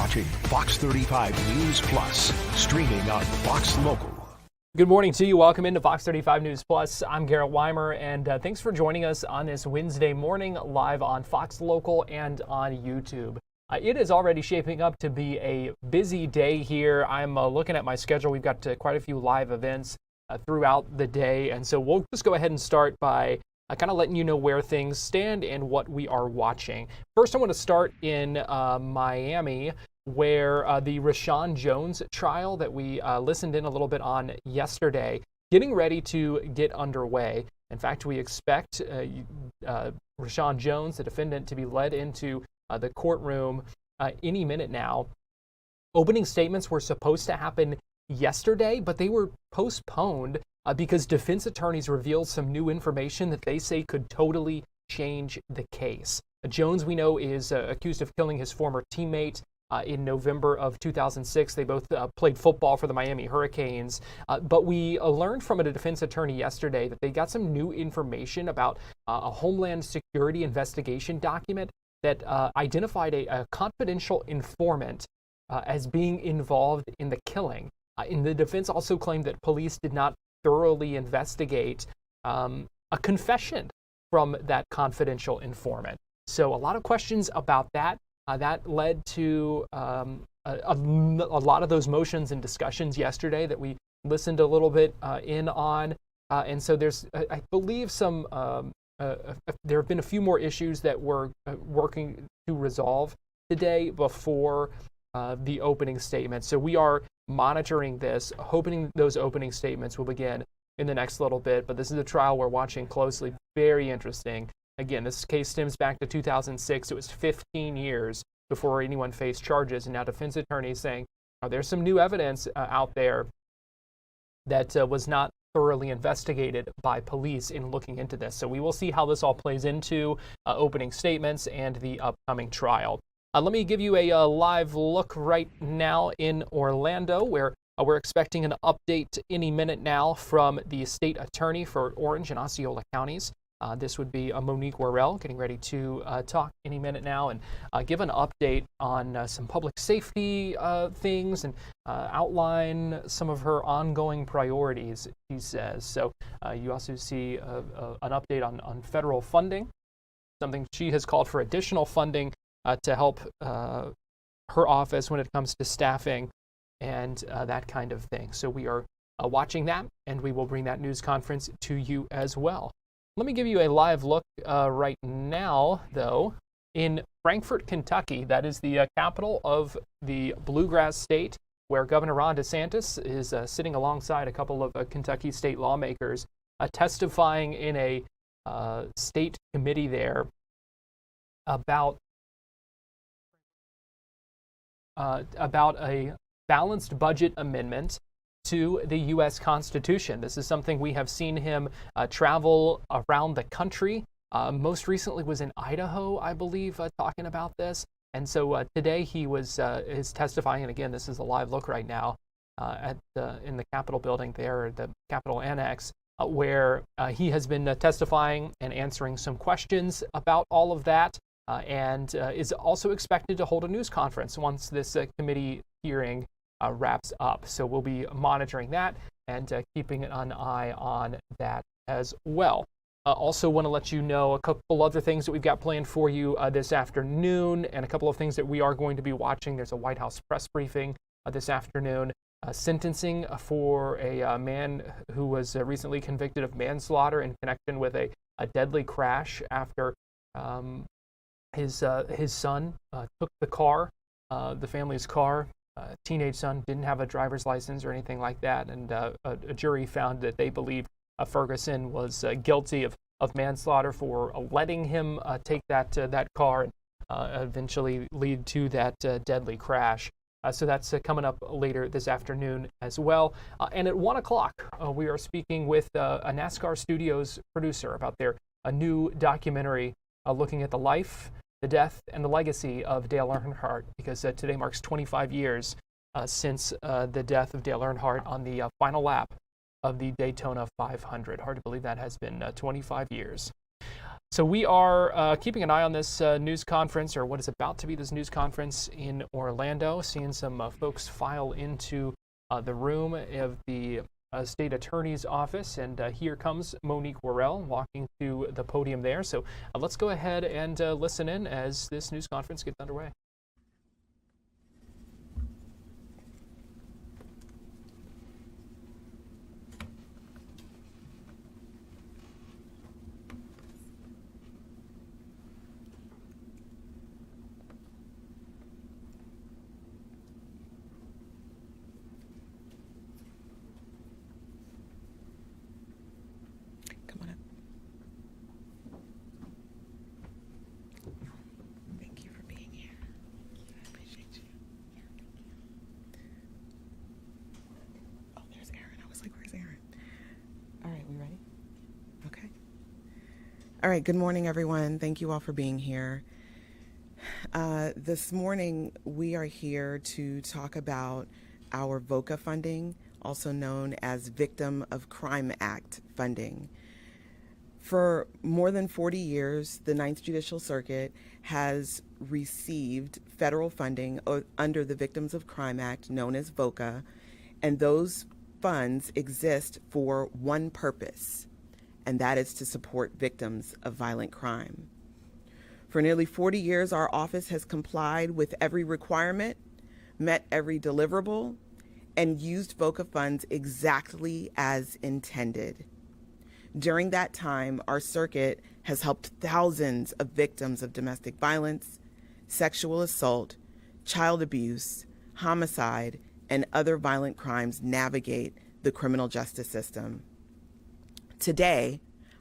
watching Fox 35 News Plus, streaming on Fox Local. Good morning to you. Welcome into Fox 35 News Plus. I'm Garrett Weimer, and thanks for joining us on this Wednesday morning live on Fox Local and on YouTube. It is already shaping up to be a busy day here. I'm looking at my schedule. We've got quite a few live events throughout the day, and so we'll just go ahead and start by kind of letting you know where things stand and what we are watching. First, I want to start in Miami, where the Rashaun Jones trial that we listened in a little bit on yesterday, getting ready to get underway. In fact, we expect Rashaun Jones, the defendant, to be led into the courtroom any minute now. Opening statements were supposed to happen yesterday, but they were postponed because defense attorneys revealed some new information that they say could totally change the case. Jones, we know, is accused of killing his former teammate in November of 2006. They both played football for the Miami Hurricanes. But we learned from a defense attorney yesterday that they got some new information about a Homeland Security investigation document that identified a confidential informant as being involved in the killing. And the defense also claimed that police did not thoroughly investigate a confession from that confidential informant. So a lot of questions about that. That led to a lot of those motions and discussions yesterday that we listened a little bit in on. And so there's, I believe, there have been a few more issues that we're working to resolve today before the opening statement. So we are monitoring this, hoping those opening statements will begin in the next little bit. But this is a trial we're watching closely. Very interesting. Again, this case stems back to 2006. It was 15 years before anyone faced charges. And now defense attorneys saying, there's some new evidence out there that was not thoroughly investigated by police in looking into this. So we will see how this all plays into opening statements and the upcoming trial. Let me give you a live look right now in Orlando, where we're expecting an update any minute now from the state attorney for Orange and Osceola counties. This would be Monique Worrell, getting ready to talk any minute now and give an update on some public safety things and outline some of her ongoing priorities, she says. So you also see an update on federal funding, something she has called for additional funding to help her office when it comes to staffing and that kind of thing. So we are watching that, and we will bring that news conference to you as well. Let me give you a live look right now, though, in Frankfort, Kentucky. That is the capital of the Bluegrass State, where Governor Ron DeSantis is sitting alongside a couple of Kentucky state lawmakers testifying in a state committee there about a balanced budget amendment to the U.S. Constitution. This is something we have seen him travel around the country. Most recently was in Idaho, I believe, talking about this. And so today he is testifying, and again, this is a live look right now in the Capitol building there, the Capitol Annex, where he has been testifying and answering some questions about all of that. And is also expected to hold a news conference once this committee hearing wraps up. So we'll be monitoring that and keeping an eye on that as well. Also want to let you know a couple other things that we've got planned for you this afternoon, and a couple of things that we are going to be watching. There's a White House press briefing this afternoon. Sentencing for a man who was recently convicted of manslaughter in connection with a deadly crash after his son took the car, the family's car. Teenage son didn't have a driver's license or anything like that, and a jury found that they believed Ferguson was guilty of manslaughter for letting him take that car and eventually lead to that deadly crash. So that's coming up later this afternoon as well. And at 1 o'clock, we are speaking with a NASCAR Studios producer about their new documentary looking at the life, the death, and the legacy of Dale Earnhardt, because today marks 25 years since the death of Dale Earnhardt on the final lap of the Daytona 500. Hard to believe that has been 25 years. So we are keeping an eye on this news conference, or what is about to be this news conference in Orlando, seeing some folks file into the room of the state attorney's office. And here comes Monique Worrell walking to the podium there. So let's go ahead and listen in as this news conference gets underway. All right, good morning, everyone. Thank you all for being here. This morning, we are here to talk about our VOCA funding, also known as Victim of Crime Act funding. For more than 40 years, the Ninth Judicial Circuit has received federal funding under the Victims of Crime Act, known as VOCA, and those funds exist for one purpose, and that is to support victims of violent crime. For nearly 40 years, our office has complied with every requirement, met every deliverable, and used VOCA funds exactly as intended. During that time, our circuit has helped thousands of victims of domestic violence, sexual assault, child abuse, homicide, and other violent crimes navigate the criminal justice system. Today,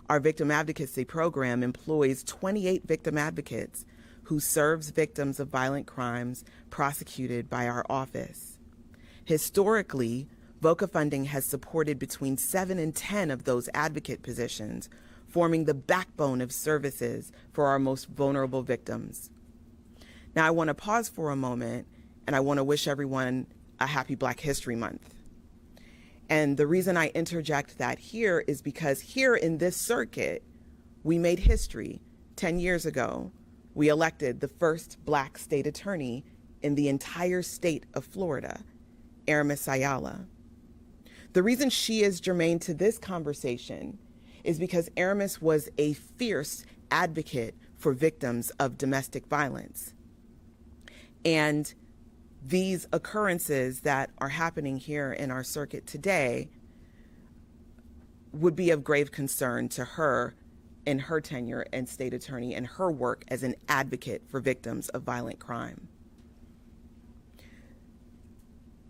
our victim advocacy program employs 28 victim advocates who serves victims of violent crimes prosecuted by our office. Historically, VOCA funding has supported between 7 and 10 of those advocate positions, forming the backbone of services for our most vulnerable victims. Now, I want to pause for a moment, and I want to wish everyone a happy Black History Month. And the reason I interject that here is because here in this circuit, we made history. 10 years ago, we elected the first Black state attorney in the entire state of Florida, Aramis Ayala. The reason she is germane to this conversation is because Aramis was a fierce advocate for victims of domestic violence. And these occurrences that are happening here in our circuit today would be of grave concern to her in her tenure as state attorney and her work as an advocate for victims of violent crime.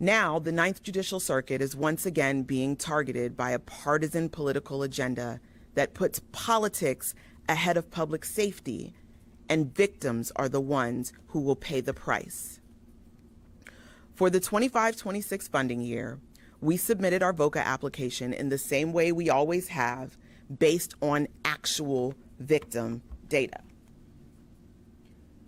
Now, the Ninth Judicial Circuit is once again being targeted by a partisan political agenda that puts politics ahead of public safety, and victims are the ones who will pay the price. For the 25-26 funding year, we submitted our VOCA application in the same way we always have, based on actual victim data.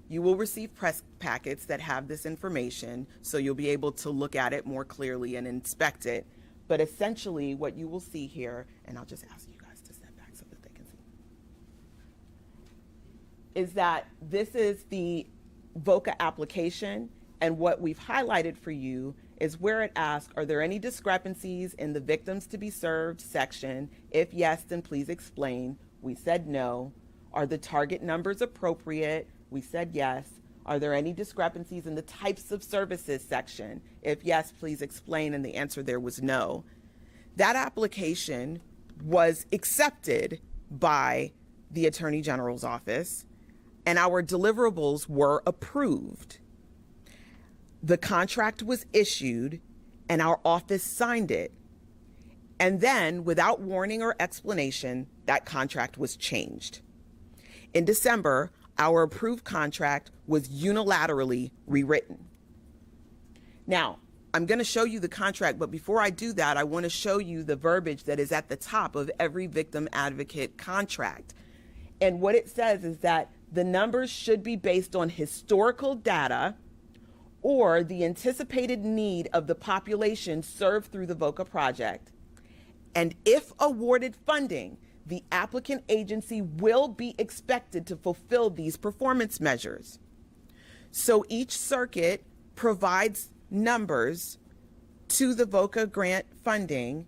You will receive press packets that have this information, so you'll be able to look at it more clearly and inspect it. But essentially what you will see here, and I'll just ask you guys to step back so that they can see, is that this is the VOCA application. And what we've highlighted for you is where it asks, are there any discrepancies in the victims to be served section? If yes, then please explain. We said no. Are the target numbers appropriate? We said yes. Are there any discrepancies in the types of services section? If yes, please explain. And the answer there was no. That application was accepted by the Attorney General's office, and our deliverables were approved. The contract was issued, and our office signed it. And then, without warning or explanation, that contract was changed. In December, our approved contract was unilaterally rewritten. Now, I'm going to show you the contract, but before I do that, I want to show you the verbiage that is at the top of every victim advocate contract. And what it says is that the numbers should be based on historical data or the anticipated need of the population served through the VOCA project. And if awarded funding, the applicant agency will be expected to fulfill these performance measures. So each circuit provides numbers to the VOCA grant funding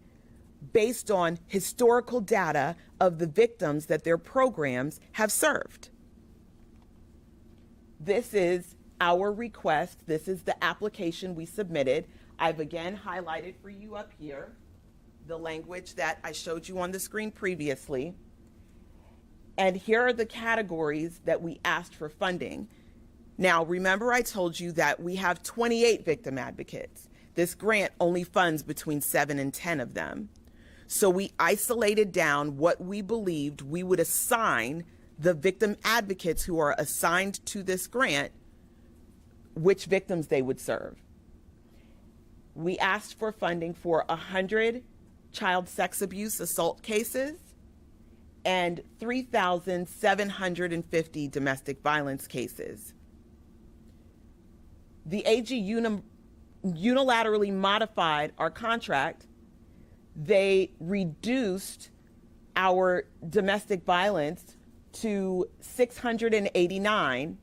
based on historical data of the victims that their programs have served. This is our request. This is the application we submitted. I've again highlighted for you up here the language that I showed you on the screen previously. And here are the categories that we asked for funding. Now, remember I told you that we have 28 victim advocates. This grant only funds between 7 and 10 of them. So we isolated down what we believed we would assign the victim advocates who are assigned to this grant, which victims they would serve. We asked for funding for 100 child sex abuse assault cases and 3,750 domestic violence cases. The AG unilaterally modified our contract. They reduced our domestic violence to 689,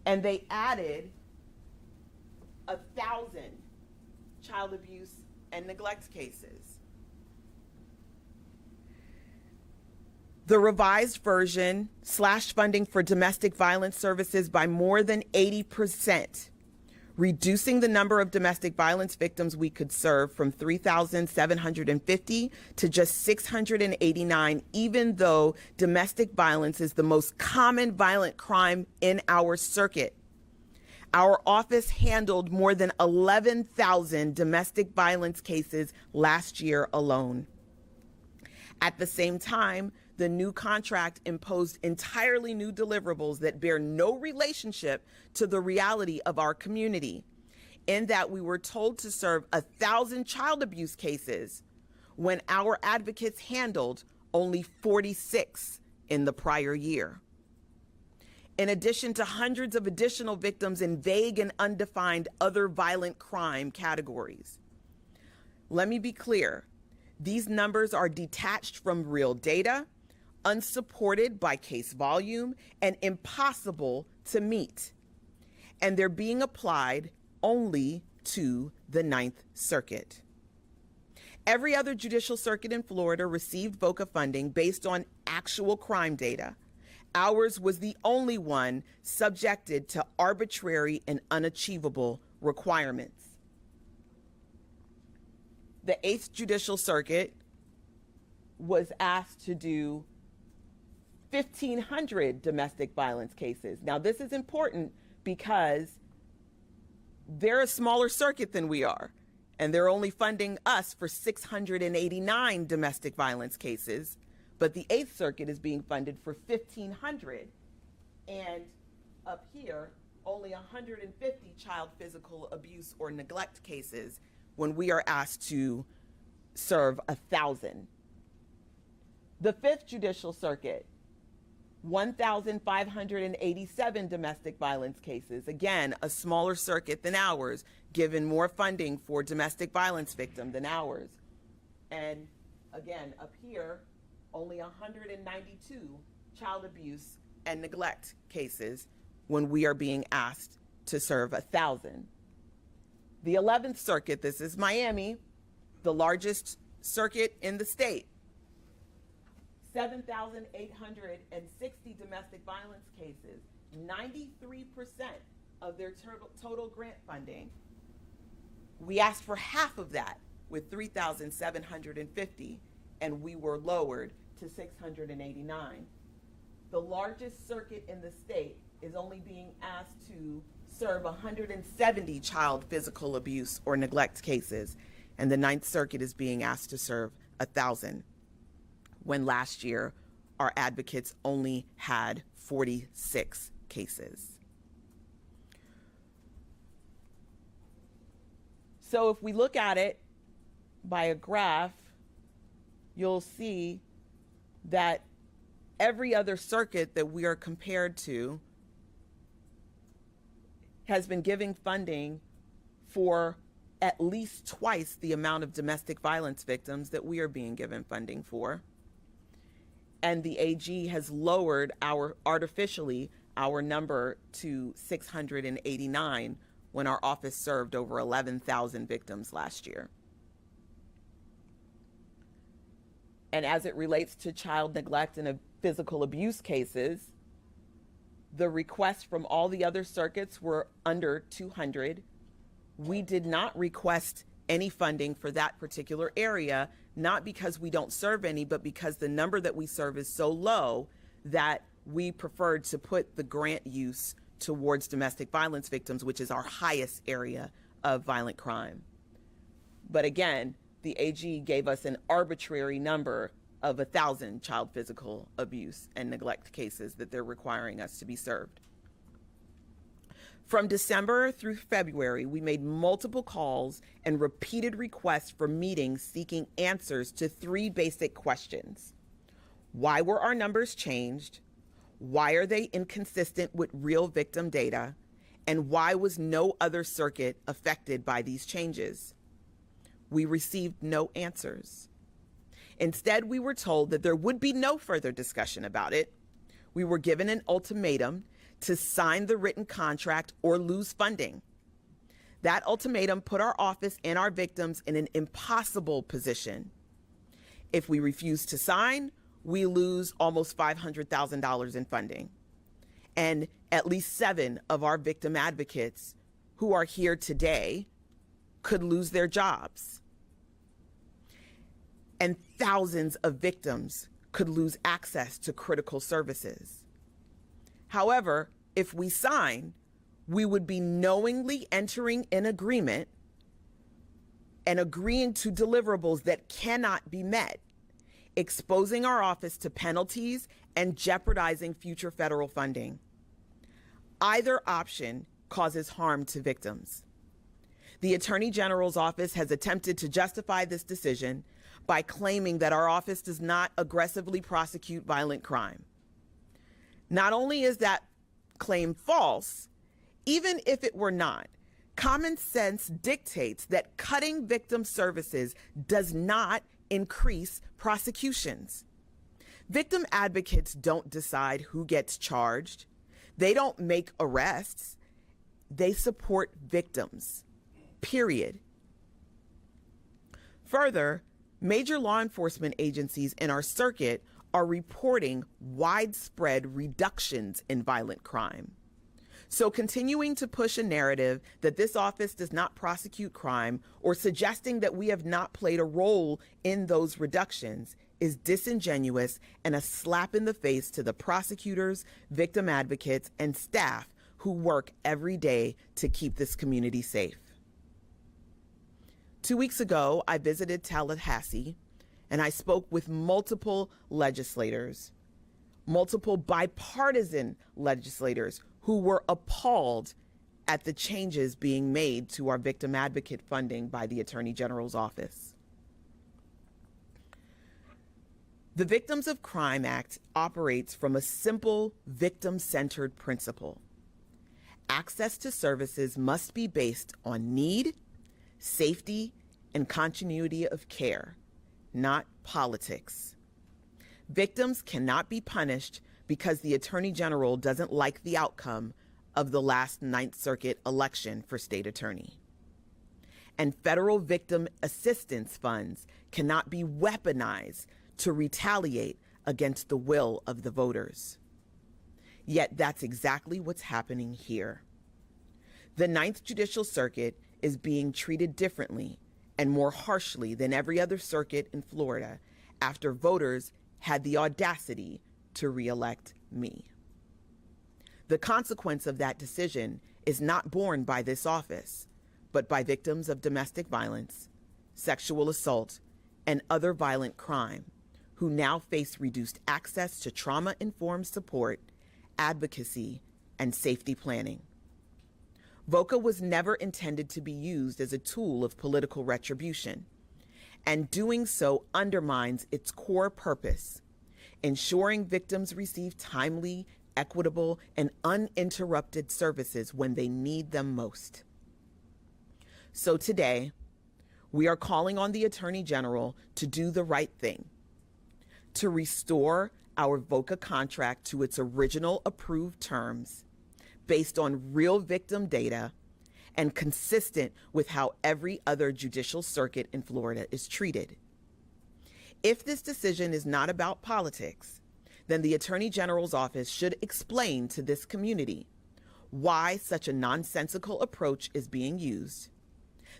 and they added 1,000 child abuse and neglect cases. The revised version slashed funding for domestic violence services by more than 80%, reducing the number of domestic violence victims we could serve from 3,750 to just 689, even though domestic violence is the most common violent crime in our circuit. Our office handled more than 11,000 domestic violence cases last year alone. At the same time, the new contract imposed entirely new deliverables that bear no relationship to the reality of our community, in that we were told to serve 1,000 child abuse cases when our advocates handled only 46 in the prior year. In addition to hundreds of additional victims in vague and undefined other violent crime categories. Let me be clear, these numbers are detached from real data, unsupported by case volume, and impossible to meet. And they're being applied only to the Ninth Circuit. Every other judicial circuit in Florida received VOCA funding based on actual crime data. Ours was the only one subjected to arbitrary and unachievable requirements. The 8th Judicial Circuit was asked to do 1,500 domestic violence cases. Now, this is important because they're a smaller circuit than we are, and they're only funding us for 689 domestic violence cases, but the 8th Circuit is being funded for 1,500, and up here, only 150 child physical abuse or neglect cases when we are asked to serve 1,000. The 5th Judicial Circuit, 1,587 domestic violence cases. Again, a smaller circuit than ours, given more funding for domestic violence victims than ours. And again, up here, only 192 child abuse and neglect cases when we are being asked to serve 1,000. The 11th Circuit, this is Miami, the largest circuit in the state, 7,860 domestic violence cases, 93% of their total grant funding. We asked for half of that with 3,750, and we were lowered to 689. The largest circuit in the state is only being asked to serve 170 child physical abuse or neglect cases, and the 9th Circuit is being asked to serve 1,000, when last year our advocates only had 46 cases. So if we look at it by a graph, you'll see that every other circuit that we are compared to has been giving funding for at least twice the amount of domestic violence victims that we are being given funding for. and the AG has lowered artificially our number to 689 when our office served over 11,000 victims last year. And as it relates to child neglect and physical abuse cases, the requests from all the other circuits were under 200. We did not request any funding for that particular area, not because we don't serve any, but because the number that we serve is so low that we preferred to put the grant use towards domestic violence victims, which is our highest area of violent crime. But again, the AG gave us an arbitrary number of 1,000 child physical abuse and neglect cases that they're requiring us to be served. From December through February, we made multiple calls and repeated requests for meetings seeking answers to 3 basic questions. Why were our numbers changed? Why are they inconsistent with real victim data? And why was no other circuit affected by these changes? We received no answers. Instead, we were told that there would be no further discussion about it. We were given an ultimatum to sign the written contract or lose funding. That ultimatum put our office and our victims in an impossible position. If we refuse to sign, we lose almost $500,000 in funding. And at least 7 of our victim advocates who are here today could lose their jobs. And thousands of victims could lose access to critical services. However, if we sign, we would be knowingly entering an agreement and agreeing to deliverables that cannot be met, exposing our office to penalties and jeopardizing future federal funding. Either option causes harm to victims. The Attorney General's office has attempted to justify this decision by claiming that our office does not aggressively prosecute violent crime. Not only is that claim false, even if it were not, common sense dictates that cutting victim services does not increase prosecutions. Victim advocates don't decide who gets charged. They don't make arrests. They support victims, period. Further, major law enforcement agencies in our circuit are reporting widespread reductions in violent crime. So continuing to push a narrative that this office does not prosecute crime or suggesting that we have not played a role in those reductions is disingenuous and a slap in the face to the prosecutors, victim advocates, and staff who work every day to keep this community safe. 2 weeks ago, I visited Tallahassee, and I spoke with multiple legislators, multiple bipartisan legislators who were appalled at the changes being made to our victim advocate funding by the Attorney General's office. The Victims of Crime Act operates from a simple victim-centered principle. Access to services must be based on need, safety, and continuity of care, not politics. Victims cannot be punished because the Attorney General doesn't like the outcome of the last Ninth Circuit election for state attorney. And federal victim assistance funds cannot be weaponized to retaliate against the will of the voters. Yet that's exactly what's happening here. The Ninth Judicial Circuit is being treated differently and more harshly than every other circuit in Florida after voters had the audacity to re-elect me. The consequence of that decision is not borne by this office, but by victims of domestic violence, sexual assault, and other violent crime who now face reduced access to trauma-informed support, advocacy, and safety planning. VOCA was never intended to be used as a tool of political retribution, and doing so undermines its core purpose, ensuring victims receive timely, equitable, and uninterrupted services when they need them most. So today, we are calling on the Attorney General to do the right thing, to restore our VOCA contract to its original approved terms based on real victim data and consistent with how every other judicial circuit in Florida is treated. If this decision is not about politics, then the Attorney General's office should explain to this community why such a nonsensical approach is being used.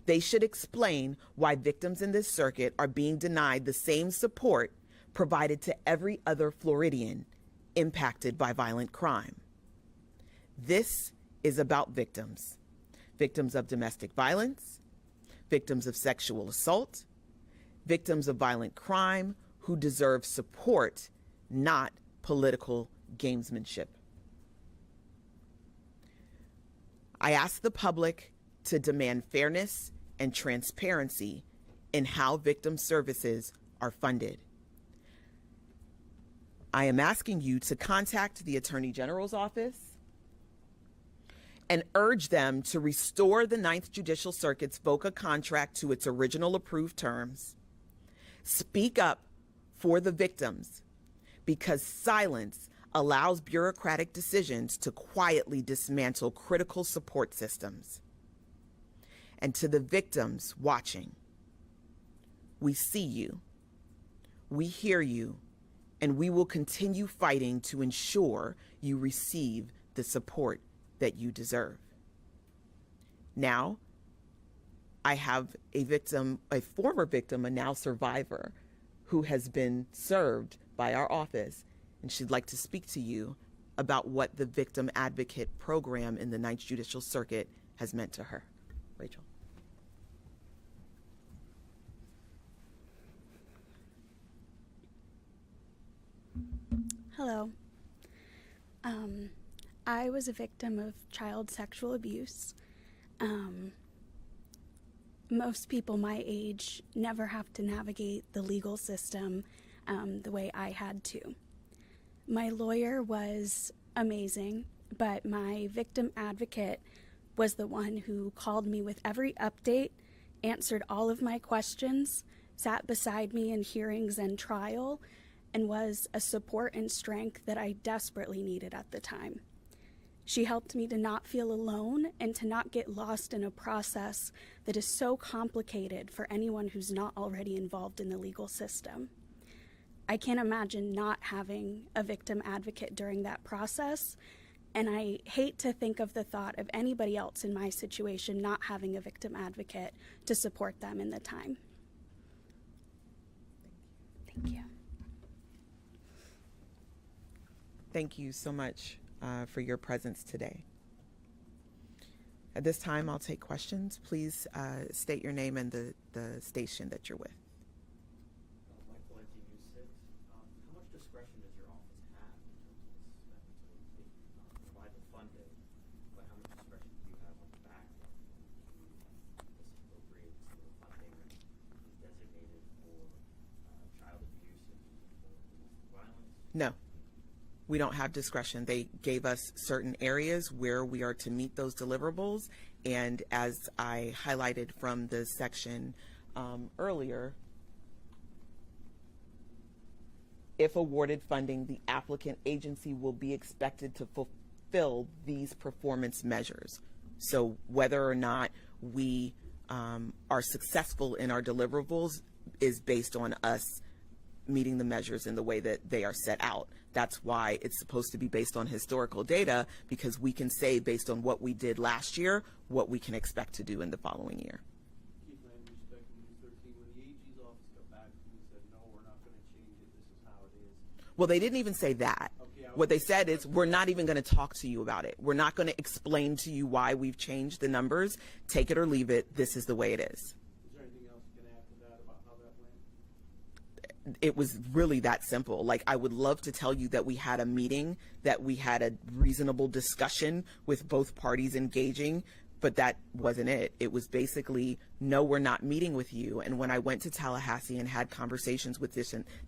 They should explain why victims in this circuit are being denied the same support provided to every other Floridian impacted by violent crime. This is about victims. Victims of domestic violence, victims of sexual assault, victims of violent crime who deserve support, not political gamesmanship. I ask the public to demand fairness and transparency in how victim services are funded. I am asking you to contact the Attorney General's office and urge them to restore the Ninth Judicial Circuit's VOCA contract to its original approved terms. Speak up for the victims, because silence allows bureaucratic decisions to quietly dismantle critical support systems. And to the victims watching, we see you, we hear you, and we will continue fighting to ensure you receive the support that you deserve. Now, I have a victim, a former victim, a now survivor, who has been served by our office, and she'd like to speak to you about what the Victim Advocate Program in the Ninth Judicial Circuit has meant to her. Rachel. Hello. I was a victim of child sexual abuse. Most people my age never have to navigate the legal system the way I had to. My lawyer was amazing, but my victim advocate was the one who called me with every update, answered all of my questions, sat beside me in hearings and trial, and was a support and strength that I desperately needed at the time. She helped me to not feel alone and to not get lost in a process that is so complicated for anyone who's not already involved in the legal system. I can't imagine not having a victim advocate during that process, and I hate to think of the thought of anybody else in my situation not having a victim advocate to support them in the time. Thank you. Thank you so much for your presence today. At this time, I'll take questions. Please state your name and the station that you're with. Michael at News 6. How much discretion does your office have in terms of this method? So provide the funding, but how much discretion do you have on the back end to misappropriate some of the funding that is designated for child abuse and for domestic violence? No. We don't have discretion. They gave us certain areas where we are to meet those deliverables, and as I highlighted from the section earlier, if awarded funding, the applicant agency will be expected to fulfill these performance measures. So whether or not we are successful in our deliverables is based on us meeting the measures in the way that they are set out. That's why it's supposed to be based on historical data, because we can say based on what we did last year, what we can expect to do in the following year. Keith, I respect News 13. When the AG's office got back to me and said, no, we're not going to change it, this is how it is. Well, they didn't even say that. Okay, what they said is, we're not even going to talk to you about it. We're not going to explain to you why we've changed the numbers. Take it or leave it. This is the way it is. Is there anything else you can add to that about how that went? It was really that simple. Like, I would love to tell you that we had a meeting, that we had a reasonable discussion with both parties engaging, but that wasn't it. It was basically, no, we're not meeting with you. And when I went to Tallahassee and had conversations with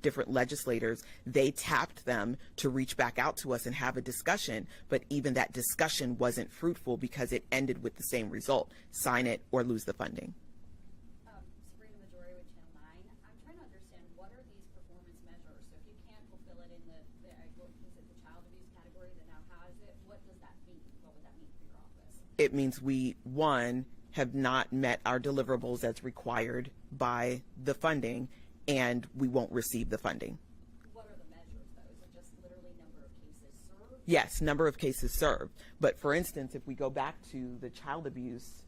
different legislators, they tapped them to reach back out to us and have a discussion. But even that discussion wasn't fruitful because it ended with the same result: sign it or lose the funding. Sabrina Majori with Channel 9. I'm trying to understand, what are are these performance measures? So if you can't fulfill it in what is it, the child abuse category that now has it, what does that mean? What would that mean for your office? It means we, one, have not met our deliverables as required by the funding, and we won't receive the funding. What are the measures, though? Is it just literally number of cases served? Yes, number of cases served. But for instance, if we go back to the child abuse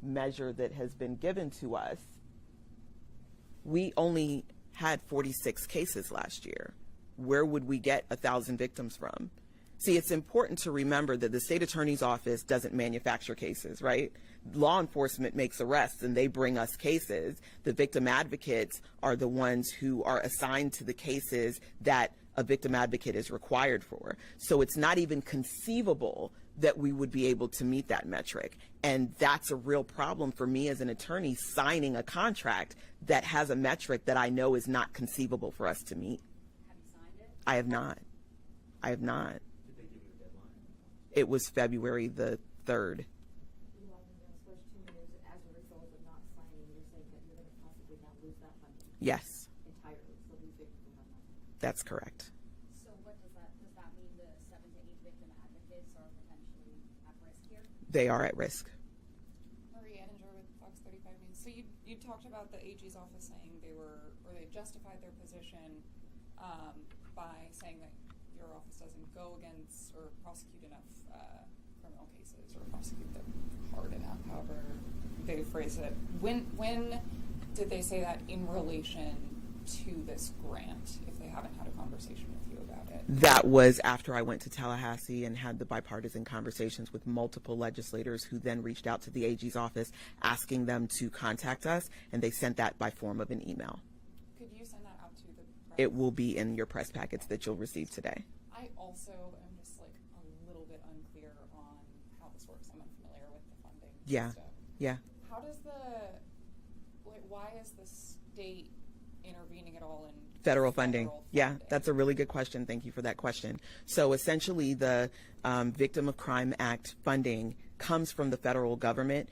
measure that has been given to us, we only had 46 cases last year. Where would we get 1,000 victims from? See, it's important to remember that the state attorney's office doesn't manufacture cases, right? Law enforcement makes arrests and they bring us cases. The victim advocates are the ones who are assigned to the cases that a victim advocate is required for. So it's not even conceivable that we would be able to meet that metric. And that's a real problem for me as an attorney, signing a contract that has a metric that I know is not conceivable for us to meet. Have you signed it? I have not. I have not. Did they give you a deadline? It was February the 3rd. As a result of not signing, you're saying that you're going to possibly now lose that funding Yes, entirely, so these victims will have nothing. that's correct. So what does that mean the 7 to 8 victim advocates are potentially at risk here? They are at risk. Marie Edinger with Fox 35 News. So you talked about the AG's office saying they justified their position by saying that your office doesn't go against or prosecute enough criminal cases or prosecute them hard enough, however they phrase it. When did they say that in relation to this grant, if they haven't had a conversation with you about it? That was after I went to Tallahassee and had the bipartisan conversations with multiple legislators who then reached out to the AG's office asking them to contact us, and they sent that by form of an email. Could you send that out to the press? It will be in your press packets that you'll receive today. I also am just like a little bit unclear on how this works. I'm unfamiliar with the funding Yeah. system. Yeah. How does why is the state intervening at all in Federal funding. Yeah, that's a really good question. Thank you for that question. So essentially the Victim of Crime Act funding comes from the federal government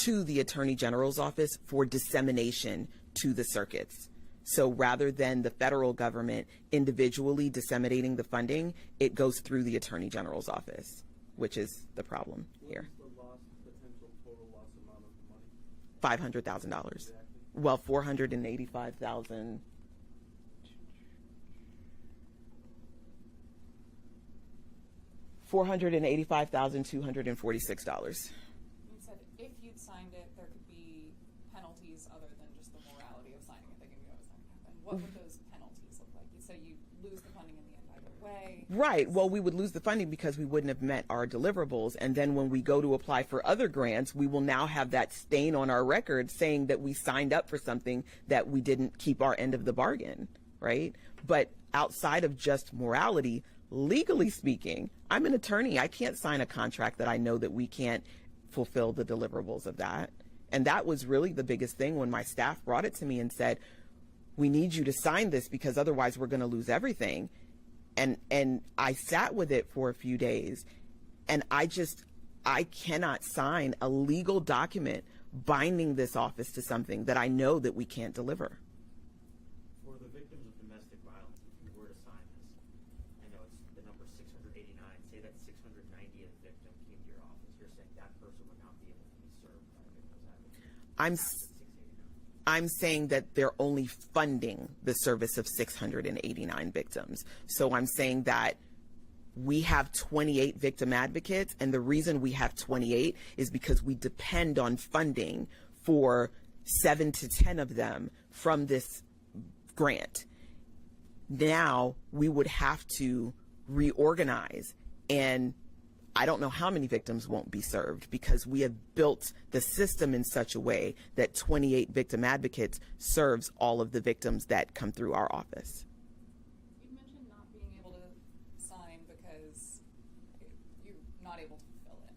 to the Attorney General's office for dissemination to the circuits. So rather than the federal government individually disseminating the funding, it goes through the Attorney General's office, which is the problem here. What is the potential total loss amount of the money? $500,000. Exactly. Well, $485,000. $485,246. You said if you'd signed it, there could be penalties other than just the morality of signing it. They knew it was not going to happen. What would those penalties look like? You said you lose the funding in the end either way. Right. Well, we would lose the funding because we wouldn't have met our deliverables. And then when we go to apply for other grants, we will now have that stain on our record saying that we signed up for something that we didn't keep our end of the bargain. Right. But outside of just morality, legally speaking, I'm an attorney. I can't sign a contract that I know that we can't fulfill the deliverables of that. And that was really the biggest thing when my staff brought it to me and said, we need you to sign this because otherwise we're going to lose everything. And I sat with it for a few days, and I cannot sign a legal document binding this office to something that I know that we can't deliver. For the victims of domestic violence, if you were to sign this, I know it's the number 689, say that 690th victim came to your office, you're saying that person would not be able to be served by a victim's advocate. I'm saying that they're only funding the service of 689 victims. So I'm saying that we have 28 victim advocates, and the reason we have 28 is because we depend on funding for 7 to 10 of them from this grant. Now we would have to reorganize, and I don't know how many victims won't be served because we have built the system in such a way that 28 victim advocates serves all of the victims that come through our office. You mentioned not being able to sign because you're not able to fulfill it.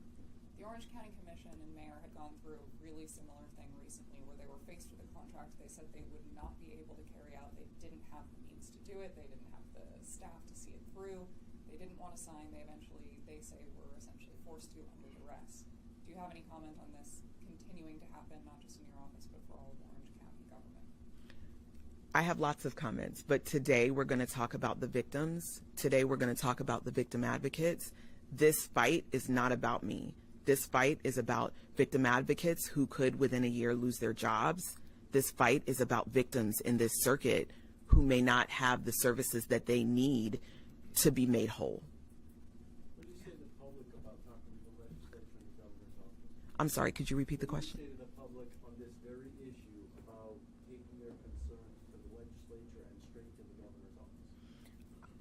The Orange County Commission and Mayor had gone through a really similar thing recently where they were faced with a contract they said they would not be able to carry out. They didn't have the means to do it. They didn't have the staff to see it through. They didn't want to sign. They say, were essentially forced to under duress. Do you have any comment on this continuing to happen, not just in your office, but for all of Orange County government? I have lots of comments, but today we're going to talk about the victims. Today we're going to talk about the victim advocates. This fight is not about me. This fight is about victim advocates who could within a year lose their jobs. This fight is about victims in this circuit who may not have the services that they need to be made whole. What do you say to the public about talking to the legislature and the governor's office? I'm sorry, could you repeat the question? What do you say to the public on this very issue about taking their concerns to the legislature and straight to the governor's office?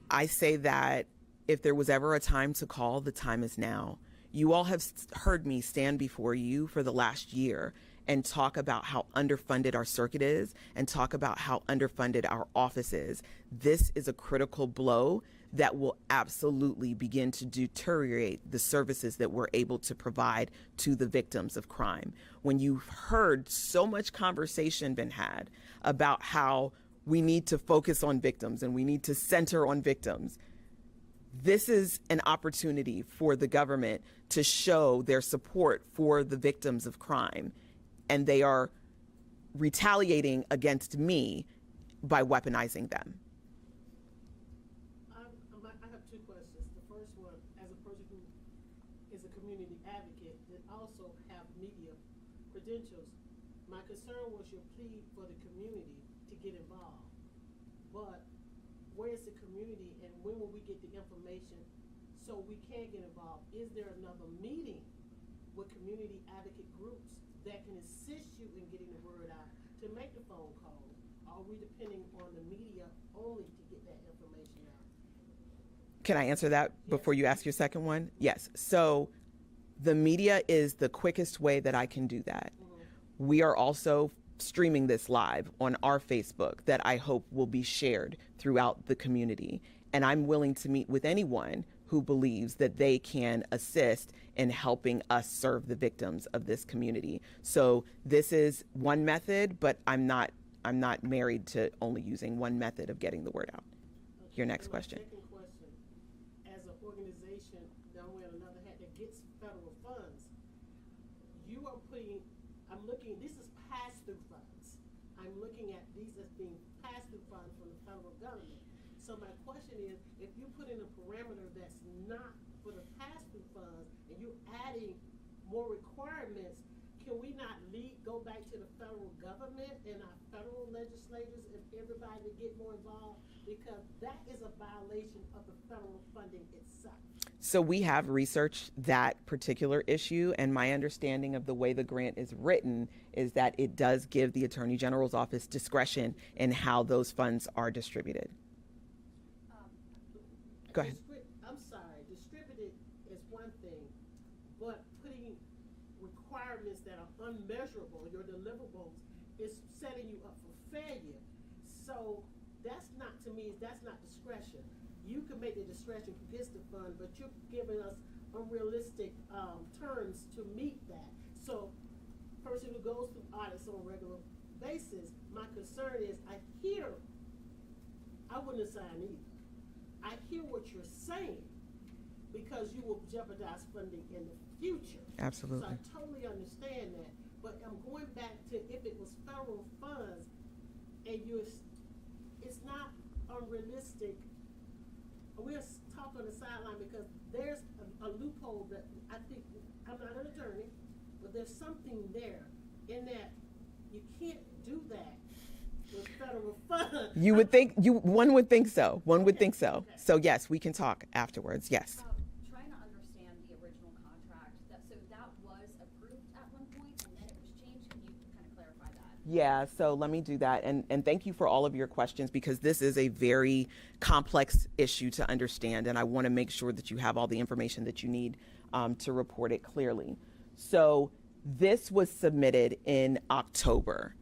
I say that if there was ever a time to call, the time is now. You all have heard me stand before you for the last year and talk about how underfunded our circuit is and talk about how underfunded our office is. This is a critical blow that will absolutely begin to deteriorate the services that we're able to provide to the victims of crime. When you've heard so much conversation been had about how we need to focus on victims and we need to center on victims, this is an opportunity for the government to show their support for the victims of crime. And they are retaliating against me by weaponizing them. I have two questions. The first one, as a person who is a community advocate that also have media credentials, my concern was your plea for the community to get involved. But where's the community and when will we get the information so we can get involved? Is there another meeting with community advocate groups that can assist you in getting the word out to make the phone calls? Are we depending on the media only to get that information out? Can I answer that before you ask your second one? Yes. So the media is the quickest way that I can do that. We are also streaming this live on our Facebook that I hope will be shared throughout the community. And I'm willing to meet with anyone who believes that they can assist in helping us serve the victims of this community. So this is one method, but I'm not married to only using one method of getting the word out. Okay. Your next And question. My second question, as an organization that wear another hat that gets federal funds, you are putting, I'm looking, this is pass-through funds. I'm looking at these as being pass-through funds from the federal government. So my question is, if you put in a parameter that's not for the pass-through funds and you're adding more requirements, can we not go back to the federal government and our federal legislators and everybody to get more involved? Because that is a violation of the federal funding itself. So we have researched that particular issue, and my understanding of the way the grant is written is that it does give the Attorney General's office discretion in how those funds are distributed. Go ahead. I'm sorry, distributed is one thing, but putting requirements that are unmeasurable, your deliverables, is setting you up for failure. So that's not, to me, that's not discretion. You can make the discretion against the fund, but you're giving us unrealistic terms to meet that. So person who goes through audits on a regular basis, my concern is I wouldn't assign either. I hear what you're saying because you will jeopardize funding in the future. Absolutely. So I totally understand that. But I'm going back to if it was federal funds and it's not unrealistic. We'll talk on the sideline because there's a loophole that I think, I'm not an attorney, but there's something there in that you can't do that with federal funds. You would think, one would think so. One would think so. Okay. So yes, we can talk afterwards. Yes. Trying to understand the original contract, so that was approved at one point and then it was changed. Can you kind of clarify that? Yeah, so let me do that. And thank you for all of your questions because this is a very complex issue to understand. And I want to make sure that you have all the information that you need to report it clearly. So this was submitted in October.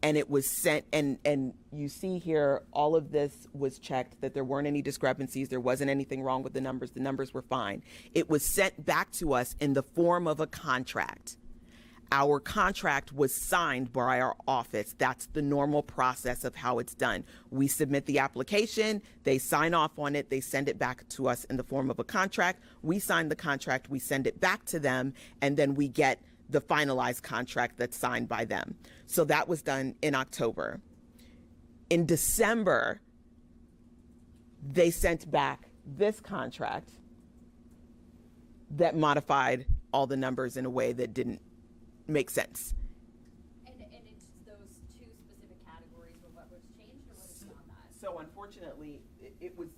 And it was sent, and you see here, all of this was checked, that there weren't any discrepancies, there wasn't anything wrong with the numbers were fine. It was sent back to us in the form of a contract. Our contract was signed by our office. That's the normal process of how it's done. We submit the application, they sign off on it, they send it back to us in the form of a contract. We sign the contract, we send it back to them, and then we get the finalized contract that's signed by them. So that was done in October. In December, they sent back this contract that modified all the numbers in a way that didn't make sense. And it's those two specific categories were what was changed, or what is beyond that? So unfortunately, it was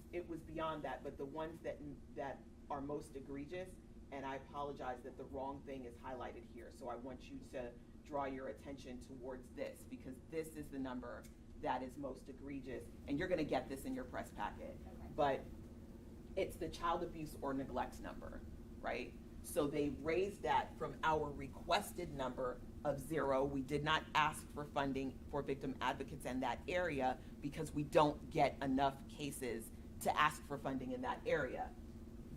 beyond that, but the ones that are most egregious, and I apologize that the wrong thing is highlighted here. So I want you to draw your attention towards this, because this is the number that is most egregious, and you're going to get this in your press packet. Okay. But it's the child abuse or neglect number, right? So they raised that from our requested number of 0. We did not ask for funding for victim advocates in that area because we don't get enough cases to ask for funding in that area.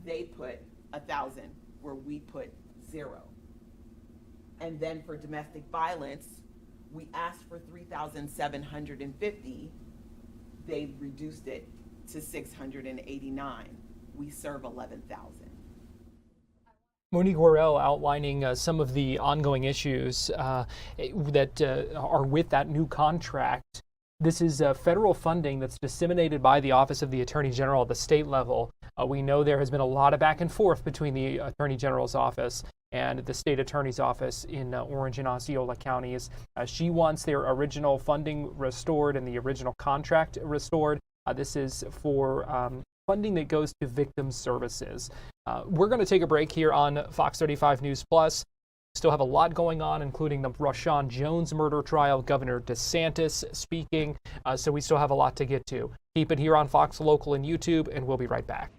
They put 1,000 where we put 0. And then for domestic violence, we asked for 3,750. They reduced it to 689. We serve 11,000. Monique Worrell outlining some of the ongoing issues that are with that new contract. This is federal funding that's disseminated by the Office of the Attorney General at the state level. We know there has been a lot of back and forth between the Attorney General's office and the state attorney's office in Orange and Osceola counties. She wants their original funding restored and the original contract restored. This is for funding that goes to victim services. We're going to take a break here on Fox 35 News Plus. Still have a lot going on, including the Rashaun Jones murder trial, Governor DeSantis speaking. So we still have a lot to get to. Keep it here on Fox Local and YouTube, and we'll be right back.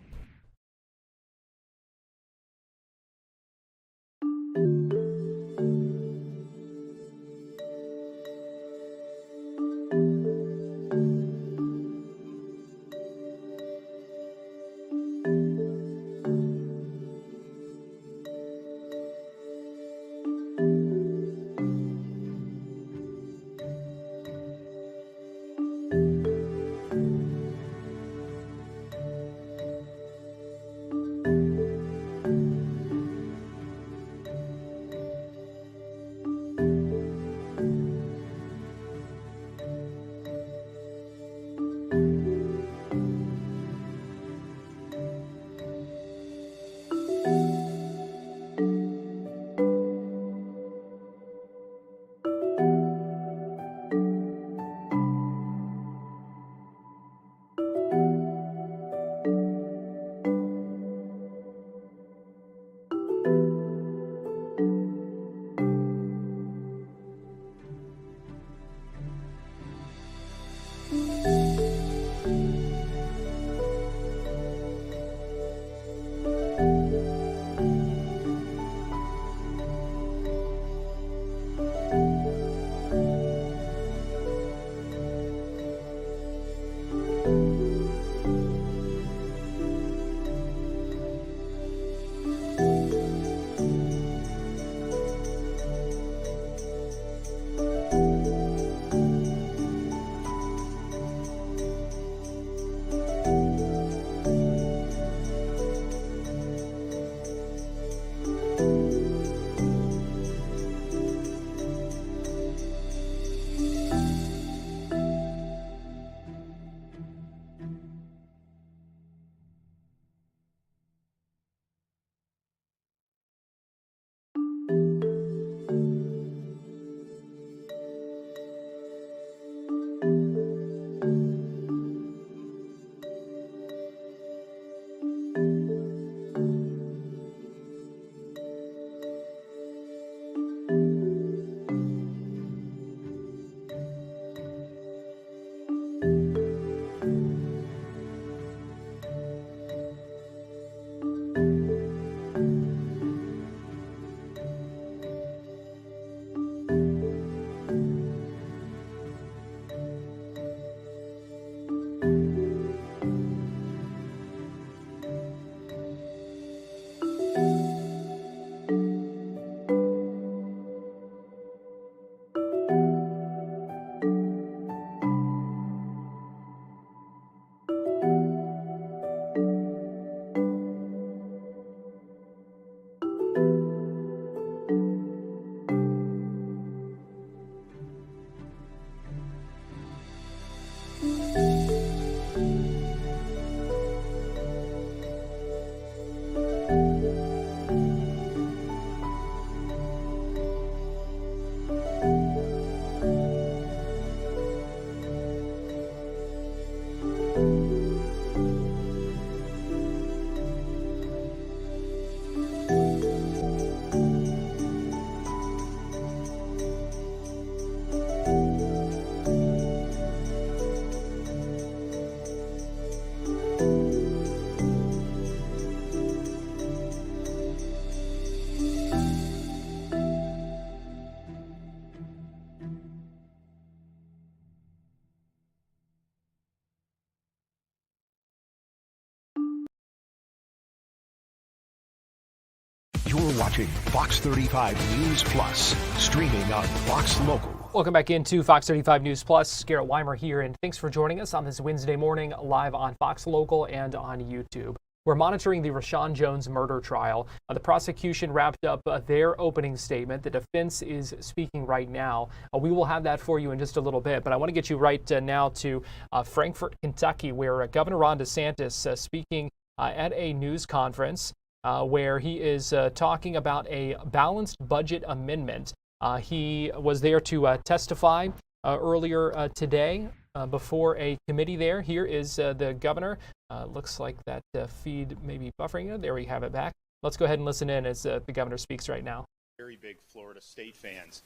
watching Fox 35 News Plus, streaming on Fox Local. Welcome back into Fox 35 News Plus. Garrett Weimer here, and thanks for joining us on this Wednesday morning live on Fox Local and on YouTube. We're monitoring the Rashaun Jones murder trial. The prosecution wrapped up their opening statement. The defense is speaking right now. We will have that for you in just a little bit, but I want to get you right now to Frankfort, Kentucky, where Governor Ron DeSantis speaking at a news conference where he is talking about a balanced budget amendment. He was there to testify earlier today before a committee there. Here is the governor. Looks like that feed may be buffering. There we have it back. Let's go ahead and listen in as the governor speaks right now. Very big Florida State fans,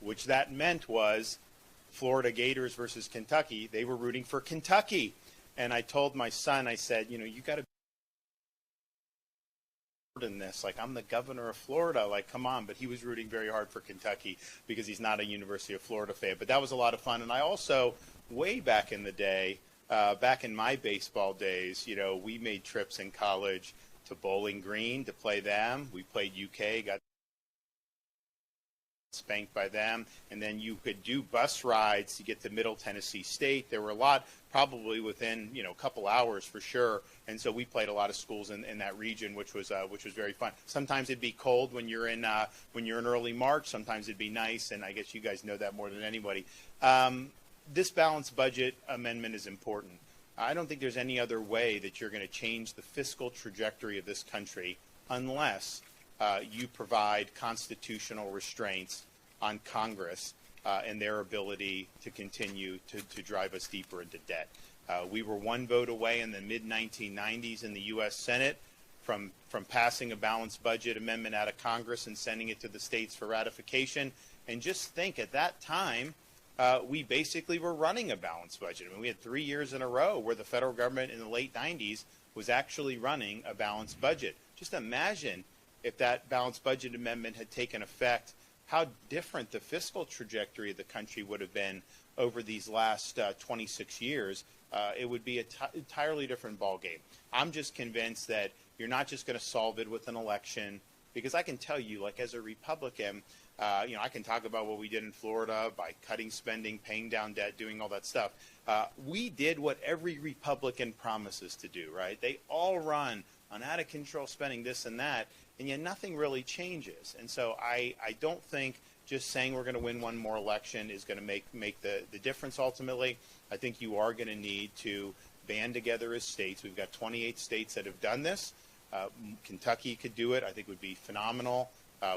which that meant was Florida Gators versus Kentucky. They were rooting for Kentucky. And I told my son, I said, you got to in this, like, I'm the governor of Florida, like, come on. But he was rooting very hard for Kentucky because he's not a University of Florida fan. But that was a lot of fun. And I also, way back in the day, back in my baseball days, we made trips in college to Bowling Green to play them. We played UK, got spanked by them, and then you could do bus rides to get to Middle Tennessee State. There were a lot, probably within a couple hours for sure, and so we played a lot of schools in that region, which was very fun. Sometimes it'd be cold when you're in early March. Sometimes it'd be nice, and I guess you guys know that more than anybody. This balanced budget amendment is important. I don't think there's any other way that you're going to change the fiscal trajectory of this country unless you provide constitutional restraints on Congress and their ability to continue to drive us deeper into debt. We were one vote away in the mid-1990s in the U.S. Senate from passing a balanced budget amendment out of Congress and sending it to the states for ratification. And just think, at that time, we basically were running a balanced budget. I mean, we had 3 years in a row where the federal government in the late 90s was actually running a balanced budget. Just imagine if that balanced budget amendment had taken effect, how different the fiscal trajectory of the country would have been over these last 26 years. It would be an entirely different ballgame. I'm just convinced that you're not just going to solve it with an election, because I can tell you, like, as a Republican, I can talk about what we did in Florida by cutting spending, paying down debt, doing all that stuff. We did what every Republican promises to do, right? They all run on out-of-control spending, this and that, and yet nothing really changes. And so I don't think just saying we're going to win one more election is going to make the difference ultimately. I think you are going to need to band together as states. We've got 28 states that have done this. Kentucky could do it. I think would be phenomenal.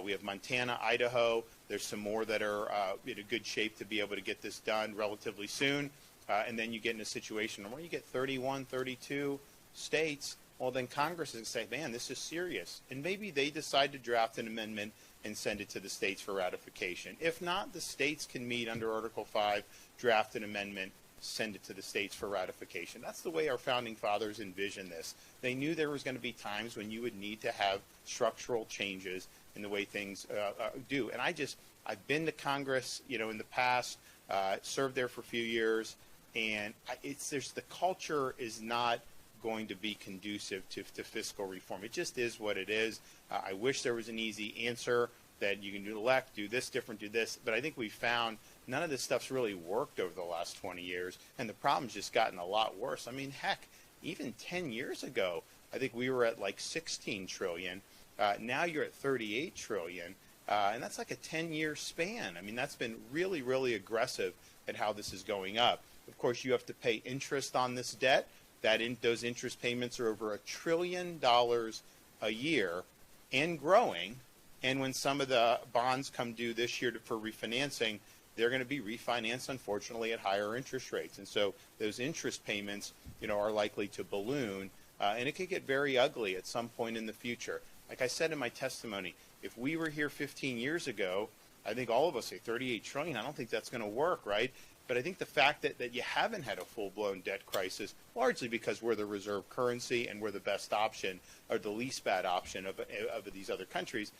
We have Montana, Idaho. There's some more that are in a good shape to be able to get this done relatively soon. And then you get in a situation where you get 31, 32 states. Well, then Congress is going to say, man, this is serious. And maybe they decide to draft an amendment and send it to the states for ratification. If not, the states can meet under Article 5, draft an amendment, send it to the states for ratification. That's the way our founding fathers envisioned this. They knew there was going to be times when you would need to have structural changes in the way things do. And I've been to Congress, in the past, served there for a few years, and the culture is not going to be conducive to fiscal reform. It just is what it is. I wish there was an easy answer that you can elect, do this different, do this, but I think we found none of this stuff's really worked over the last 20 years, and the problem's just gotten a lot worse. I mean, heck, even 10 years ago, I think we were at like 16 trillion. Now you're at 38 trillion, and that's like a 10-year span. I mean, that's been really, really aggressive at how this is going up. Of course, you have to pay interest on this debt. Those interest payments are over $1 trillion a year and growing. And when some of the bonds come due this year for refinancing, they're going to be refinanced, unfortunately, at higher interest rates. And so those interest payments, are likely to balloon, and it could get very ugly at some point in the future. Like I said in my testimony, if we were here 15 years ago, I think all of us say 38 trillion. I don't think that's going to work, right? But I think the fact that you haven't had a full-blown debt crisis, largely because we're the reserve currency and we're the best option or the least bad option of these other countries,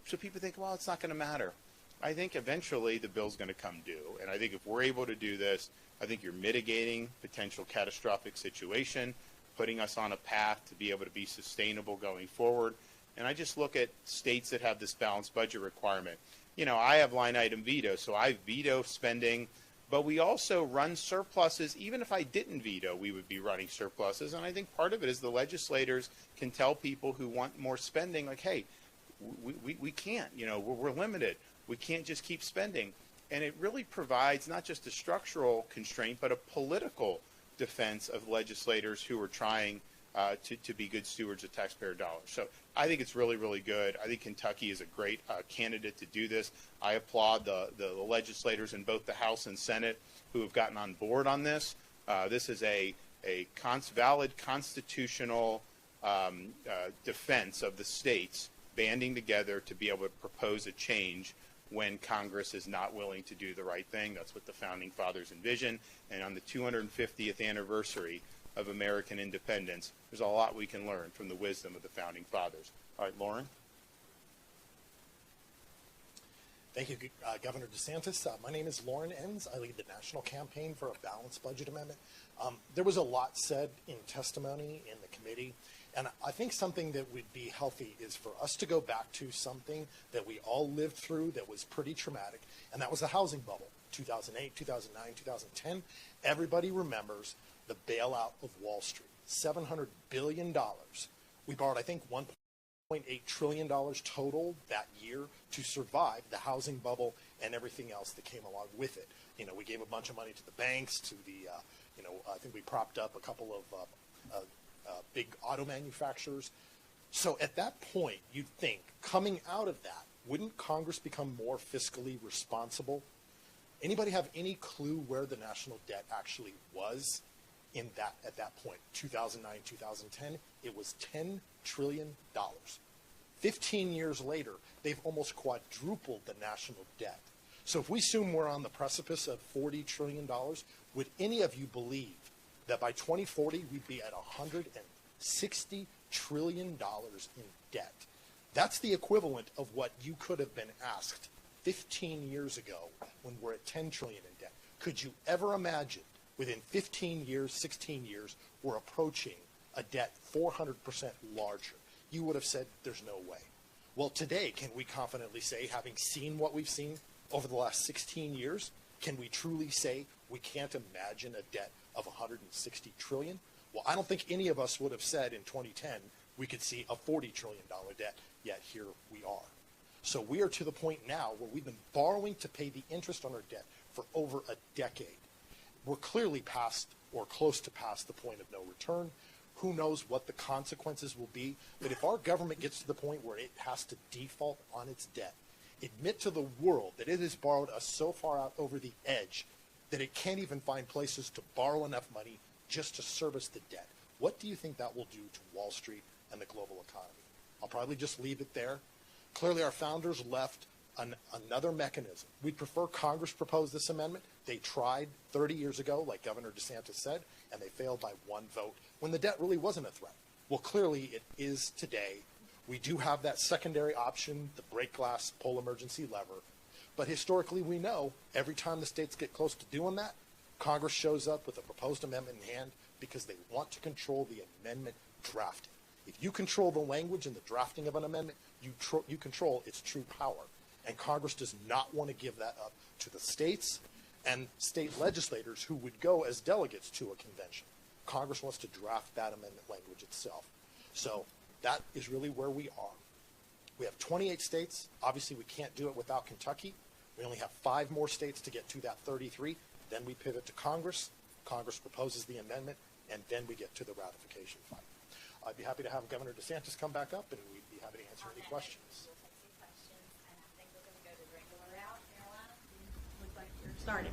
so people think, well, it's not going to matter. I think eventually the bill's going to come due. And I think if we're able to do this, I think you're mitigating potential catastrophic situation, putting us on a path to be able to be sustainable going forward. And I just look at states that have this balanced budget requirement. You know, I have line item veto, so I veto spending, but we also run surpluses. Even if I didn't veto, we would be running surpluses. And I think part of it is the legislators can tell people who want more spending, like, hey, we can't, you know, we're limited. We can't just keep spending. And it really provides not just a structural constraint, but a political defense of legislators who are trying to be good stewards of taxpayer dollars. So I think it's really, really good. I think Kentucky is a great candidate to do this. I applaud the legislators in both the House and Senate who have gotten on board on this. This is a valid constitutional defense of the states banding together to be able to propose a change when Congress is not willing to do the right thing. That's what the Founding Fathers envisioned. And on the 250th anniversary of American independence, there's a lot we can learn from the wisdom of the Founding Fathers. All right, Lauren. Thank you, Governor DeSantis. My name is Lauren Enns. I lead the national campaign for a balanced budget amendment. There was a lot said in testimony in the committee, and I think something that would be healthy is for us to go back to something that we all lived through that was pretty traumatic, and that was the housing bubble, 2008, 2009, 2010. Everybody remembers the bailout of Wall Street, $700 billion. We borrowed, I think, $1.8 trillion total that year to survive the housing bubble and everything else that came along with it. You know, we gave a bunch of money to the banks, to the, I think we propped up a couple of big auto manufacturers. So at that point, you'd think, coming out of that, wouldn't Congress become more fiscally responsible? Anybody have any clue where the national debt actually was at that point, 2009, 2010? It was $10 trillion. 15 years later, they've almost quadrupled the national debt. So if we assume we're on the precipice of $40 trillion, would any of you believe that by 2040 we'd be at $160 trillion in debt? That's the equivalent of what you could have been asked 15 years ago when we're at $10 trillion in debt. Could you ever imagine within 15 years, 16 years, we're approaching a debt 400% larger? You would have said there's no way. Well, today, can we confidently say, having seen what we've seen over the last 16 years, can we truly say we can't imagine a debt of $160 trillion? Well, I don't think any of us would have said in 2010 we could see a $40 trillion debt, yet here we are. So we are to the point now where we've been borrowing to pay the interest on our debt for over a decade. We're clearly past or close to past the point of no return. Who knows what the consequences will be, but if our government gets to the point where it has to default on its debt, admit to the world that it has borrowed us so far out over the edge that it can't even find places to borrow enough money just to service the debt, what do you think that will do to Wall Street and the global economy? I'll probably just leave it there. Clearly, our founders left another mechanism. We'd prefer Congress propose this amendment. They tried 30 years ago, like Governor DeSantis said, and they failed by one vote when the debt really wasn't a threat. Well, clearly it is today. We do have that secondary option, the break glass pull emergency lever. But historically, we know every time the states get close to doing that, Congress shows up with a proposed amendment in hand because they want to control the amendment drafting. If you control the language and the drafting of an amendment, you control its true power. And Congress does not want to give that up to the states and state legislators who would go as delegates to a convention. Congress wants to draft that amendment language itself. So that is really where we are. We have 28 states. Obviously, we can't do it without Kentucky. We only have 5 more states to get to that 33. Then we pivot to Congress. Congress proposes the amendment, and then we get to the ratification fight. I'd be happy to have Governor DeSantis come back up, and we'd be happy to answer any questions. Started.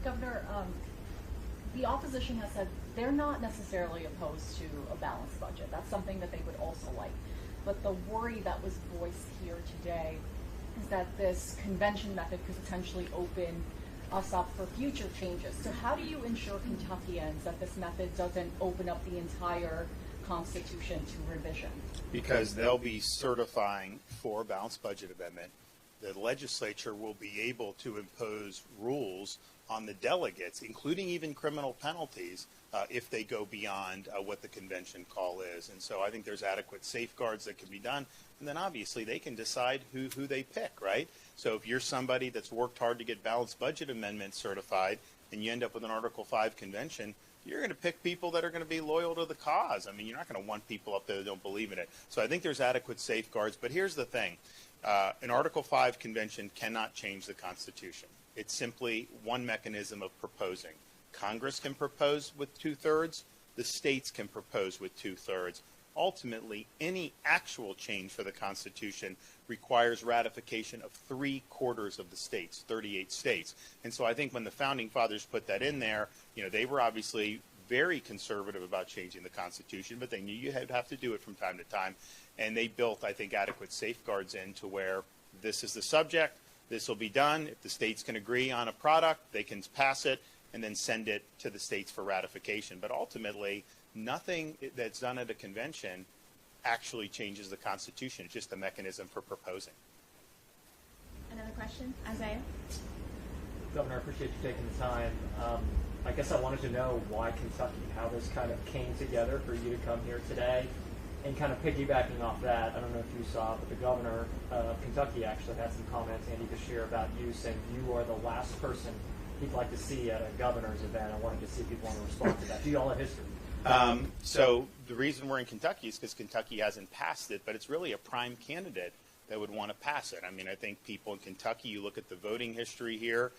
Governor, the opposition has said they're not necessarily opposed to a balanced budget. That's something that they would also like. But the worry that was voiced here today is that this convention method could potentially open us up for future changes. So how do you ensure Kentuckians that this method doesn't open up the entire Constitution to revision? Because they'll be certifying for a balanced budget amendment the legislature will be able to impose rules on the delegates, including even criminal penalties, if they go beyond what the convention call is. And so I think there's adequate safeguards that can be done. And then obviously they can decide who they pick, right? So if you're somebody that's worked hard to get balanced budget amendments certified and you end up with an Article 5 convention, you're going to pick people that are going to be loyal to the cause. I mean, you're not going to want people up there that don't believe in it. So I think there's adequate safeguards. But here's the thing. An Article 5 convention cannot change the Constitution. It's simply one mechanism of proposing. Congress can propose with 2/3. The states can propose with 2/3. Ultimately, any actual change for the Constitution requires ratification of 3/4 of the states, 38 states. And so I think when the Founding Fathers put that in there, they were obviously very conservative about changing the Constitution, but they knew you had have to do it from time to time. And they built, I think, adequate safeguards into where this is the subject, this will be done. If the states can agree on a product, they can pass it and then send it to the states for ratification. But ultimately, nothing that's done at a convention actually changes the Constitution. It's just a mechanism for proposing. Another question? Isaiah? Governor, I appreciate you taking the time. I guess I wanted to know why Kentucky, how this kind of came together for you to come here today. And kind of piggybacking off that, I don't know if you saw, but the governor of Kentucky actually had some comments, Andy Beshear, about you, saying you are the last person he'd like to see at a governor's event. I wanted to see if you'd want to respond to that. Do you all have history? So the reason we're in Kentucky is because Kentucky hasn't passed it, but it's really a prime candidate that would want to pass it. I mean, I think people in Kentucky, you look at the voting history here,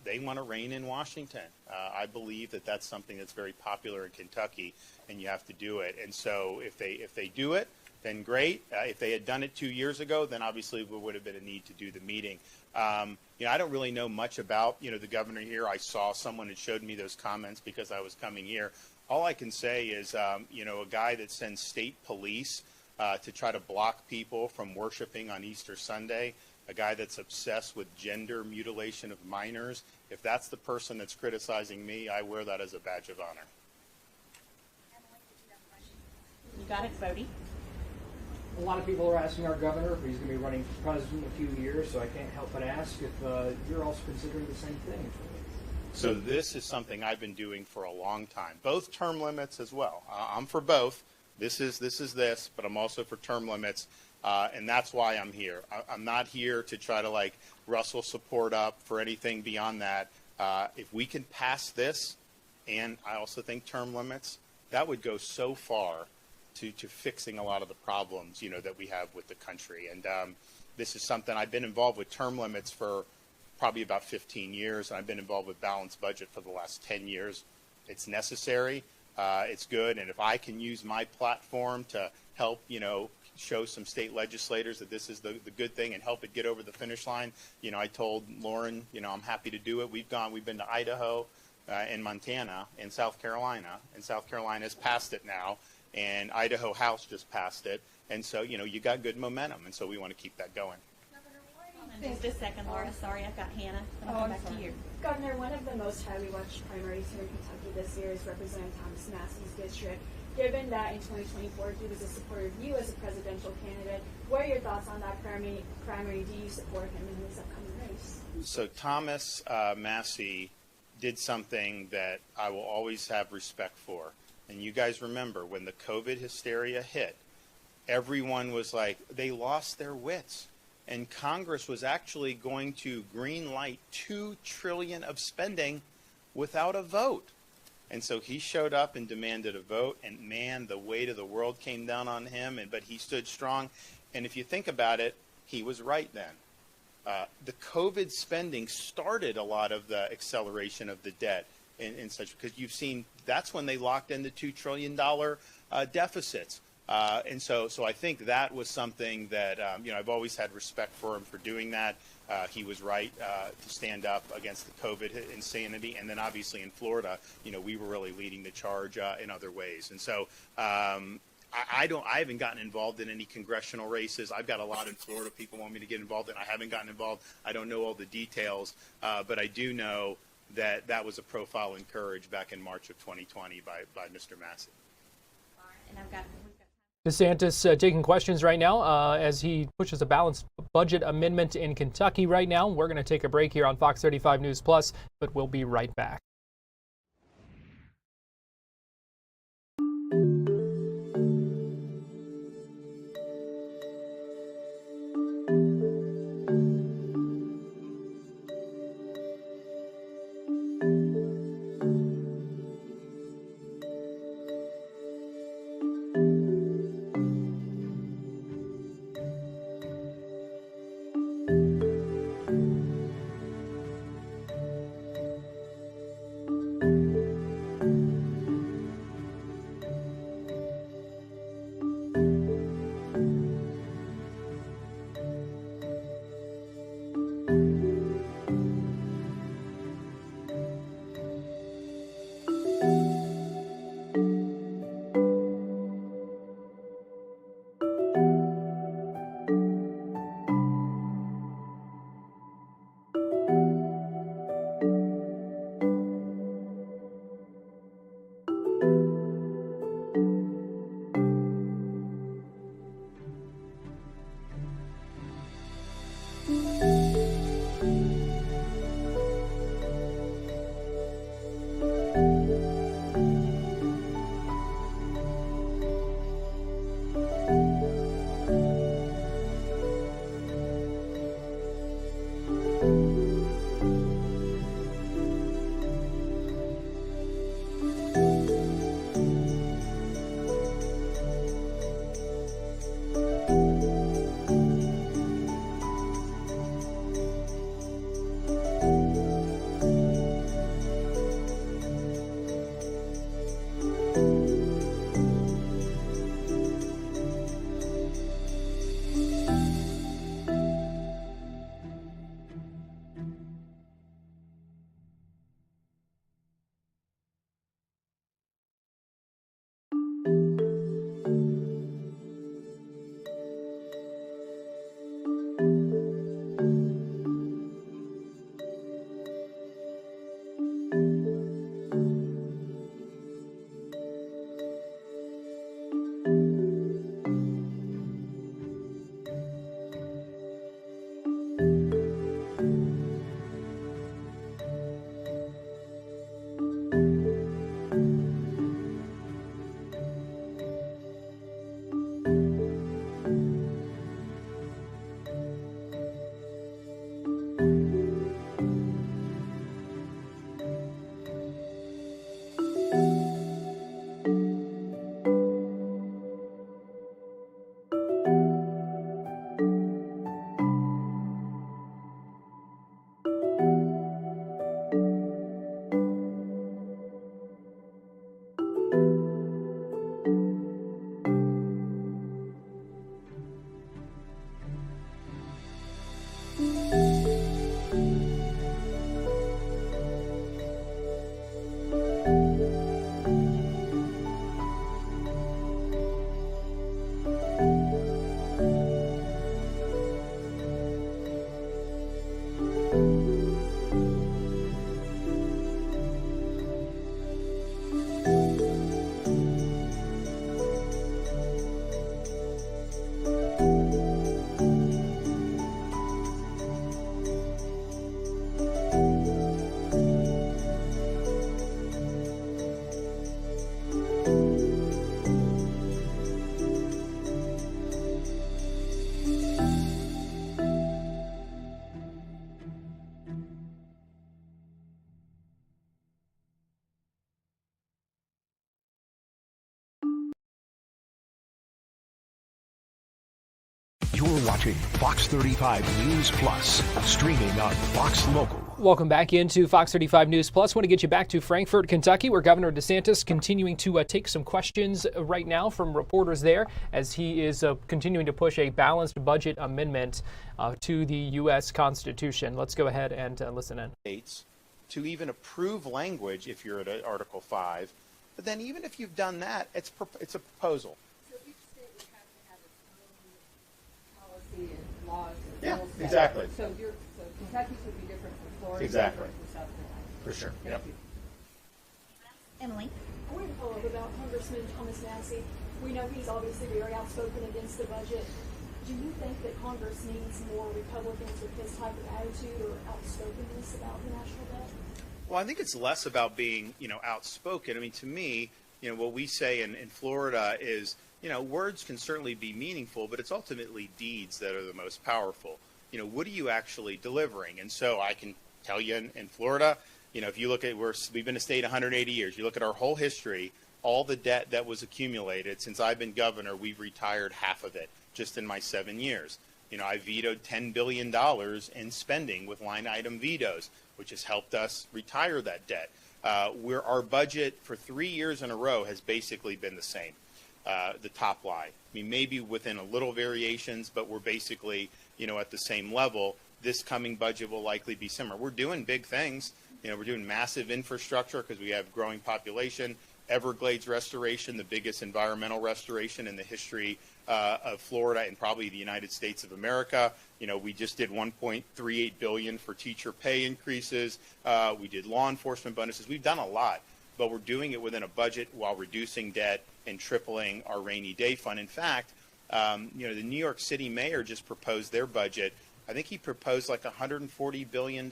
they want to reign in Washington. I believe that that's something that's very popular in Kentucky, and you have to do it. And so if they do it, then great. If they had done it 2 years ago, then obviously there would have been a need to do the meeting. I don't really know much about, the governor here. I saw someone had showed me those comments because I was coming here. All I can say is, a guy that sends state police to try to block people from worshiping on Easter Sunday, a guy that's obsessed with gender mutilation of minors, if that's the person that's criticizing me, I wear that as a badge of honor. You got it, Bodie. A lot of people are asking our governor if he's going to be running for president in a few years, so I can't help but ask if you're also considering the same thing. So this is something I've been doing for a long time, both term limits as well. I'm for both. This is this, but I'm also for term limits, and that's why I'm here. I'm not here to try to rustle support up for anything beyond that. If we can pass this, and I also think term limits, that would go so far to fixing a lot of the problems, that we have with the country. And this is something I've been involved with term limits for probably about 15 years, and I've been involved with balanced budget for the last 10 years. It's necessary. It's good, and if I can use my platform to help, show some state legislators that this is the good thing and help it get over the finish line, I told Lauren, I'm happy to do it. We've been to Idaho and Montana and South Carolina, and South Carolina has passed it now, and Idaho House just passed it, and so, you got good momentum, and so we want to keep that going. Just a second, Laura. Sorry, I've got Hannah. I'm back to you. Governor, one of the most highly watched primaries here in Kentucky this year is Representative Thomas Massey's district. Given that in 2024 he was a supporter of you as a presidential candidate, what are your thoughts on that primary? Do you support him in his upcoming race? So Thomas Massey did something that I will always have respect for. And you guys remember when the COVID hysteria hit, everyone was like, they lost their wits. And Congress was actually going to green light $2 trillion of spending without a vote. And so he showed up and demanded a vote, and man, the weight of the world came down on him, but he stood strong. And if you think about it, he was right then. The COVID spending started a lot of the acceleration of the debt and such, because you've seen that's when they locked in the $2 trillion deficits. And so I think that was something that, I've always had respect for him for doing that. He was right to stand up against the COVID insanity. And then obviously in Florida, we were really leading the charge in other ways. And so I haven't gotten involved in any congressional races. I've got a lot in Florida people want me to get involved in. I haven't gotten involved. I don't know all the details, but I do know that was a profile encouraged back in March of 2020 by Mr. Massey. And I've got DeSantis taking questions right now as he pushes a balanced budget amendment in Kentucky right now. We're going to take a break here on Fox 35 News Plus, but we'll be right back. You're watching Fox 35 News Plus, streaming on Fox Local. Welcome back into Fox 35 News Plus. Want to get you back to Frankfort, Kentucky, where Governor DeSantis continuing to take some questions right now from reporters there as he is continuing to push a balanced budget amendment to the U.S. Constitution. Let's go ahead and listen in. To even approve language if you're at Article 5, but then even if you've done that, it's a proposal. So each state would have to have its own policy and laws and Yeah, rules. exactly. So Kentucky's would be different from Florida. Exactly. Different from South Carolina. For sure. Thank you. Emily. I wanted to follow up about Congressman Thomas Massey. We know he's obviously very outspoken against the budget. Do you think that Congress needs more Republicans with his type of attitude or outspokenness about the national debt? Well, I think it's less about being, outspoken. I mean, to me, what we say in Florida is, words can certainly be meaningful, but it's ultimately deeds that are the most powerful. What are you actually delivering? And so I can tell you in Florida, if you look at, we've been a state 180 years, you look at our whole history, all the debt that was accumulated since I've been governor, we've retired half of it just in my 7 years. I vetoed $10 billion in spending with line item vetoes, which has helped us retire that debt. Our budget for 3 years in a row has basically been the same, the top line. I mean, maybe within a little variations, but we're basically, at the same level. This coming budget will likely be similar. We're doing big things. We're doing massive infrastructure because we have growing population. Everglades restoration, the biggest environmental restoration in the history of Florida and probably the United States of America. We just did $1.38 billion for teacher pay increases. We did law enforcement bonuses. We've done a lot, but we're doing it within a budget while reducing debt and tripling our rainy day fund. In fact, the New York City mayor just proposed their budget. I think he proposed like $140 billion.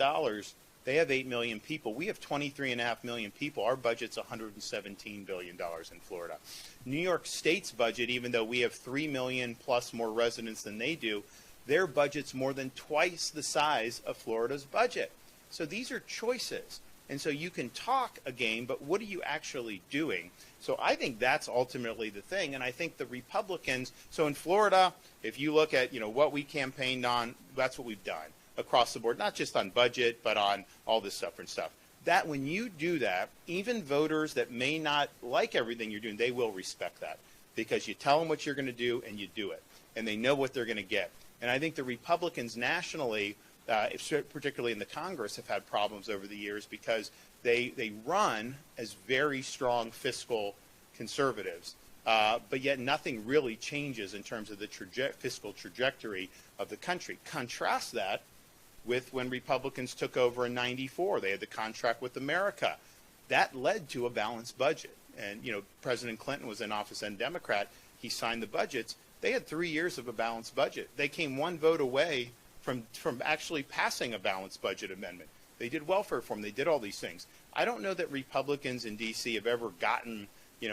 They have 8 million people. We have 23.5 million people. Our budget's $117 billion in Florida. New York State's budget, even though we have 3 million plus more residents than they do, their budget's more than twice the size of Florida's budget. So these are choices. And so you can talk a game, but what are you actually doing? So I think that's ultimately the thing. And I think the Republicans, so in Florida, if you look at, what we campaigned on, that's what we've done across the board, not just on budget, but on all this stuff and stuff. That when you do that, even voters that may not like everything you're doing, they will respect that because you tell them what you're going to do and you do it. And they know what they're going to get. And I think the Republicans nationally, particularly in the Congress, have had problems over the years because they run as very strong fiscal conservatives. But yet nothing really changes in terms of the fiscal trajectory of the country. Contrast that with when Republicans took over in '94. They had the contract with America. That led to a balanced budget. And, President Clinton was in office and Democrat. He signed the budgets. They had 3 years of a balanced budget. They came one vote away from actually passing a balanced budget amendment. They did welfare reform. They did all these things. I don't know that Republicans in D.C. have ever gotten,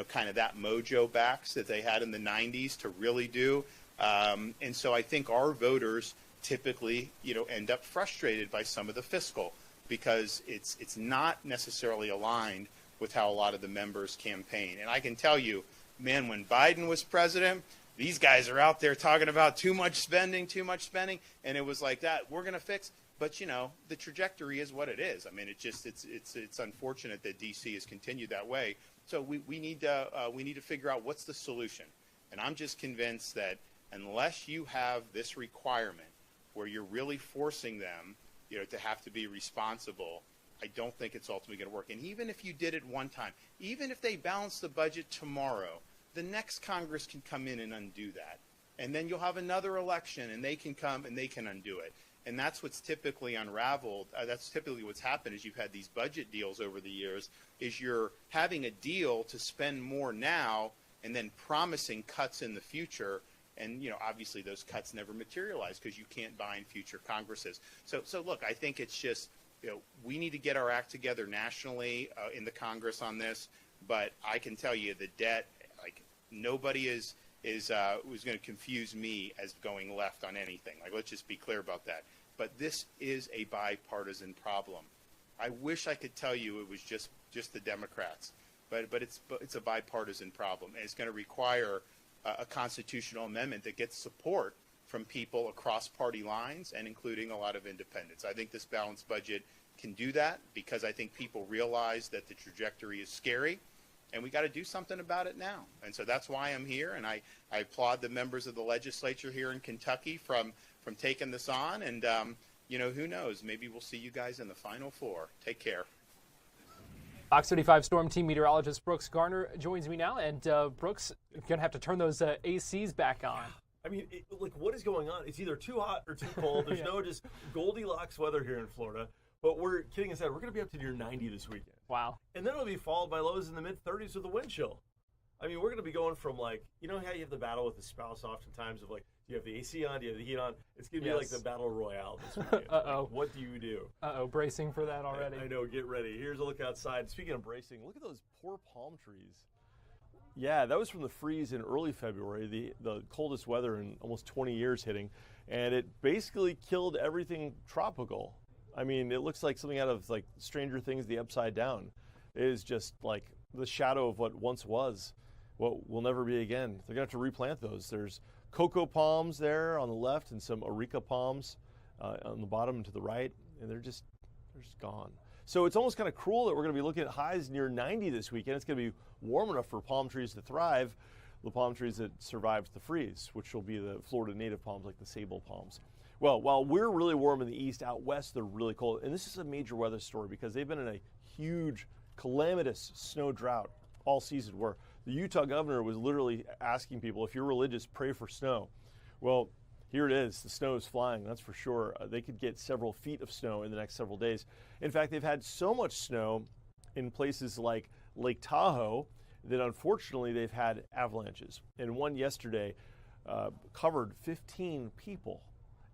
kind of that mojo back that they had in the 90s to really do. And so I think our voters typically, end up frustrated by some of the fiscal because it's not necessarily aligned with how a lot of the members campaign. And I can tell you, man, when Biden was president, these guys are out there talking about too much spending, and it was like that. We're going to fix. But the trajectory is what it is. I mean, it's unfortunate that D.C. has continued that way. So we need to figure out what's the solution. And I'm just convinced that unless you have this requirement where you're really forcing them, to have to be responsible, I don't think it's ultimately going to work. And even if you did it one time, even if they balance the budget tomorrow, the next Congress can come in and undo that. And then you'll have another election, and they can come and they can undo it. And that's what's typically unraveled. That's typically what's happened is you've had these budget deals over the years, is you're having a deal to spend more now and then promising cuts in the future. And, obviously those cuts never materialize because you can't bind future Congresses. So look, I think it's just, we need to get our act together nationally in the Congress on this. But I can tell you the debt, like nobody was going to confuse me as going left on anything. Like, let's just be clear about that. But this is a bipartisan problem. I wish I could tell you it was just the Democrats, but it's a bipartisan problem, and it's going to require a constitutional amendment that gets support from people across party lines and including a lot of independents. I think this balanced budget can do that because I think people realize that the trajectory is scary. And we got to do something about it now. And so that's why I'm here. And I applaud the members of the legislature here in Kentucky from taking this on. And, who knows? Maybe we'll see you guys in the Final Four. Take care. Fox 35 Storm Team meteorologist Brooks Garner joins me now. And Brooks, going to have to turn those ACs back on. I mean, what is going on? It's either too hot or too cold. There's no just Goldilocks weather here in Florida. But we're kidding aside, we're going to be up to near 90 this weekend. Wow. And then it'll be followed by lows in the mid-30s with a wind chill. I mean, we're going to be going from like, you know how you have the battle with the spouse oftentimes of like, do you have the AC on, do you have the heat on? It's going to be like the battle royale this weekend. Uh-oh. Like, what do you do? Uh-oh, bracing for that already. I know, get ready. Here's a look outside. Speaking of bracing, look at those poor palm trees. Yeah, that was from the freeze in early February, the coldest weather in almost 20 years hitting, and it basically killed everything tropical. I mean, it looks like something out of like Stranger Things, the Upside Down. It is just like the shadow of what once was, what will never be again. They're going to have to replant those. There's cocoa palms there on the left and some areca palms on the bottom and to the right, and they're just gone. So it's almost kind of cruel that we're going to be looking at highs near 90 this weekend. It's going to be warm enough for palm trees to thrive, the palm trees that survived the freeze, which will be the Florida native palms like the sable palms. Well, while we're really warm in the east, out west they're really cold. And this is a major weather story because they've been in a huge, calamitous snow drought all season where the Utah governor was literally asking people, if you're religious, pray for snow. Well, here it is. The snow is flying, that's for sure. They could get several feet of snow in the next several days. In fact, they've had so much snow in places like Lake Tahoe that unfortunately they've had avalanches. And one yesterday covered 15 people.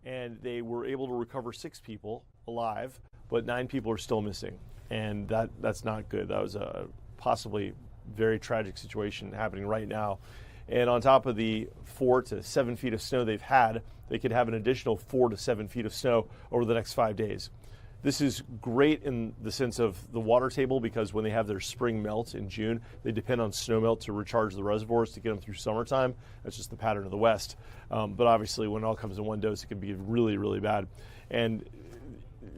And they were able to recover 6 people alive, but 9 people are still missing. And that's not good. That was a possibly very tragic situation happening right now. And on top of the 4 to 7 feet of snow they've had, they could have an additional 4 to 7 feet of snow over the next 5 days. This is great in the sense of the water table because when they have their spring melt in June, they depend on snow melt to recharge the reservoirs to get them through summertime. That's just the pattern of the West. But obviously, when it all comes in one dose, it can be really, really bad. And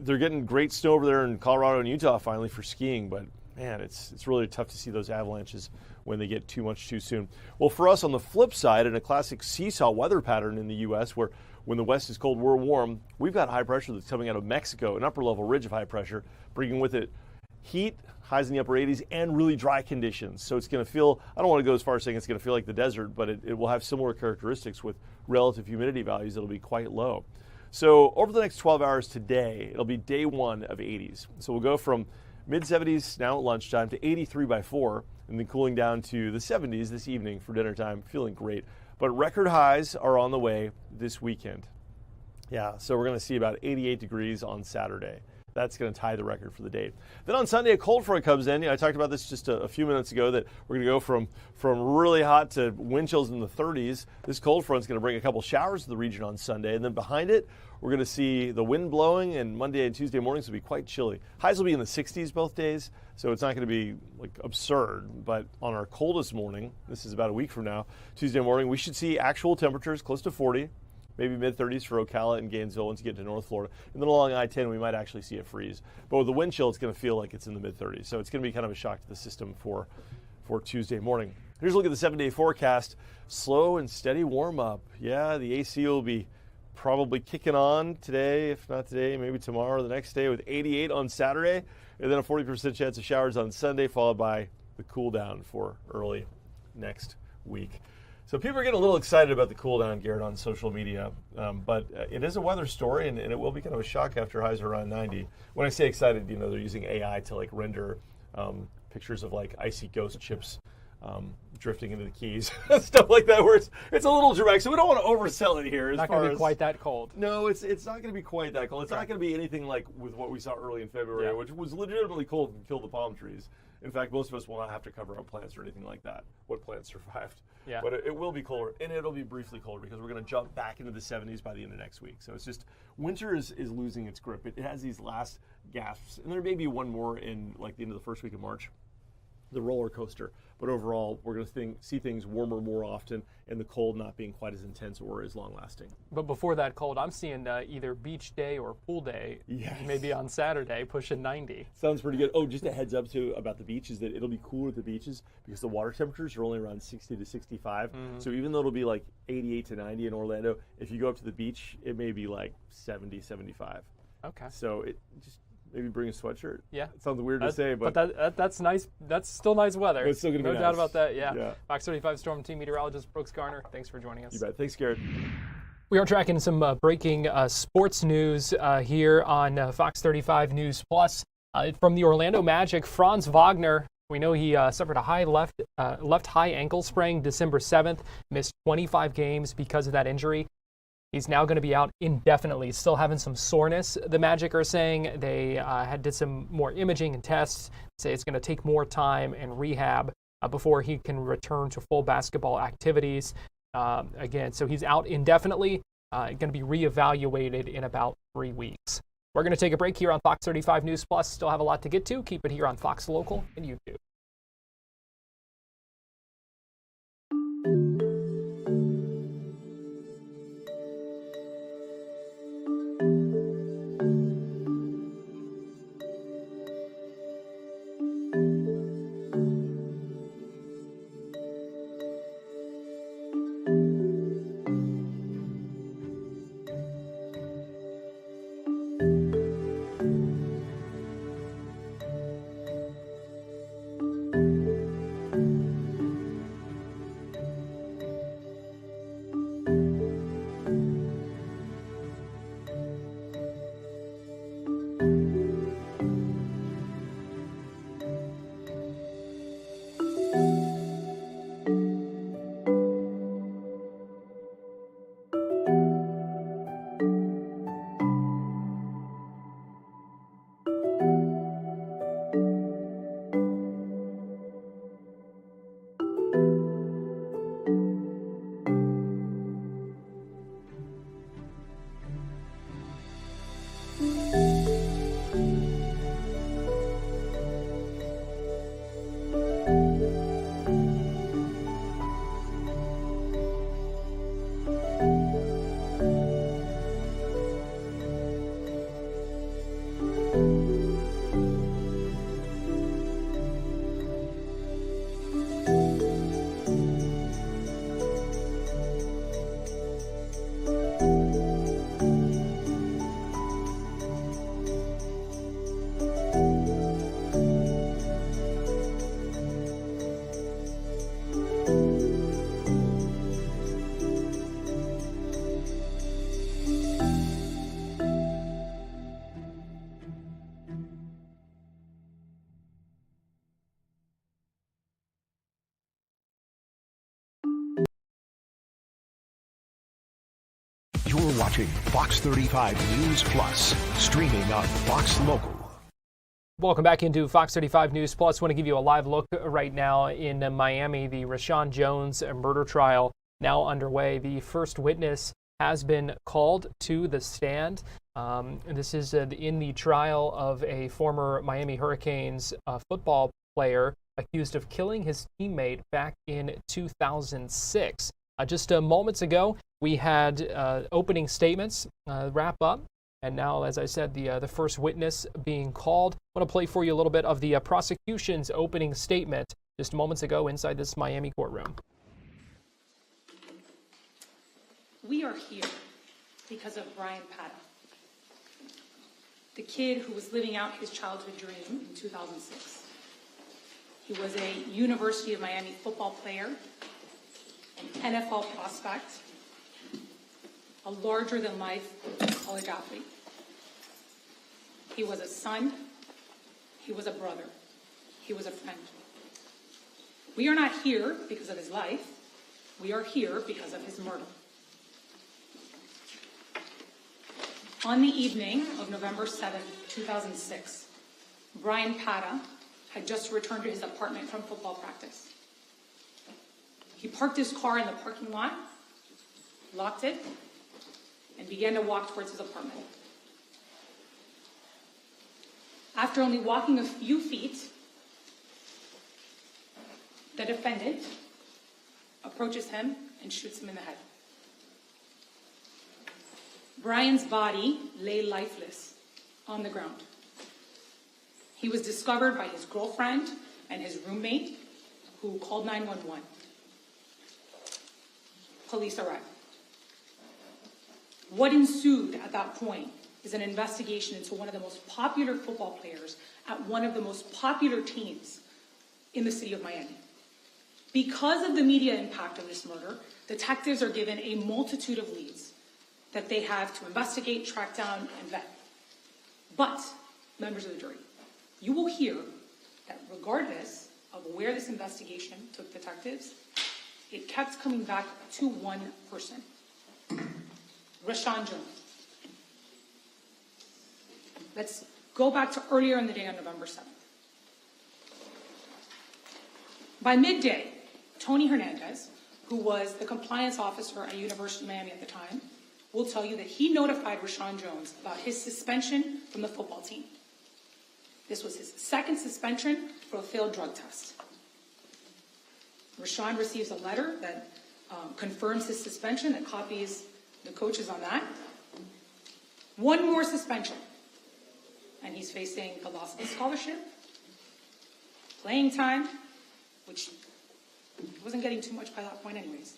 they're getting great snow over there in Colorado and Utah finally for skiing, but man, it's really tough to see those avalanches when they get too much too soon. Well, for us on the flip side, in a classic seesaw weather pattern in the U.S. where when the West is cold, we're warm, we've got high pressure that's coming out of Mexico, an upper level ridge of high pressure, bringing with it heat, highs in the upper 80s, and really dry conditions. So it's going to feel, I don't want to go as far as saying it's going to feel like the desert, but it will have similar characteristics with relative humidity values that'll be quite low. So over the next 12 hours today, it'll be day 1 of 80s. So we'll go from mid-70s now at lunchtime to 83 by 4, and then cooling down to the 70s this evening for dinner time, feeling great. But record highs are on the way this weekend. Yeah, so we're going to see about 88 degrees on Saturday. That's going to tie the record for the date. Then on Sunday, a cold front comes in. I talked about this just a few minutes ago that we're going to go from really hot to wind chills in the 30s. This cold front is going to bring a couple showers to the region on Sunday. And then behind it, we're going to see the wind blowing, and Monday and Tuesday mornings will be quite chilly. Highs will be in the 60s both days, so it's not going to be like absurd. But on our coldest morning, this is about a week from now, Tuesday morning, we should see actual temperatures close to 40. Maybe mid-30s for Ocala and Gainesville once you get to North Florida. And then along I-10, we might actually see a freeze. But with the wind chill, it's going to feel like it's in the mid-30s. So it's going to be kind of a shock to the system for Tuesday morning. Here's a look at the 7-day forecast. Slow and steady warm-up. Yeah, the AC will be probably kicking on today, if not today, maybe tomorrow or the next day with 88 on Saturday. And then a 40% chance of showers on Sunday, followed by the cool down for early next week. So people are getting a little excited about the cool down, Garrett, on social media, but it is a weather story, and it will be kind of a shock after highs are around 90. When I say excited, they're using AI to like render pictures of like icy ghost chips drifting into the Keys, stuff like that, where it's a little dramatic. So we don't want to oversell it here. Not going to be quite that cold. No, it's not going to be quite that cold. It's not going to be anything like with what we saw early in February, which was legitimately cold and killed the palm trees. In fact, most of us will not have to cover up plants or anything like that. What plants survived? Yeah. But it will be colder, and it'll be briefly colder because we're going to jump back into the 70s by the end of next week. So it's just winter is losing its grip. It has these last gasps, and there may be one more in like the end of the first week of March, the roller coaster. But overall, we're going to see things warmer more often, and the cold not being quite as intense or as long-lasting. But before that cold, I'm seeing either beach day or pool day, maybe on Saturday, pushing 90. Sounds pretty good. Oh, just a heads up too about the beaches that it'll be cooler at the beaches because the water temperatures are only around 60 to 65. Mm-hmm. So even though it'll be like 88 to 90 in Orlando, if you go up to the beach, it may be like 70, 75. Okay. So it just maybe bring a sweatshirt. Yeah. It sounds weird to say, but that's nice. That's still nice weather. It's still going to be nice. No doubt about that, yeah. Fox 35 Storm Team Meteorologist Brooks Garner, thanks for joining us. You bet. Thanks, Garrett. We are tracking some breaking sports news here on Fox 35 News Plus. From the Orlando Magic, Franz Wagner We know he suffered a high left high ankle sprain December 7th, missed 25 games because of that injury. He's now going to be out indefinitely, still having some soreness. The Magic are saying they did some more imaging and tests, say it's going to take more time and rehab before he can return to full basketball activities again. So he's out indefinitely, going to be reevaluated in about 3 weeks. We're going to take a break here on Fox 35 News Plus. Still have a lot to get to. Keep it here on Fox Local and YouTube. You're watching Fox 35 News Plus, streaming on Fox Local. Welcome back into Fox 35 News Plus. I want to give you a live look right now in Miami. The Rashaun Jones murder trial now underway. The first witness has been called to the stand. This is in the trial of a former Miami Hurricanes football player accused of killing his teammate back in 2006. Just moments ago, we had opening statements wrap up. And now, as I said, the first witness being called. I want to play for you a little bit of the prosecution's opening statement just moments ago inside this Miami courtroom. We are here because of Bryan Pata, the kid who was living out his childhood dream in 2006. He was a University of Miami football player, an NFL prospect, a larger-than-life college athlete. He was a son, he was a brother, he was a friend. We are not here because of his life, we are here because of his murder. On the evening of November 7, 2006, Bryan Pata had just returned to his apartment from football practice. He parked his car in the parking lot, locked it, and began to walk towards his apartment. After only walking a few feet, the defendant approaches him and shoots him in the head. Bryan's body lay lifeless on the ground. He was discovered by his girlfriend and his roommate, who called 911. Police arrived. What ensued at that point is an investigation into one of the most popular football players at one of the most popular teams in the city of Miami. Because of the media impact of this murder, detectives are given a multitude of leads that they have to investigate, track down, and vet. But, members of the jury, you will hear that regardless of where this investigation took detectives, it kept coming back to one person, Rashaun Jones. Let's go back to earlier in the day on November 7th. By midday, Tony Hernandez, who was the compliance officer at University of Miami at the time, will tell you that he notified Rashaun Jones about his suspension from the football team. This was his second suspension for a failed drug test. Rashaun receives a letter that confirms his suspension, that copies the coaches on that. One more suspension, and he's facing a loss of his scholarship, playing time, which he wasn't getting too much by that point anyways.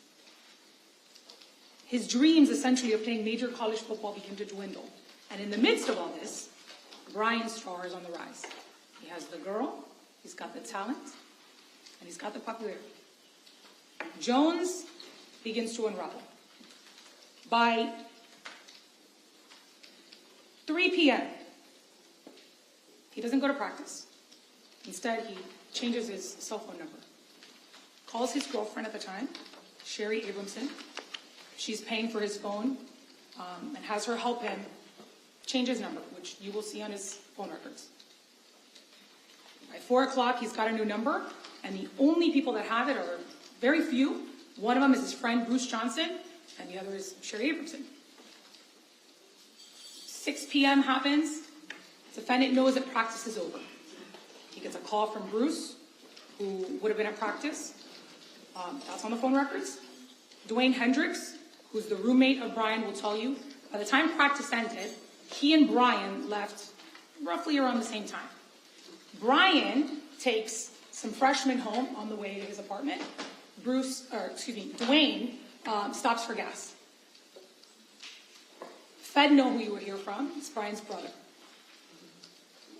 His dreams, essentially, of playing major college football begin to dwindle. And in the midst of all this, Bryan's star is on the rise. He has the girl, he's got the talent, and he's got the popularity. Jones begins to unravel. By 3 p.m., he doesn't go to practice. Instead, he changes his cell phone number. Calls his girlfriend at the time, Sherry Abramson. She's paying for his phone and has her help him change his number, which you will see on his phone records. By 4 o'clock, he's got a new number, and the only people that have it are very few. One of them is his friend, Bruce Johnson, and the other is Sherry Abramson. 6 p.m. happens. The defendant knows that practice is over. He gets a call from Bruce, who would have been at practice. That's on the phone records. Dwayne Hendricks, who's the roommate of Bryan, will tell you, by the time practice ended, he and Bryan left roughly around the same time. Bryan takes some freshmen home on the way to his apartment. Dwayne stops for gas. Fed know who you were here from. It's Bryan's brother.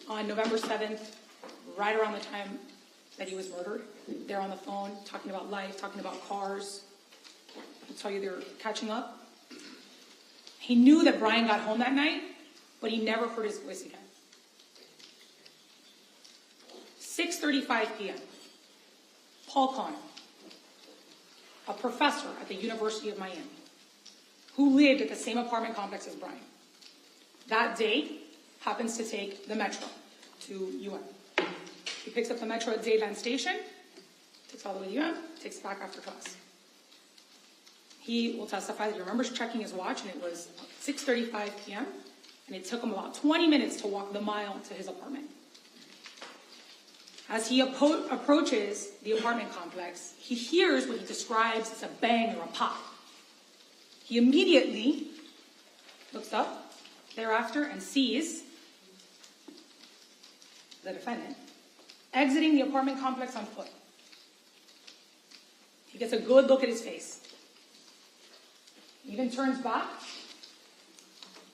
On November 7th, right around the time that he was murdered, they're on the phone talking about life, talking about cars. I'll tell you they're catching up. He knew that Bryan got home that night, but he never heard his voice again. 6:35 p.m. Paul Connor, a professor at the University of Miami, who lived at the same apartment complex as Bryan, that day happens to take the metro to UM. He picks up the metro at Dayland Station, takes all the way to UM, takes it back after class. He will testify that he remembers checking his watch, and it was 6:35 p.m., and it took him about 20 minutes to walk the mile to his apartment. As he approaches the apartment complex, he hears what he describes as a bang or a pop. He immediately looks up thereafter and sees the defendant exiting the apartment complex on foot. He gets a good look at his face. He even turns back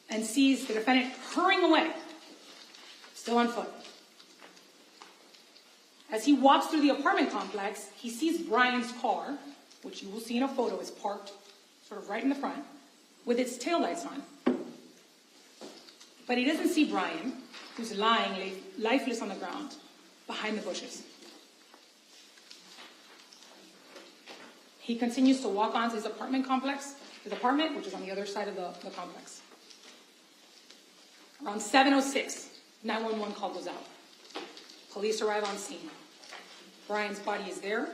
and sees the defendant hurrying away, still on foot. As he walks through the apartment complex, he sees Bryan's car, which you will see in a photo is parked sort of right in the front, with its taillights on. But he doesn't see Bryan, who's lying lifeless on the ground behind the bushes. He continues to walk onto his apartment complex, his apartment, which is on the other side of the complex. Around 7:06, 911 call goes out. Police arrive on scene. Bryan's body is there.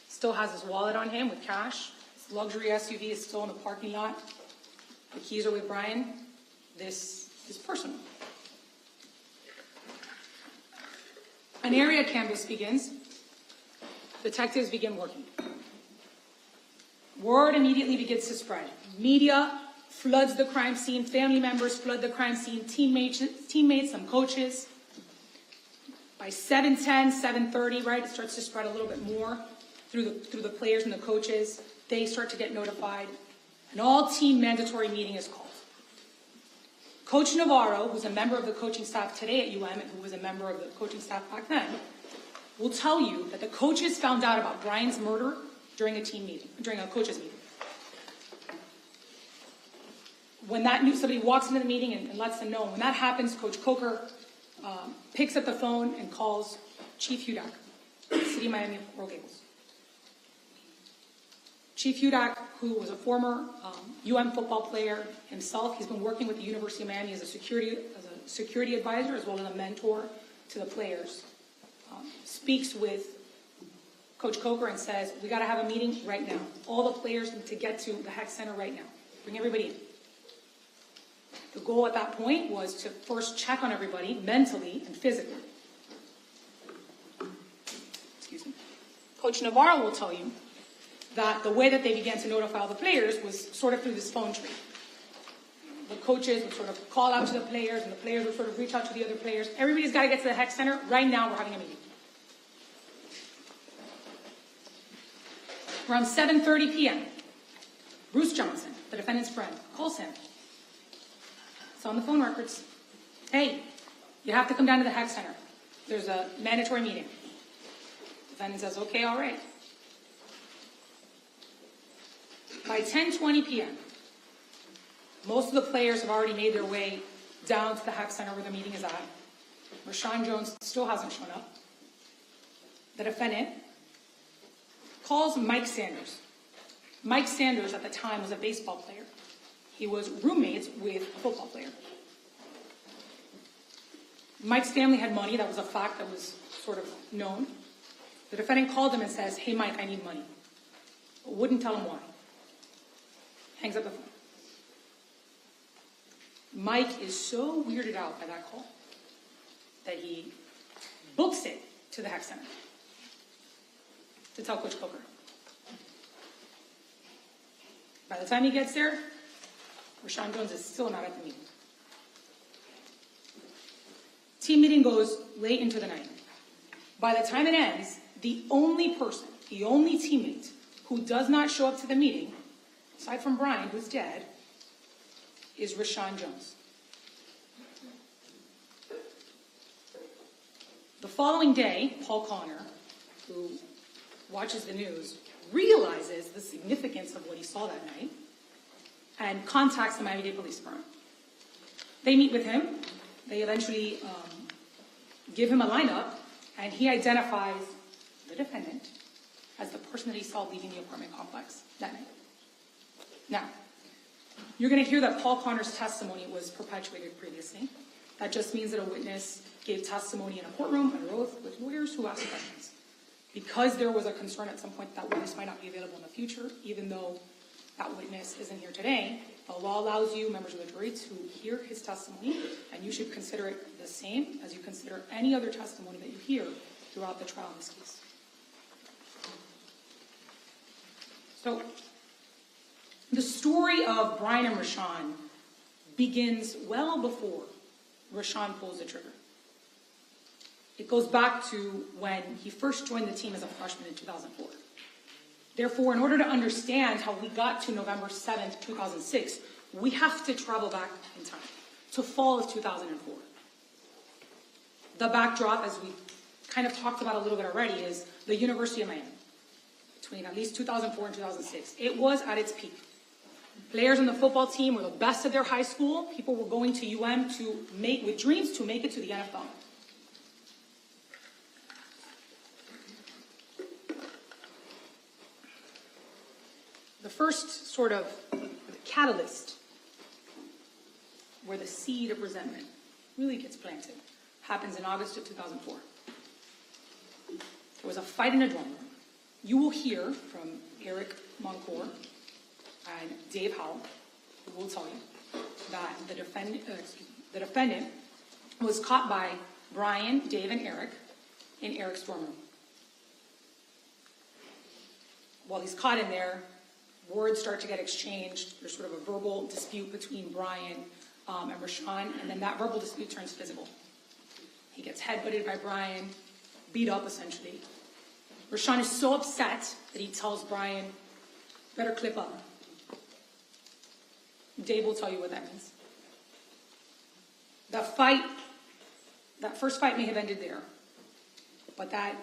Still has his wallet on him with cash. His luxury SUV is still in the parking lot. The keys are with Bryan. This is personal. An area canvass begins. Detectives begin working. Word immediately begins to spread. Media floods the crime scene. Family members flood the crime scene. Teammates, some coaches. By 7:10, 7:30, right, it starts to spread a little bit more through the players and the coaches. They start to get notified. An all-team mandatory meeting is called. Coach Navarro, who's a member of the coaching staff today at UM and who was a member of the coaching staff back then, will tell you that the coaches found out about Bryan's murder during a coaches meeting. When somebody walks into the meeting and lets them know, when that happens, Coach Coker picks up the phone and calls Chief Hudak, City of Miami Coral Gables. Chief Hudak, who was a former UM football player himself, he's been working with the University of Miami as a security advisor as well as a mentor to the players. Speaks with Coach Coker and says, we got to have a meeting right now. All the players need to get to the Heck Center right now. Bring everybody in. The goal at that point was to first check on everybody mentally and physically. Excuse me. Coach Navarro will tell you that the way that they began to notify all the players was sort of through this phone tree. The coaches would sort of call out to the players, and the players would sort of reach out to the other players. Everybody's got to get to the Heck Center. Right now, we're having a meeting. Around 7:30 p.m., Bruce Johnson, the defendant's friend, calls him. It's on the phone records. Hey, you have to come down to the Heck Center. There's a mandatory meeting. The defendant says, okay, all right. By 10:20 p.m., most of the players have already made their way down to the Heck Center where the meeting is at. Rashaun Jones still hasn't shown up. The defendant calls Mike Sanders. Mike Sanders at the time was a baseball player. He was roommates with a football player. Mike's family had money. That was a fact that was sort of known. The defendant called him and says, hey, Mike, I need money. But wouldn't tell him why. Hangs up the phone. Mike is so weirded out by that call that he books it to the Heck Center to tell Coach Coker. By the time he gets there, Rashaun Jones is still not at the meeting. Team meeting goes late into the night. By the time it ends, the only person, the only teammate who does not show up to the meeting, aside from Bryan, who's dead, is Rashaun Jones. The following day, Paul Connor, who watches the news, realizes the significance of what he saw that night and contacts the Miami-Dade Police Department. They meet with him. They eventually give him a lineup, and he identifies the defendant as the person that he saw leaving the apartment complex that night. Now, you're going to hear that Paul Connor's testimony was perpetuated previously. That just means that a witness gave testimony in a courtroom under oath with lawyers who asked questions. Because there was a concern at some point that witness might not be available in the future, even though that witness isn't here today, the law allows you, members of the jury, to hear his testimony, and you should consider it the same as you consider any other testimony that you hear throughout the trial in this case. So, the story of Bryan and Rashaun begins well before Rashaun pulls the trigger. It goes back to when he first joined the team as a freshman in 2004. Therefore, in order to understand how we got to November 7th, 2006, we have to travel back in time to fall of 2004. The backdrop, as we kind of talked about a little bit already, is the University of Miami. Between at least 2004 and 2006, it was at its peak. Players on the football team were the best of their high school. People were going to UM with dreams to make it to the NFL. The first sort of catalyst where the seed of resentment really gets planted happens in August of 2004. There was a fight in a dorm room. You will hear from Eric Moncour and Dave Howell, who will tell you that the defendant was caught by Bryan, Dave, and Eric in Eric's dorm room. While he's caught in there, words start to get exchanged. There's sort of a verbal dispute between Bryan and Rashaun, and then that verbal dispute turns physical. He gets headbutted by Bryan, beat up essentially. Rashaun is so upset that he tells Bryan, better clip up. Dave will tell you what that means. That first fight may have ended there, but that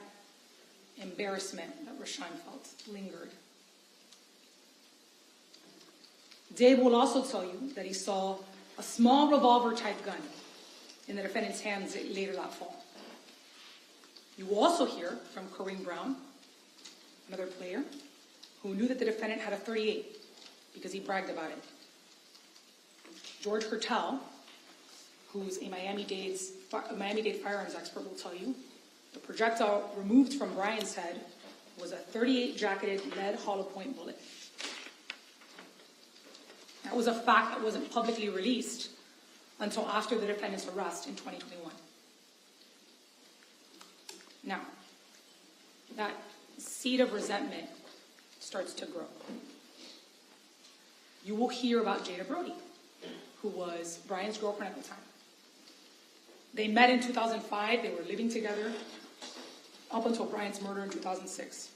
embarrassment that Rashaun felt lingered. Dave will also tell you that he saw a small revolver-type gun in the defendant's hands later that fall. You will also hear from Kareem Brown, another player, who knew that the defendant had a .38 because he bragged about it. George Hertel, who's a Miami-Dade firearms expert, will tell you the projectile removed from Bryan's head was a .38 jacketed lead hollow point bullet. That was a fact that wasn't publicly released until after the defendant's arrest in 2021. Now, that seed of resentment starts to grow. You will hear about Jada Brody, who was Bryan's girlfriend at the time. They met in 2005. They were living together up until Bryan's murder in 2006.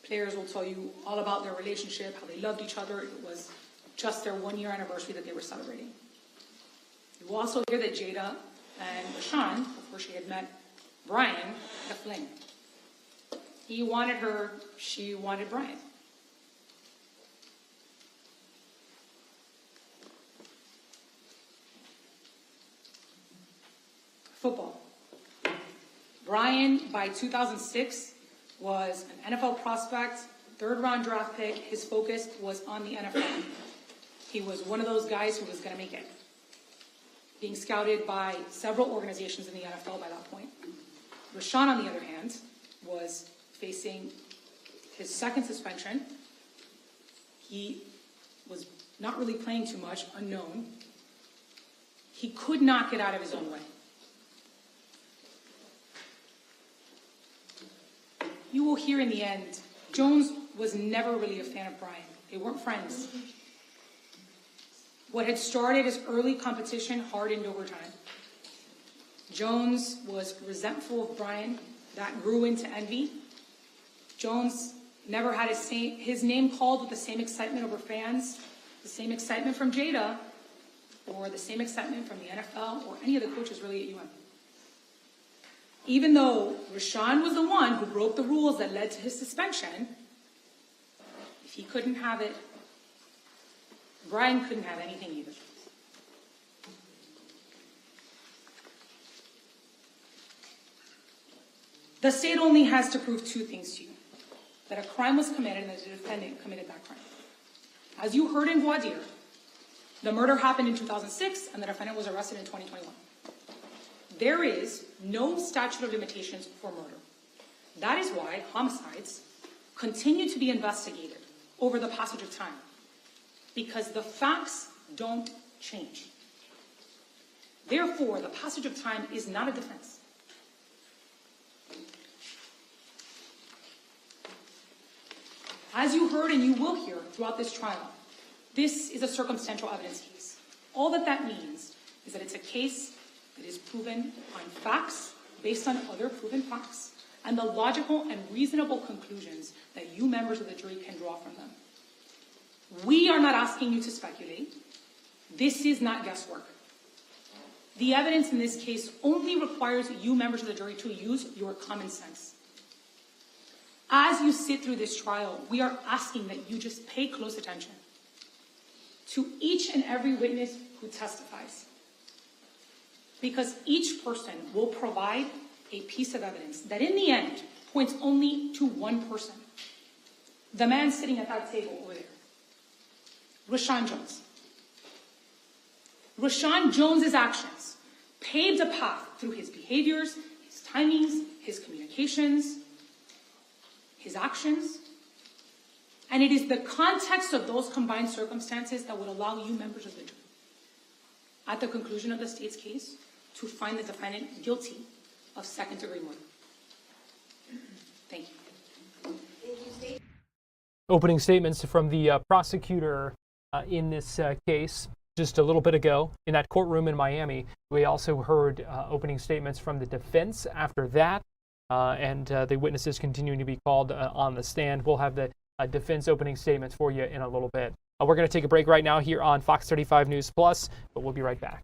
Players will tell you all about their relationship, how they loved each other. It was just their 1-year anniversary that they were celebrating. You will also hear that Jada and Rashaun, before she had met Bryan, had a fling. He wanted her, she wanted Bryan. Football. Bryan, by 2006, was an NFL prospect, third-round draft pick. His focus was on the NFL. He was one of those guys who was going to make it, being scouted by several organizations in the NFL by that point. Rashaun, on the other hand, was facing his second suspension. He was not really playing too much, unknown. He could not get out of his own way. You will hear in the end, Jones was never really a fan of Bryan. They weren't friends. What had started as early competition hardened over time. Jones was resentful of Bryan. That grew into envy. Jones never had his name called with the same excitement over fans, the same excitement from Jada, or the same excitement from the NFL or any of the coaches really at UM. Even though Rashaun was the one who broke the rules that led to his suspension, if he couldn't have it, Bryan couldn't have anything either. The state only has to prove two things to you: that a crime was committed and that the defendant committed that crime. As you heard in voir dire, the murder happened in 2006 and the defendant was arrested in 2021. There is no statute of limitations for murder. That is why homicides continue to be investigated over the passage of time, because the facts don't change. Therefore, the passage of time is not a defense. As you heard and you will hear throughout this trial, this is a circumstantial evidence case. All that means is that it's a case that is proven on facts, based on other proven facts, and the logical and reasonable conclusions that you members of the jury can draw from them. We are not asking you to speculate. This is not guesswork. The evidence in this case only requires you members of the jury to use your common sense. As you sit through this trial, we are asking that you just pay close attention to each and every witness who testifies, because each person will provide a piece of evidence that in the end points only to one person: the man sitting at that table over there, Rashaun Jones. Rashaun Jones's actions paved a path through his behaviors, his timings, his communications, his actions. And it is the context of those combined circumstances that would allow you members of the jury, at the conclusion of the state's case, to find the defendant guilty of second-degree murder. Thank you. Opening statements from the prosecutor in this case just a little bit ago in that courtroom in Miami. We also heard opening statements from the defense after that, and the witnesses continuing to be called on the stand. We'll have the defense opening statements for you in a little bit. We're going to take a break right now here on Fox 35 News Plus, but we'll be right back.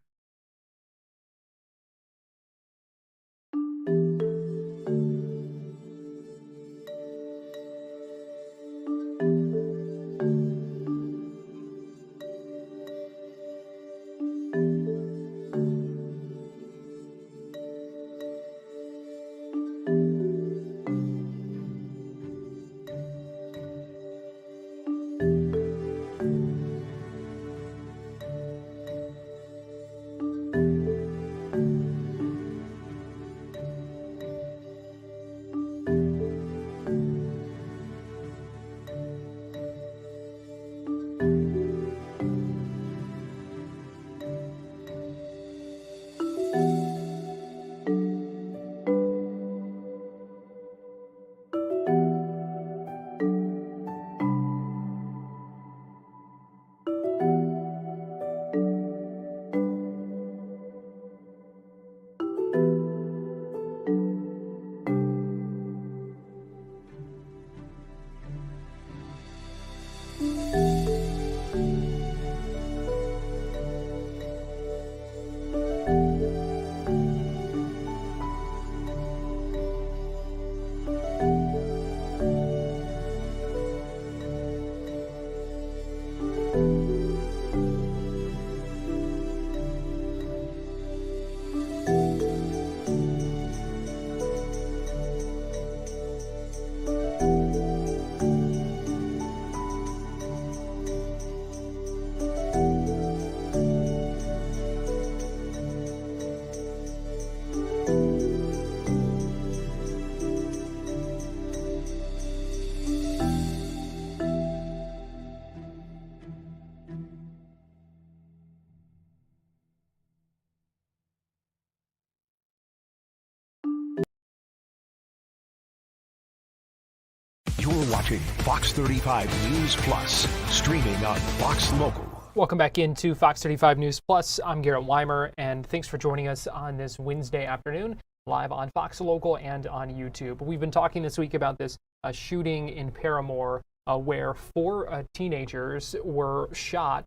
You're watching Fox 35 News Plus, streaming on Fox Local. Welcome back into Fox 35 News Plus. I'm Garrett Weimer, and thanks for joining us on this Wednesday afternoon, live on Fox Local and on YouTube. We've been talking this week about this shooting in Paramore, where 4 teenagers were shot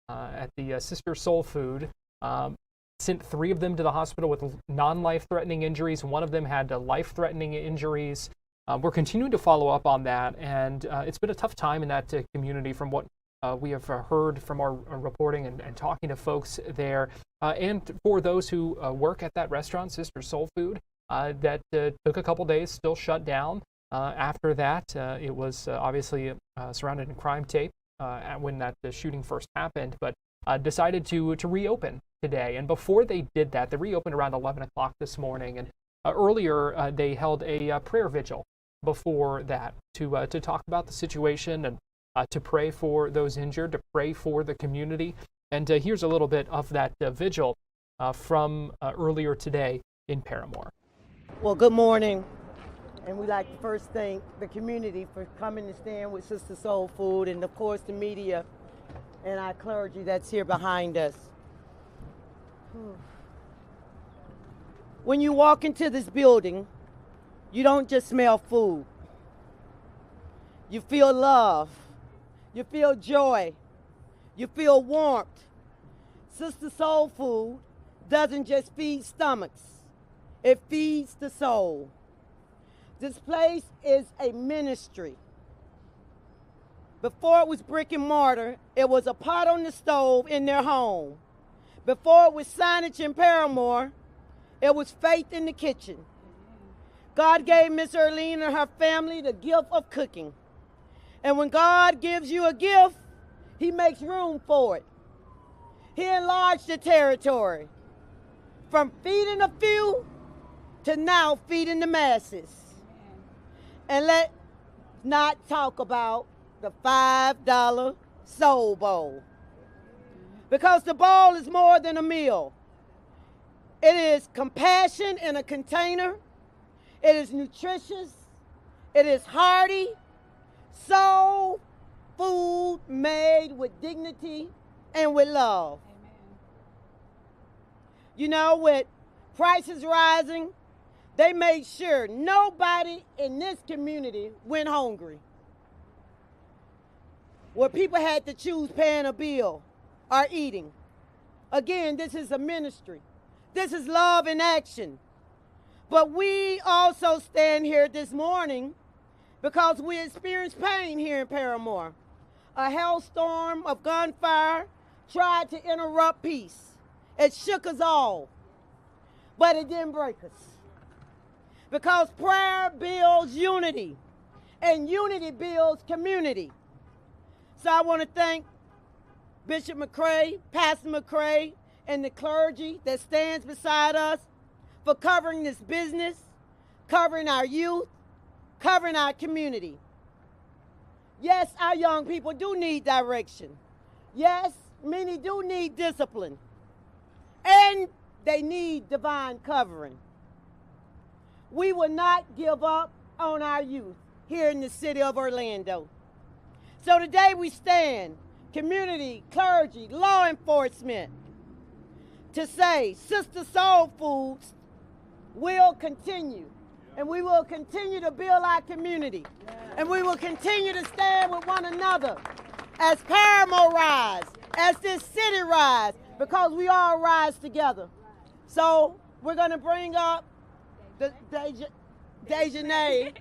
at the Sister Soul Food. Sent 3 of them to the hospital with non-life-threatening injuries. 1 of them had life-threatening injuries. We're continuing to follow up on that, and it's been a tough time in that community from what we have heard from our reporting and talking to folks there. And for those who work at that restaurant, Sister Soul Food, that took a couple days, still shut down. After that, it was obviously surrounded in crime tape when that shooting first happened, but decided to reopen today. And before they did that, they reopened around 11 o'clock this morning. And earlier, they held a prayer vigil before that to talk about the situation and to pray for those injured, to pray for the community. And here's a little bit of that vigil from earlier today in Paramore. Well, good morning. And we'd like to first thank the community for coming to stand with Sister Soul Food, and of course the media and our clergy that's here behind us. When you walk into this building, you don't just smell food. You feel love. You feel joy. You feel warmth. Sister Soul Food doesn't just feed stomachs. It feeds the soul. This place is a ministry. Before it was brick and mortar, it was a pot on the stove in their home. Before it was signage in Paramore, it was faith in the kitchen. God gave Miss Earlene and her family the gift of cooking. And when God gives you a gift, he makes room for it. He enlarged the territory from feeding a few to now feeding the masses. And let's not talk about the $5 Soul Bowl. Because the bowl is more than a meal. It is compassion in a container. It is nutritious. It is hearty. Soul food made with dignity and with love. Amen. You know, with prices rising, they made sure nobody in this community went hungry. Where people had to choose paying a bill or eating. Again, this is a ministry. This is love in action. But we also stand here this morning because we experienced pain here in Paramore. A hailstorm of gunfire tried to interrupt peace. It shook us all, but it didn't break us. Because prayer builds unity, and unity builds community. So I want to thank Bishop McCray, Pastor McCray, and the clergy that stands beside us for covering this business, covering our youth, covering our community. Yes, our young people do need direction. Yes, many do need discipline. And they need divine covering. We will not give up on our youth here in the city of Orlando. So today we stand, community, clergy, law enforcement, to say Sister Soul Foods will continue. And we will continue to build our community. And we will continue to stand with one another as Paramore rise, as this city rise, because we all rise together. So we're going to bring up the Dejanay.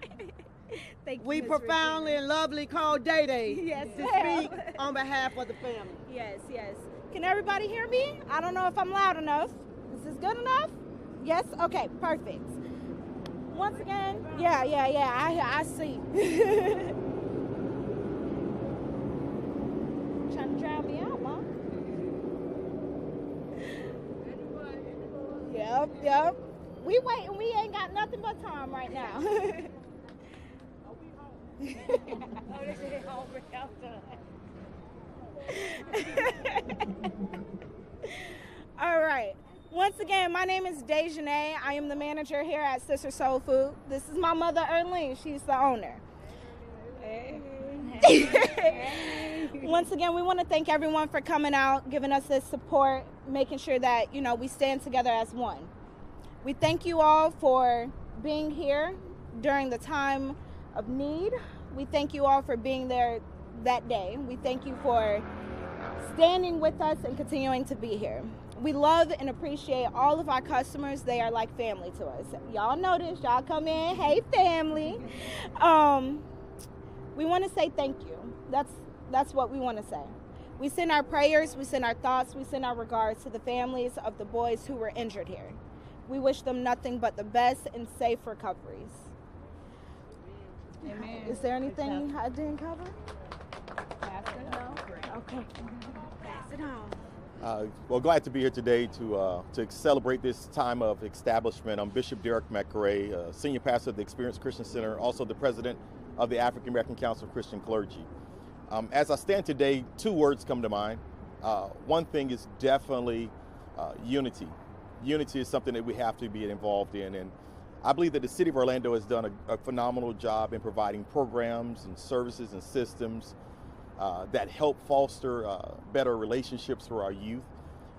We profoundly and lovely call Day Day yes, to speak on behalf of the family. Yes, yes. Can everybody hear me? I don't know if I'm loud enough. Is this good enough? Yes? Okay, perfect. Once again, yeah, I see. Trying to drown me out, Mom. Yep. We waiting. We ain't got nothing but time right now. All right. Once again, my name is Dejanay. I am the manager here at Sister Soul Food. This is my mother, Earlene. She's the owner. Once again, we want to thank everyone for coming out, giving us this support, making sure that, we stand together as one. We thank you all for being here during the time of need. We thank you all for being there that day. We thank you for standing with us and continuing to be here. We love and appreciate all of our customers. They are like family to us. Y'all notice, y'all come in, hey family. We want to say thank you. That's what we want to say. We send our prayers, we send our thoughts, we send our regards to the families of the boys who were injured here. We wish them nothing but the best and safe recoveries. Amen. Is there anything I didn't cover? Pass it on. Okay. Pass it on. Well, glad to be here today to celebrate this time of establishment. I'm Bishop Derek McRae, Senior Pastor of the Experience Christian Center, also the President of the African American Council of Christian Clergy. As I stand today, two words come to mind. One thing is definitely unity. Unity is something that we have to be involved in, and I believe that the City of Orlando has done a phenomenal job in providing programs and services and systems that help foster better relationships for our youth.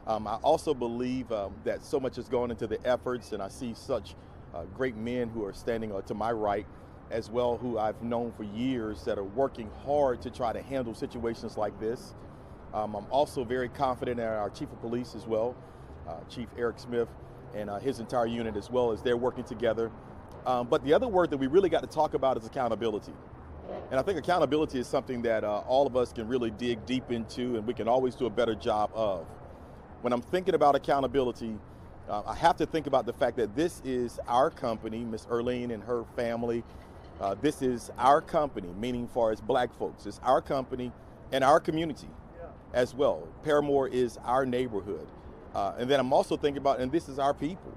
I also believe that so much has gone into the efforts, and I see such great men who are standing to my right as well, who I've known for years, that are working hard to try to handle situations like this. I'm also very confident in our Chief of Police as well, Chief Eric Smith, and his entire unit as well, as they're working together. But the other word that we really got to talk about is accountability. And I think accountability is something that all of us can really dig deep into, and we can always do a better job of. When I'm thinking about accountability, I have to think about the fact that this is our company, Miss Erlene and her family. This is our company, meaning far as black folks. It's our company and our community as well. Paramore is our neighborhood. And then I'm also thinking about, and this is our people.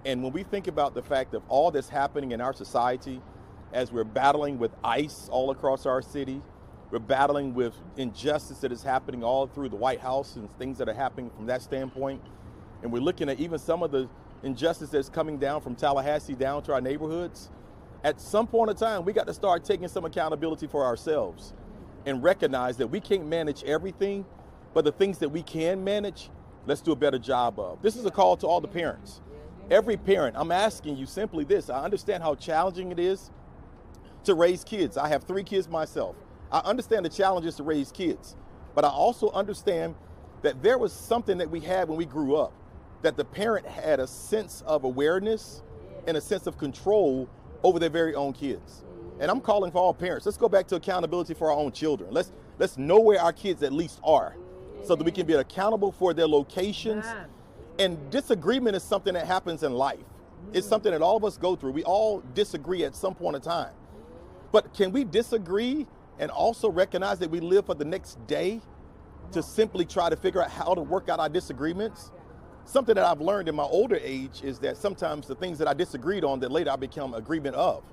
And when we think about the fact of all that's happening in our society, as we're battling with ICE all across our city, we're battling with injustice that is happening all through the White House and things that are happening from that standpoint. And we're looking at even some of the injustice that's coming down from Tallahassee down to our neighborhoods. At some point in time, we got to start taking some accountability for ourselves and recognize that we can't manage everything, but the things that we can manage, let's do a better job of. This is a call to all the parents. Every parent, I'm asking you simply this. I understand how challenging it is to raise kids. I have 3 kids myself. I understand the challenges to raise kids, but I also understand that there was something that we had when we grew up, that the parent had a sense of awareness and a sense of control over their very own kids. And I'm calling for all parents. Let's go back to accountability for our own children. Let's know where our kids at least are, so that we can be accountable for their locations. And disagreement is something that happens in life. It's something that all of us go through. We all disagree at some point in time. But can we disagree and also recognize that we live for the next day to simply try to figure out how to work out our disagreements? Something that I've learned in my older age is that sometimes the things that I disagreed on that later I become agreement of.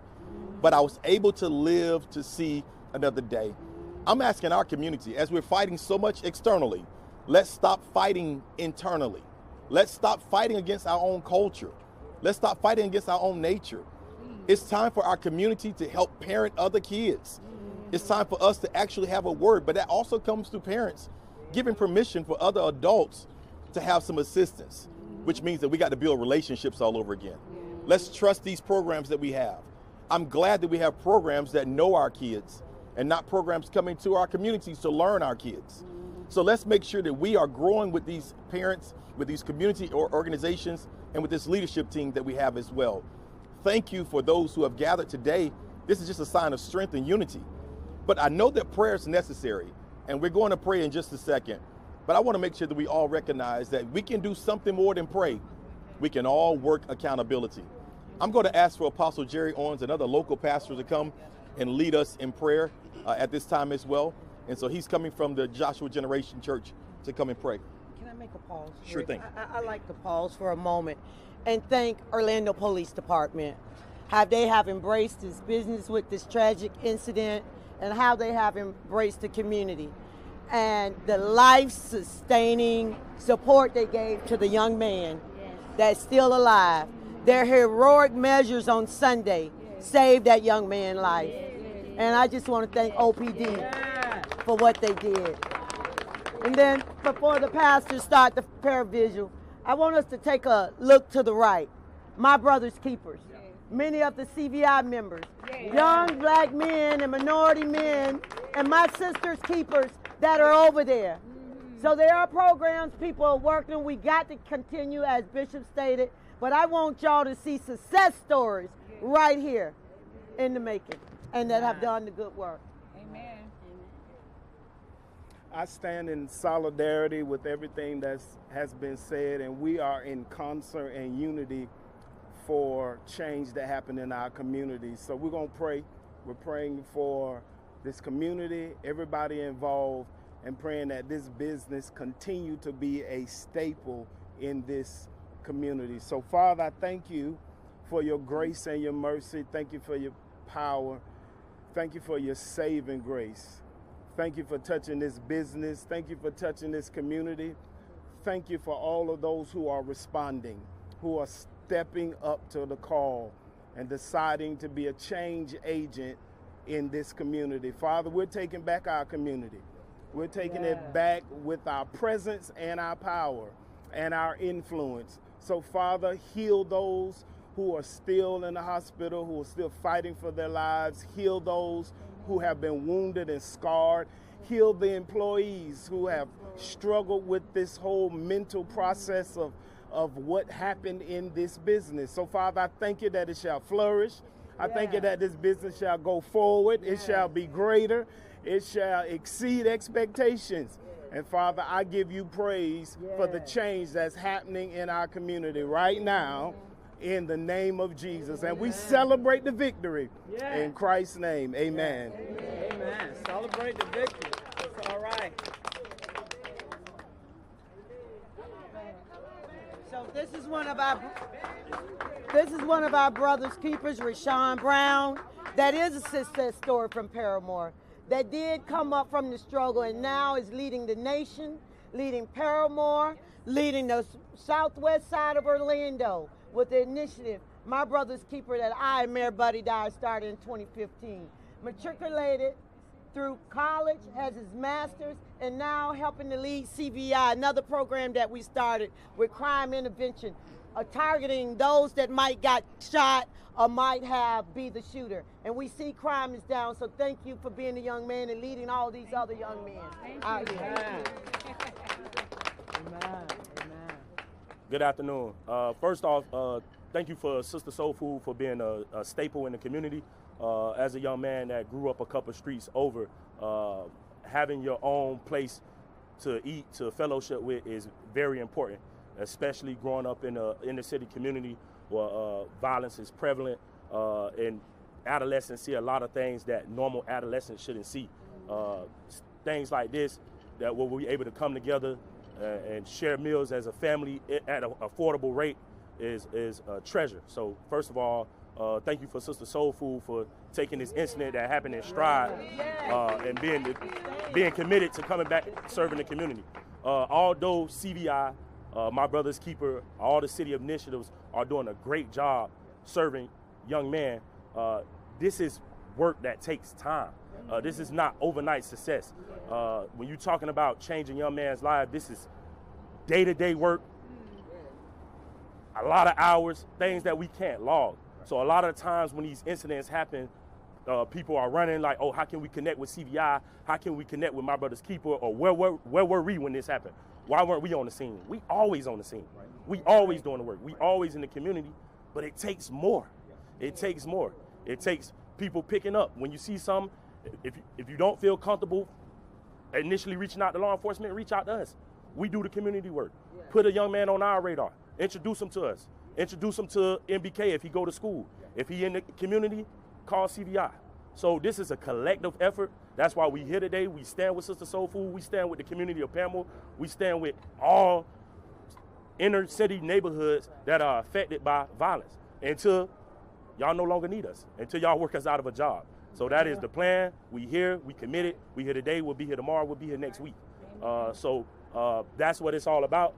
But I was able to live to see another day. I'm asking our community, as we're fighting so much externally, let's stop fighting internally. Let's stop fighting against our own culture. Let's stop fighting against our own nature. It's time for our community to help parent other kids. It's time for us to actually have a word, but that also comes through parents giving permission for other adults to have some assistance, which means that we got to build relationships all over again. Let's trust these programs that we have. I'm glad that we have programs that know our kids and not programs coming to our communities to learn our kids. So let's make sure that we are growing with these parents, with these community organizations, and with this leadership team that we have as well. Thank you for those who have gathered today. This is just a sign of strength and unity. But I know that prayer is necessary, and we're going to pray in just a second. But I want to make sure that we all recognize that we can do something more than pray. We can all work accountability. I'm going to ask for Apostle Jerry Owens, another local pastor, to come and lead us in prayer at this time as well. And so he's coming from the Joshua Generation Church to come and pray. Can I make a pause? Sure thing. I like to pause for a moment and thank Orlando Police Department. How they have embraced this business with this tragic incident and how they have embraced the community. And the life-sustaining support they gave to the young man that's still alive. Their heroic measures on Sunday saved that young man's life. And I just want to thank OPD for what they did. And then before the pastors start the prayer visual, I want us to take a look to the right. My brother's keepers, many of the CVI members, young black men and minority men, and my sister's keepers that are over there. So there are programs, people are working. We got to continue, as Bishop stated, but I want y'all to see success stories right here in the making and that have done the good work. Amen. I stand in solidarity with everything that has been said, and we are in concert and unity for change that happen in our community. So we're going to pray. We're praying for this community, everybody involved, and praying that this business continue to be a staple in this community. So Father, I thank you for your grace and your mercy. Thank you for your power. Thank you for your saving grace. Thank you for touching this business. Thank you for touching this community. Thank you for all of those who are responding, who are stepping up to the call and deciding to be a change agent in this community. Father, we're taking back our community. We're taking it back with our presence and our power and our influence. So Father, heal those who are still in the hospital, who are still fighting for their lives. Heal those who have been wounded and scarred. Heal the employees who have struggled with this whole mental process of what happened in this business. So Father, I thank you that it shall flourish. I thank you that this business shall go forward. It shall be greater. It shall exceed expectations. And Father, I give you praise for the change that's happening in our community right now in the name of Jesus. And we celebrate the victory in Christ's name. Amen. Amen. Celebrate the victory. That's all right. So this is one of our brother's keepers, Rashaun Brown. That is a success story from Paramore. That did come up from the struggle and now is leading the nation, leading Paramore, leading the southwest side of Orlando with the initiative, My Brother's Keeper, that I and Mayor Buddy Dye started in 2015. Matriculated through college, has his master's, and now helping to lead CVI, another program that we started with crime intervention, targeting those that might got shot or might be the shooter. And we see crime is down, so thank you for being a young man and leading all these other young men out here. Amen. Good afternoon. First off, thank you for Sister Soul Food for being a staple in the community. As a young man that grew up a couple streets over, having your own place to eat, to fellowship with is very important, especially growing up in a inner city community where violence is prevalent, and adolescents see a lot of things that normal adolescents shouldn't see. Things like this, that we'll be able to come together and share meals as a family at an affordable rate is a treasure. So first of all, thank you for Sister Soul Food for taking this incident that happened in stride and being committed to coming back serving the community. Although CVI, My Brother's Keeper, all the city initiatives are doing a great job serving young men, this is work that takes time. This is not overnight success. When you're talking about changing young man's life, this is day-to-day work, a lot of hours, things that we can't log. So a lot of times when these incidents happen, people are running like, oh, how can we connect with CVI? How can we connect with My Brother's Keeper? Or where were we when this happened? Why weren't we on the scene? We always on the scene. We always doing the work. We always in the community, but it takes more. It takes more. It takes people picking up. When you see something, if you don't feel comfortable initially reaching out to law enforcement, reach out to us. We do the community work. Put a young man on our radar. Introduce him to us. Introduce him to MBK if he go to school. If he in the community, call CVI. So this is a collective effort. That's why we here today. We stand with Sister Soul Food. We stand with the community of Paramore. We stand with all inner city neighborhoods that are affected by violence until y'all no longer need us, until y'all work us out of a job. So that is the plan. We here, we committed. We here today, we'll be here tomorrow, we'll be here next week. So that's what it's all about.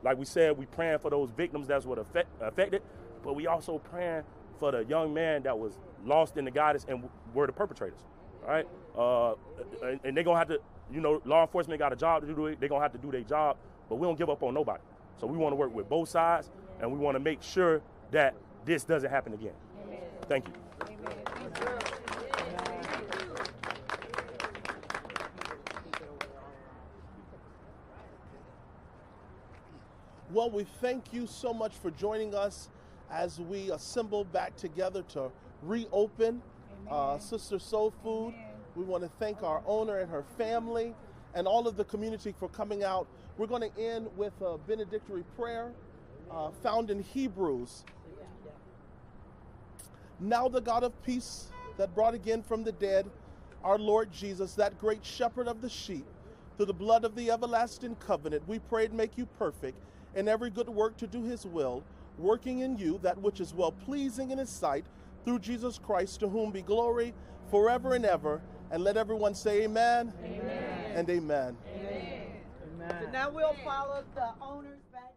Like we said, we praying for those victims that's what affected, but we also praying for the young man that was lost in the guidance and were the perpetrators, all right? And they're going to have to, you know, law enforcement got a job to do. They're going to have to do their job, but we don't give up on nobody. So we want to work with both sides, and we want to make sure that this doesn't happen again. Thank you. Well, we thank you so much for joining us as we assemble back together to reopen Sister Soul Food. We want to thank our owner and her family and all of the community for coming out. We're going to end with a benedictory prayer found in Hebrews. Now the God of peace that brought again from the dead our Lord Jesus, that great shepherd of the sheep, through the blood of the everlasting covenant, we pray to make you perfect in every good work to do his will, working in you that which is well-pleasing in his sight, through Jesus Christ, to whom be glory forever and ever. And let everyone say amen, amen. And amen. Amen. So now we'll follow the owners back.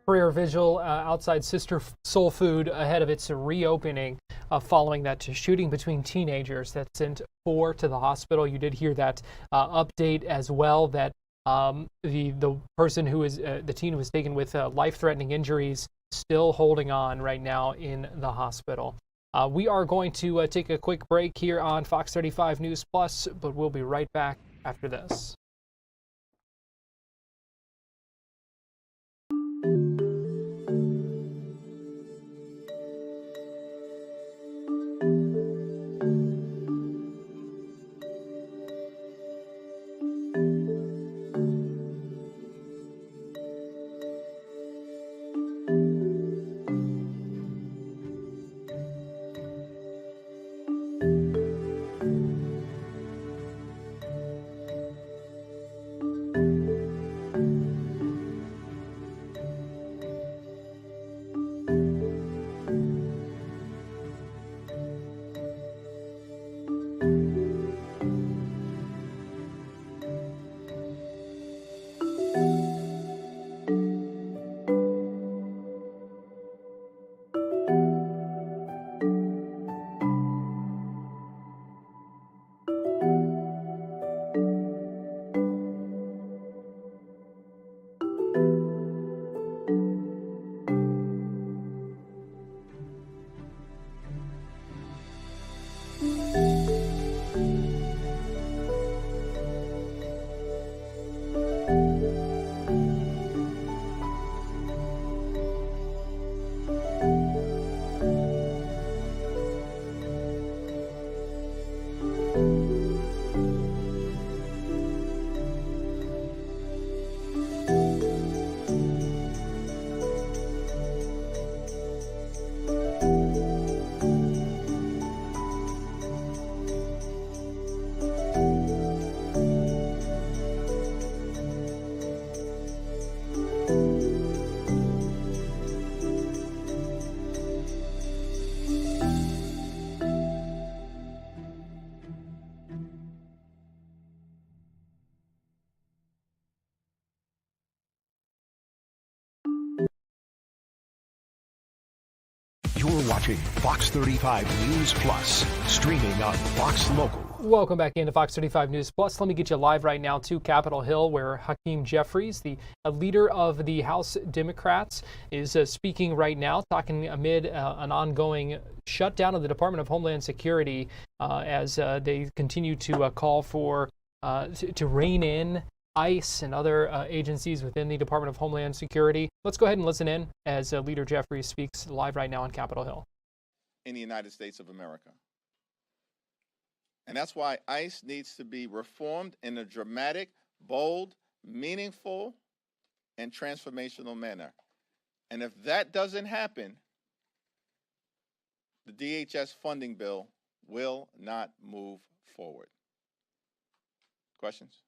Prayer vigil outside Sister Soul Food ahead of its reopening following that shooting between teenagers that sent 4 to the hospital. You did hear that update as well, that the person who is the teen who was taken with life-threatening injuries still holding on right now in the hospital. We are going to take a quick break here on Fox 35 News Plus, but we'll be right back after this. You're watching Fox 35 News Plus, streaming on Fox Local. Welcome back into Fox 35 News Plus. Let me get you live right now to Capitol Hill, where Hakeem Jeffries, the leader of the House Democrats, is speaking right now, talking amid an ongoing shutdown of the Department of Homeland Security as they continue to call for to rein in ICE and other agencies within the Department of Homeland Security. Let's go ahead and listen in as Leader Jeffries speaks live right now on Capitol Hill. In the United States of America. And that's why ICE needs to be reformed in a dramatic, bold, meaningful, and transformational manner. And if that doesn't happen, the DHS funding bill will not move forward. Questions?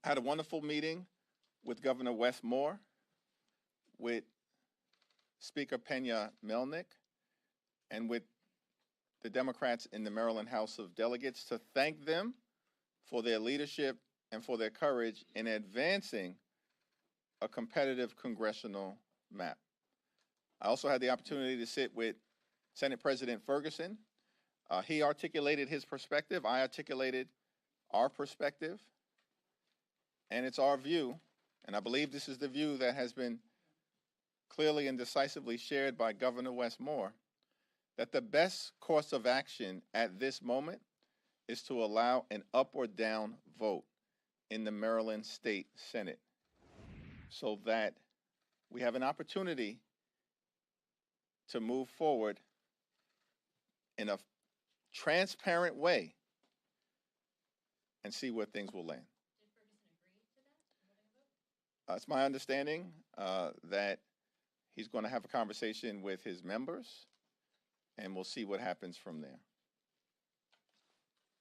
I had a wonderful meeting with Governor Wes Moore, with Speaker Pena Melnick and with the Democrats in the Maryland House of Delegates to thank them for their leadership and for their courage in advancing a competitive congressional map. I also had the opportunity to sit with Senate President Ferguson. He articulated his perspective. I articulated our perspective. And it's our view, and I believe this is the view that has been clearly and decisively shared by Governor Wes Moore, that the best course of action at this moment is to allow an up or down vote in the Maryland State Senate so that we have an opportunity to move forward in a transparent way and see where things will land. It's my understanding that he's going to have a conversation with his members, and we'll see what happens from there.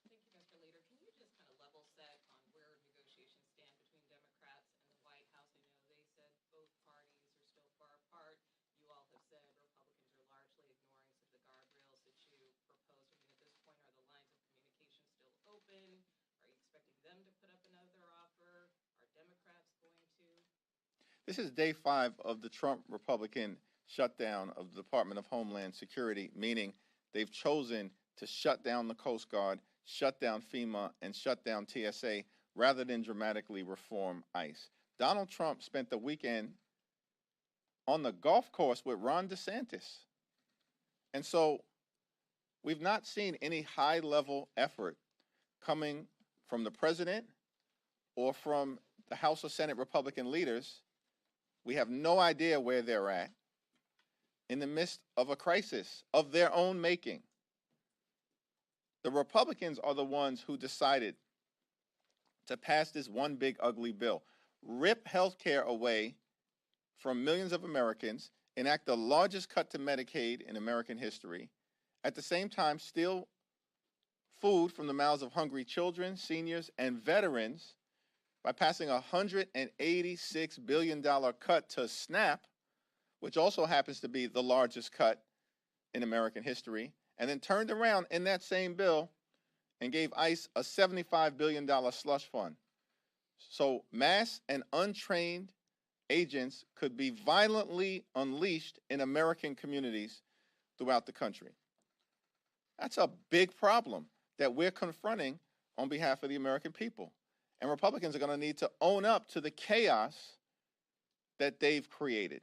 Thank you, Mr. Leader. Can you just kind of level set on where negotiations stand between Democrats and the White House? I know they said both parties are still far apart. You all have said Republicans are largely ignoring some of the guardrails that you proposed. I mean, at this point, are the lines of communication still open? Are you expecting them to put up another offer? Are Democrats going to? This is day 5 of the Trump Republican shutdown of the Department of Homeland Security, meaning they've chosen to shut down the Coast Guard, shut down FEMA, and shut down TSA rather than dramatically reform ICE. Donald Trump spent the weekend on the golf course with Ron DeSantis. And so we've not seen any high-level effort coming from the president or from the House or Senate Republican leaders. We have no idea where they're at in the midst of a crisis of their own making. The Republicans are the ones who decided to pass this one big ugly bill, rip health care away from millions of Americans, enact the largest cut to Medicaid in American history, at the same time steal food from the mouths of hungry children, seniors, and veterans by passing a $186 billion cut to SNAP, which also happens to be the largest cut in American history, and then turned around in that same bill and gave ICE a $75 billion slush fund. So mass and untrained agents could be violently unleashed in American communities throughout the country. That's a big problem that we're confronting on behalf of the American people. And Republicans are going to need to own up to the chaos that they've created,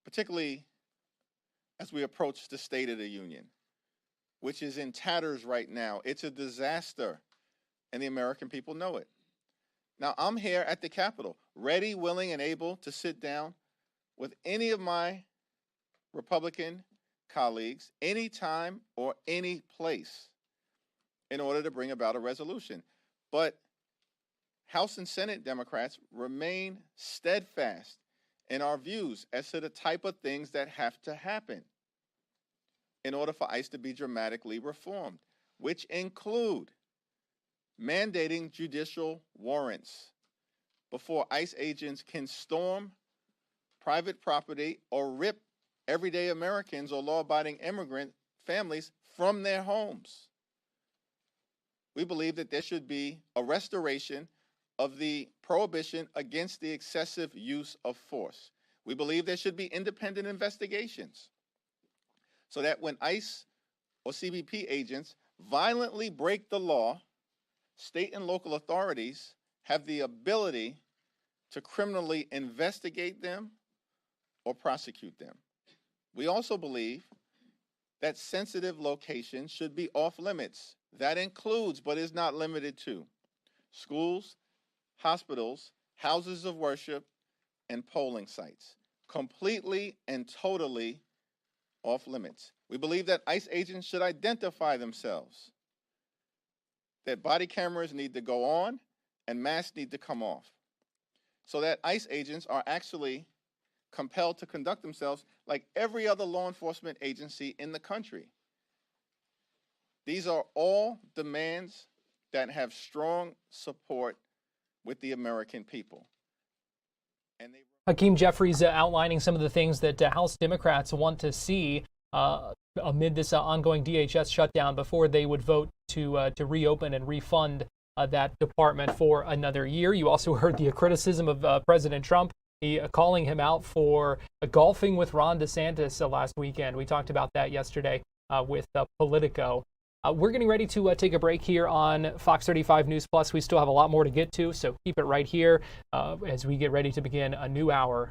particularly as we approach the State of the Union, which is in tatters right now. It's a disaster, and the American people know it. Now, I'm here at the Capitol, ready, willing, and able to sit down with any of my Republican colleagues, anytime or any place, in order to bring about a resolution. But House and Senate Democrats remain steadfast in our views as to the type of things that have to happen in order for ICE to be dramatically reformed, which include mandating judicial warrants before ICE agents can storm private property or rip everyday Americans or law-abiding immigrant families from their homes. We believe that there should be a restoration of the prohibition against the excessive use of force. We believe there should be independent investigations so that when ICE or CBP agents violently break the law, state and local authorities have the ability to criminally investigate them or prosecute them. We also believe that sensitive locations should be off limits. That includes, but is not limited to, schools, hospitals, houses of worship, and polling sites. Completely and totally off limits. We believe that ICE agents should identify themselves, that body cameras need to go on and masks need to come off, so that ICE agents are actually compelled to conduct themselves like every other law enforcement agency in the country. These are all demands that have strong support with the American people. And they Hakeem Jeffries outlining some of the things that House Democrats want to see amid this ongoing DHS shutdown before they would vote to reopen and refund that department for another year. You also heard the criticism of President Trump, calling him out for golfing with Ron DeSantis last weekend. We talked about that yesterday with Politico. We're getting ready to take a break here on Fox 35 News Plus. We still have a lot more to get to, so keep it right here as we get ready to begin a new hour.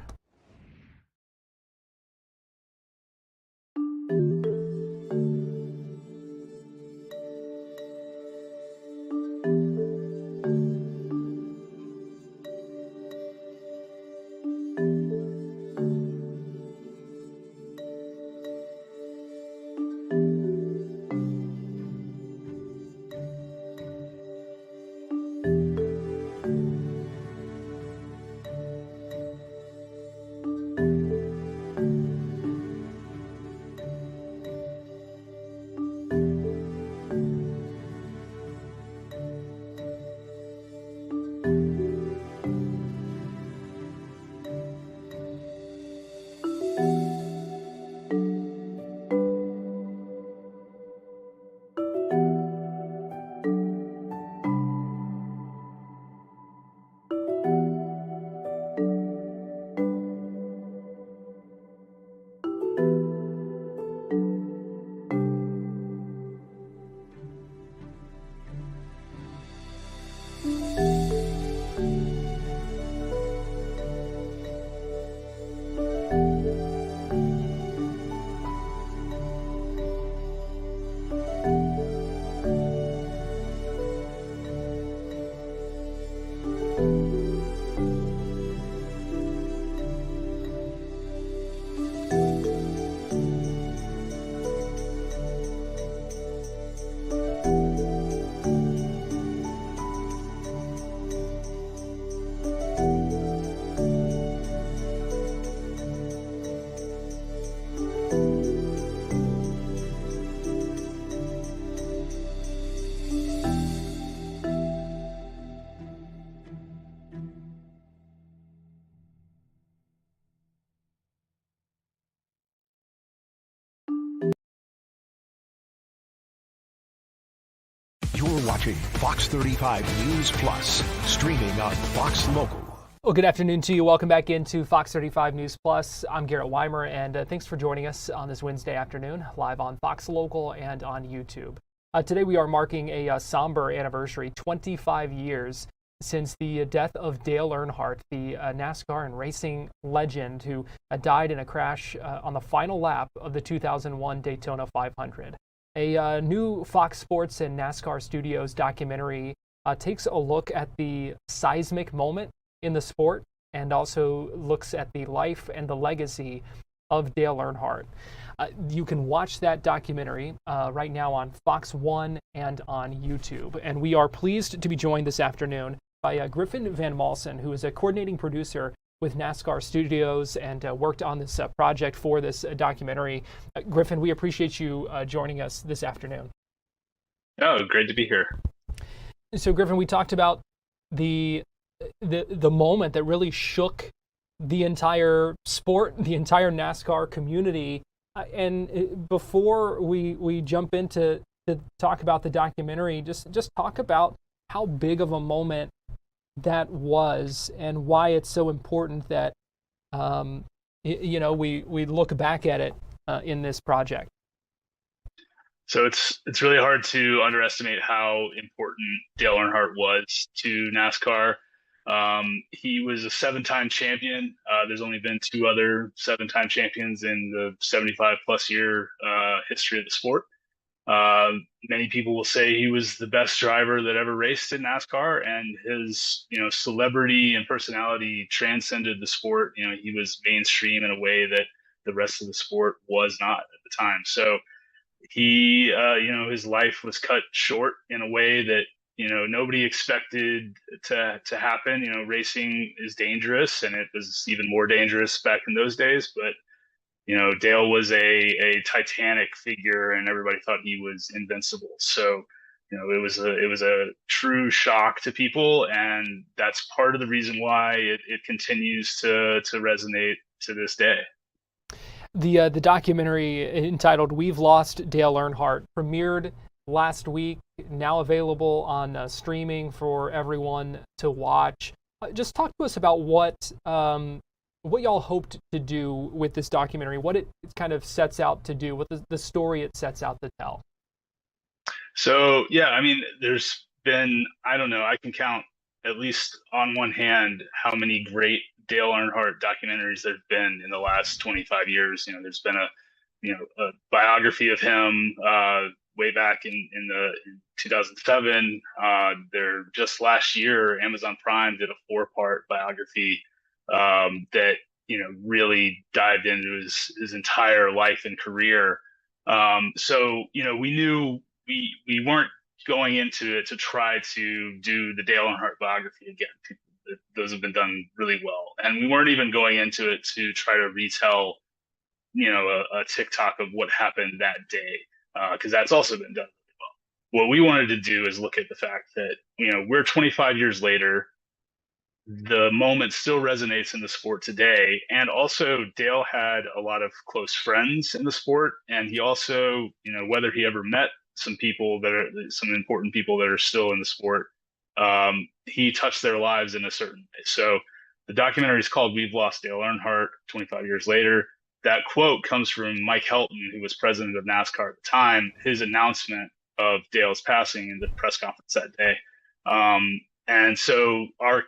You're watching Fox 35 News Plus, streaming on Fox Local. Well, good afternoon to you. Welcome back into Fox 35 News Plus. I'm Garrett Weimer, and thanks for joining us on this Wednesday afternoon, live on Fox Local and on YouTube. Today we are marking a somber anniversary, 25 years since the death of Dale Earnhardt, the NASCAR and racing legend who died in a crash on the final lap of the 2001 Daytona 500. A new Fox Sports and NASCAR Studios documentary takes a look at the seismic moment in the sport and also looks at the life and the legacy of Dale Earnhardt. You can watch that documentary right now on Fox One and on YouTube. And we are pleased to be joined this afternoon by Griffin Van Malsen, who is a coordinating producer with NASCAR Studios and worked on this project for this documentary. Griffin, we appreciate you joining us this afternoon. Oh, great to be here. So, Griffin, we talked about the moment that really shook the entire sport, the entire NASCAR community. And before we jump into to talk about the documentary, just talk about how big of a moment that was and why it's so important that we look back at it in this project. So it's really hard to underestimate how important Dale Earnhardt was to NASCAR. He was a 7-time champion. There's only been 2 other 7-time champions in the 75-plus year history of the sport. Many people will say he was the best driver that ever raced in NASCAR, and his, celebrity and personality transcended the sport. He was mainstream in a way that the rest of the sport was not at the time. So he, his life was cut short in a way that, nobody expected to happen. Racing is dangerous, and it was even more dangerous back in those days, but Dale was a titanic figure, and everybody thought he was invincible. So it was a true shock to people, and that's part of the reason why it continues to resonate to this day. The documentary entitled "We've Lost Dale Earnhardt" premiered last week, now available on streaming for everyone to watch. Just talk to us about what y'all hoped to do with this documentary, what it kind of sets out to do, what the story it sets out to tell. So, yeah, I mean, there's been, I don't know, I can count at least on one hand how many great Dale Earnhardt documentaries there've been in the last 25 years. There's been a biography of him way back in 2007. There just last year, Amazon Prime did a 4-part biography that really dived into his entire life and career. So we knew we weren't going into it to try to do the Dale Earnhardt biography again. Those have been done really well, and we weren't even going into it to try to retell a TikTok of what happened that day, because that's also been done really well. What we wanted to do is look at the fact that we're 25 years later. The moment still resonates in the sport today. And also Dale had a lot of close friends in the sport. And he also, whether he ever met some important people that are still in the sport, he touched their lives in a certain way. So the documentary is called "We've Lost Dale Earnhardt 25 Years Later." That quote comes from Mike Helton, who was president of NASCAR at the time, his announcement of Dale's passing in the press conference that day. And so our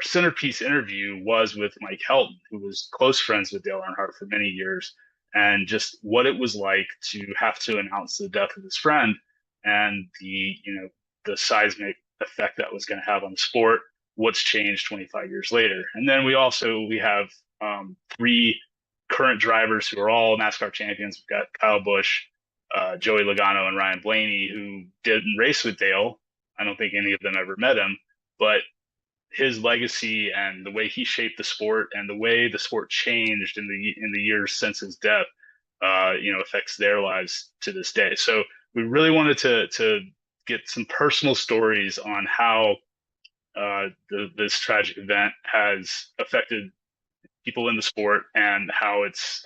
centerpiece interview was with Mike Helton, who was close friends with Dale Earnhardt for many years, and just what it was like to have to announce the death of his friend and the seismic effect that was going to have on the sport, what's changed 25 years later. And then we have 3 current drivers who are all NASCAR champions. We've got Kyle Busch, Joey Logano, and Ryan Blaney, who didn't race with Dale. I don't think any of them ever met him, but his legacy and the way he shaped the sport and the way the sport changed in the years since his death, affects their lives to this day. So we really wanted to get some personal stories on how this tragic event has affected people in the sport and how it's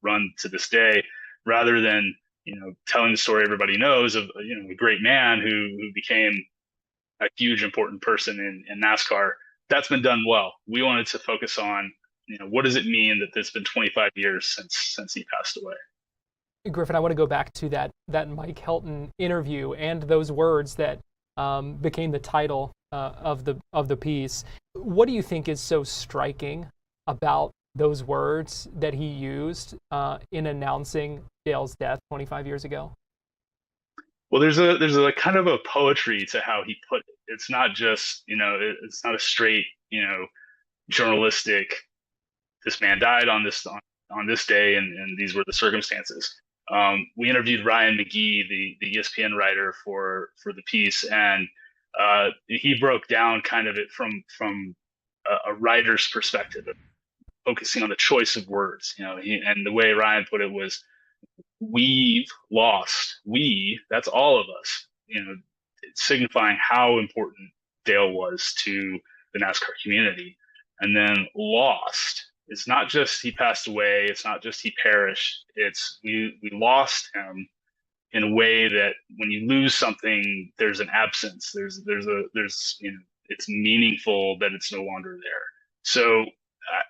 run to this day, rather than telling the story everybody knows of a great man who became a huge important person in NASCAR. That's been done well. We wanted to focus on, what does it mean that it's been 25 years since he passed away? Griffin, I want to go back to that Mike Helton interview and those words that became the title of the piece. What do you think is so striking about those words that he used in announcing Dale's death 25 years ago? Well, there's a kind of a poetry to how he put it. It's not just, it's not a straight, journalistic, this man died on this day and these were the circumstances. We interviewed Ryan McGee, the ESPN writer for the piece, and he broke down kind of it from a writer's perspective, focusing on the choice of words, and the way Ryan put it was, we've lost, that's all of us, signifying how important Dale was to the NASCAR community. And then lost, it's not just he passed away, it's not just he perished, it's we lost him in a way that when you lose something, there's an absence, there's it's meaningful that it's no longer there. So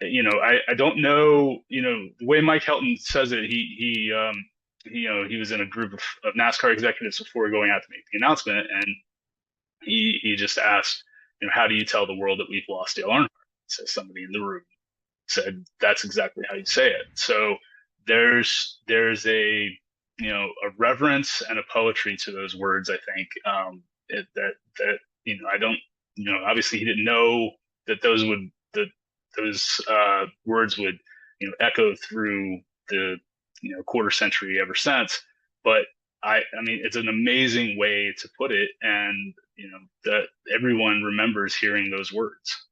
I don't know, the way Mike Helton says it, he was in a group of NASCAR executives before going out to make the announcement, and he just asked, how do you tell the world that we've lost Dale Earnhardt? So somebody in the room said, that's exactly how you say it. So there's a reverence and a poetry to those words. I think I don't, obviously he didn't know that those words would echo through the quarter century ever since. But I mean, it's an amazing way to put it, and that everyone remembers hearing those words.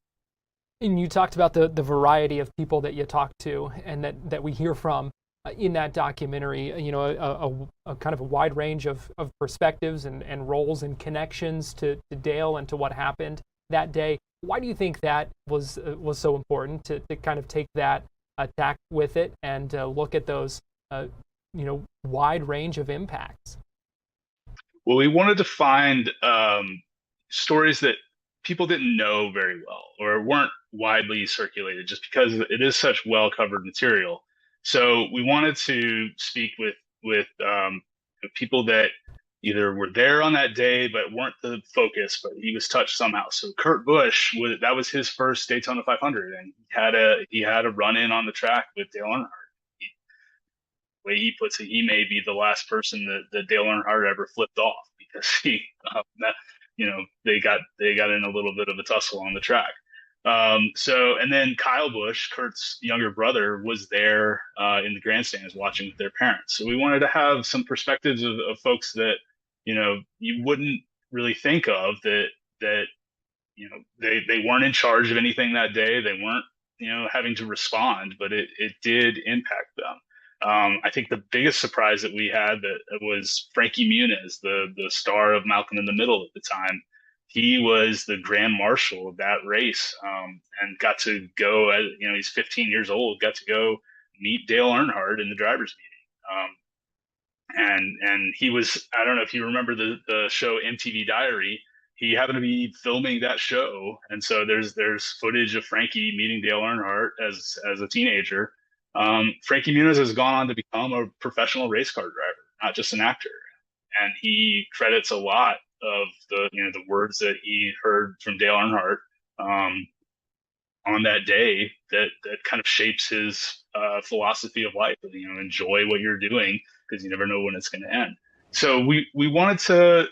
And you talked about the variety of people that you talked to and that we hear from. in that documentary, a kind of a wide range of perspectives and roles and connections to Dale and to what happened that day. Why do you think that was so important to kind of take that tack with it and look at those, wide range of impacts? Well, we wanted to find stories that people didn't know very well or weren't widely circulated just because it is such well-covered material. So we wanted to speak with people that either were there on that day but weren't the focus, but he was touched somehow. So Kurt Busch, that was his first Daytona 500, and he had a run-in on the track with Dale Earnhardt. The way he puts it, he may be the last person that Dale Earnhardt ever flipped off because they got in a little bit of a tussle on the track. And then Kyle Busch, Kurt's younger brother, was there in the grandstands watching with their parents. So we wanted to have some perspectives of folks that, you wouldn't really think of that they weren't in charge of anything that day. They weren't, having to respond, but it did impact them. I think the biggest surprise that we had that was Frankie Muniz, the star of Malcolm in the Middle at the time. He was the grand marshal of that race, and got to go. He's 15 years old. Got to go meet Dale Earnhardt in the drivers' meeting. And he was. I don't know if you remember the show MTV Diary. He happened to be filming that show, and so there's footage of Frankie meeting Dale Earnhardt as a teenager. Frankie Muniz has gone on to become a professional race car driver, not just an actor, and he credits a lot of the words that he heard from Dale Earnhardt on that day that kind of shapes his philosophy of life. Enjoy what you're doing because you never know when it's going to end. So we wanted to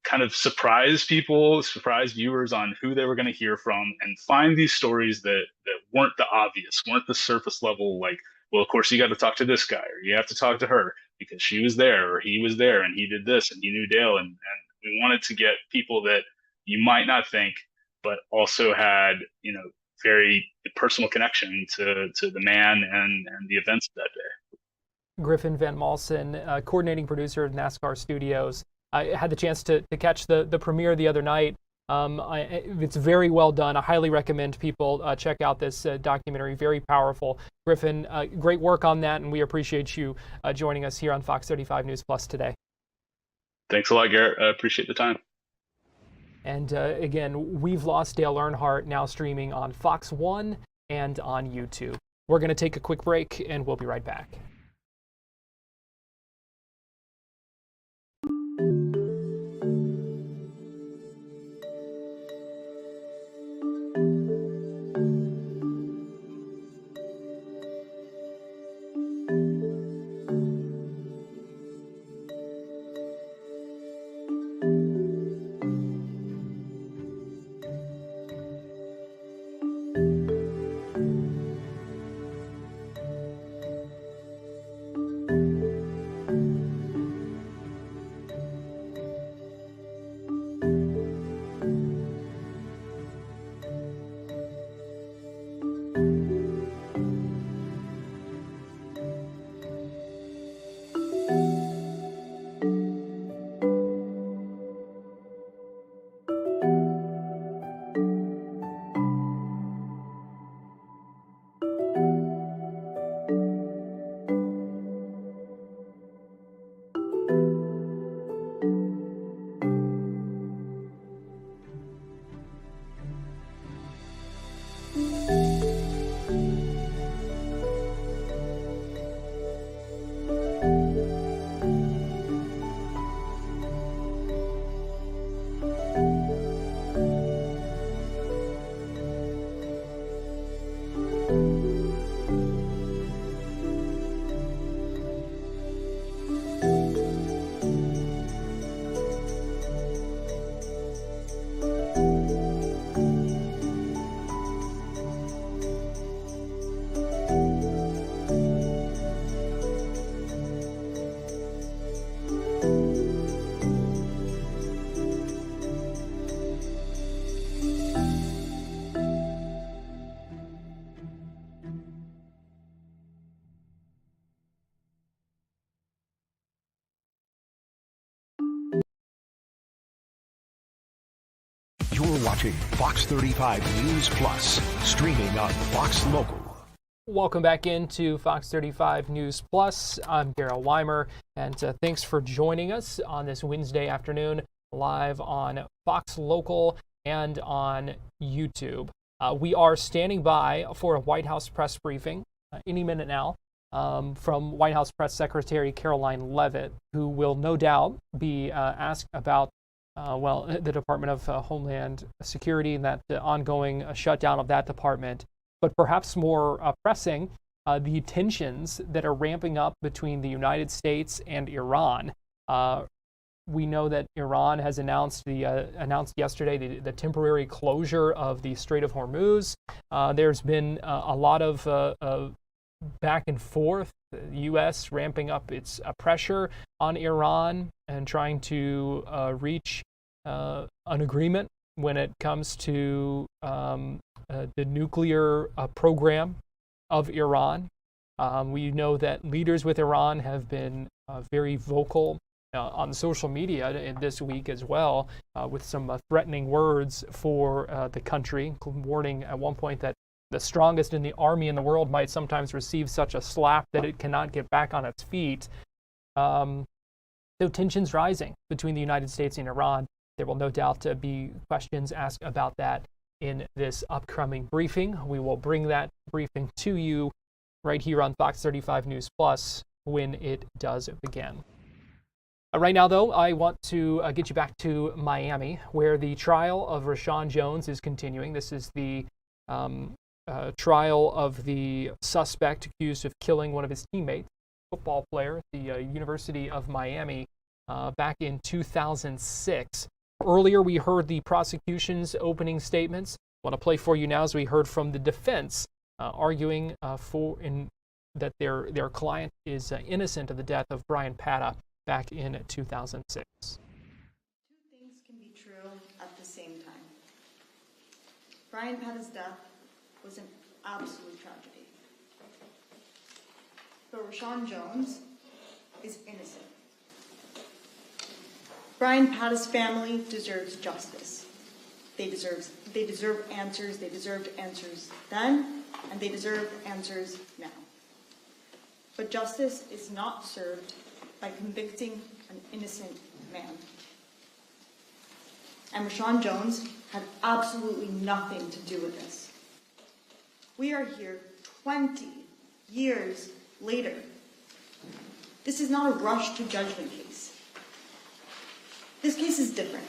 kind of surprise viewers on who they were going to hear from, and find these stories that weren't the obvious, weren't the surface level, like, well, of course you got to talk to this guy, or you have to talk to her because she was there, or he was there and he did this and he knew Dale. And we wanted to get people that you might not think, but also had, very personal connection to the man and the events of that day. Griffin Van Malsen, coordinating producer of NASCAR Studios. I had the chance to catch the premiere the other night. It's very well done. I highly recommend people check out this documentary. Very powerful. Griffin, great work on that, and we appreciate you joining us here on Fox 35 News Plus today. Thanks a lot, Garrett. I appreciate the time. And again, We've Lost Dale Earnhardt, now streaming on Fox 1 and on YouTube. We're going to take a quick break, and we'll be right back. watching Fox 35 News Plus, streaming on Fox Local. Welcome back into Fox 35 News Plus. I'm Garrett Weimer, and thanks for joining us on this Wednesday afternoon, live on Fox Local and on YouTube. We are standing by for a White House press briefing any minute now from White House Press Secretary Caroline Leavitt, who will no doubt be asked about the Department of Homeland Security and that ongoing shutdown of that department. But perhaps more pressing, the tensions that are ramping up between the United States and Iran. We know that Iran has announced yesterday the temporary closure of the Strait of Hormuz. There's been a lot of back and forth. The U.S. ramping up its pressure on Iran and trying to reach an agreement when it comes to the nuclear program of Iran. We know that leaders with Iran have been very vocal on social media this week as well, with some threatening words for the country, warning at one point that the strongest in the army in the world might sometimes receive such a slap that it cannot get back on its feet. So tensions rising between the United States and Iran. There will no doubt be questions asked about that in this upcoming briefing. We will bring that briefing to you right here on Fox 35 News Plus when it does begin. Right now, though, I want to get you back to Miami, where the trial of Rashaun Jones is continuing. This is the trial of the suspect accused of killing one of his teammates, football player at the University of Miami, back in 2006. Earlier, we heard the prosecution's opening statements. I want to play for you now as we heard from the defense arguing that their client is innocent of the death of Bryan Pata back in 2006. Two things can be true at the same time. Bryan Pata's death was an absolute tragedy. But Rashaun Jones is innocent. Bryan Pata's family deserves justice. They deserve answers. They deserved answers then, and they deserve answers now. But justice is not served by convicting an innocent man. And Rashaun Jones had absolutely nothing to do with this. We are here 20 years later. This is not a rush to judgment case. This case is different.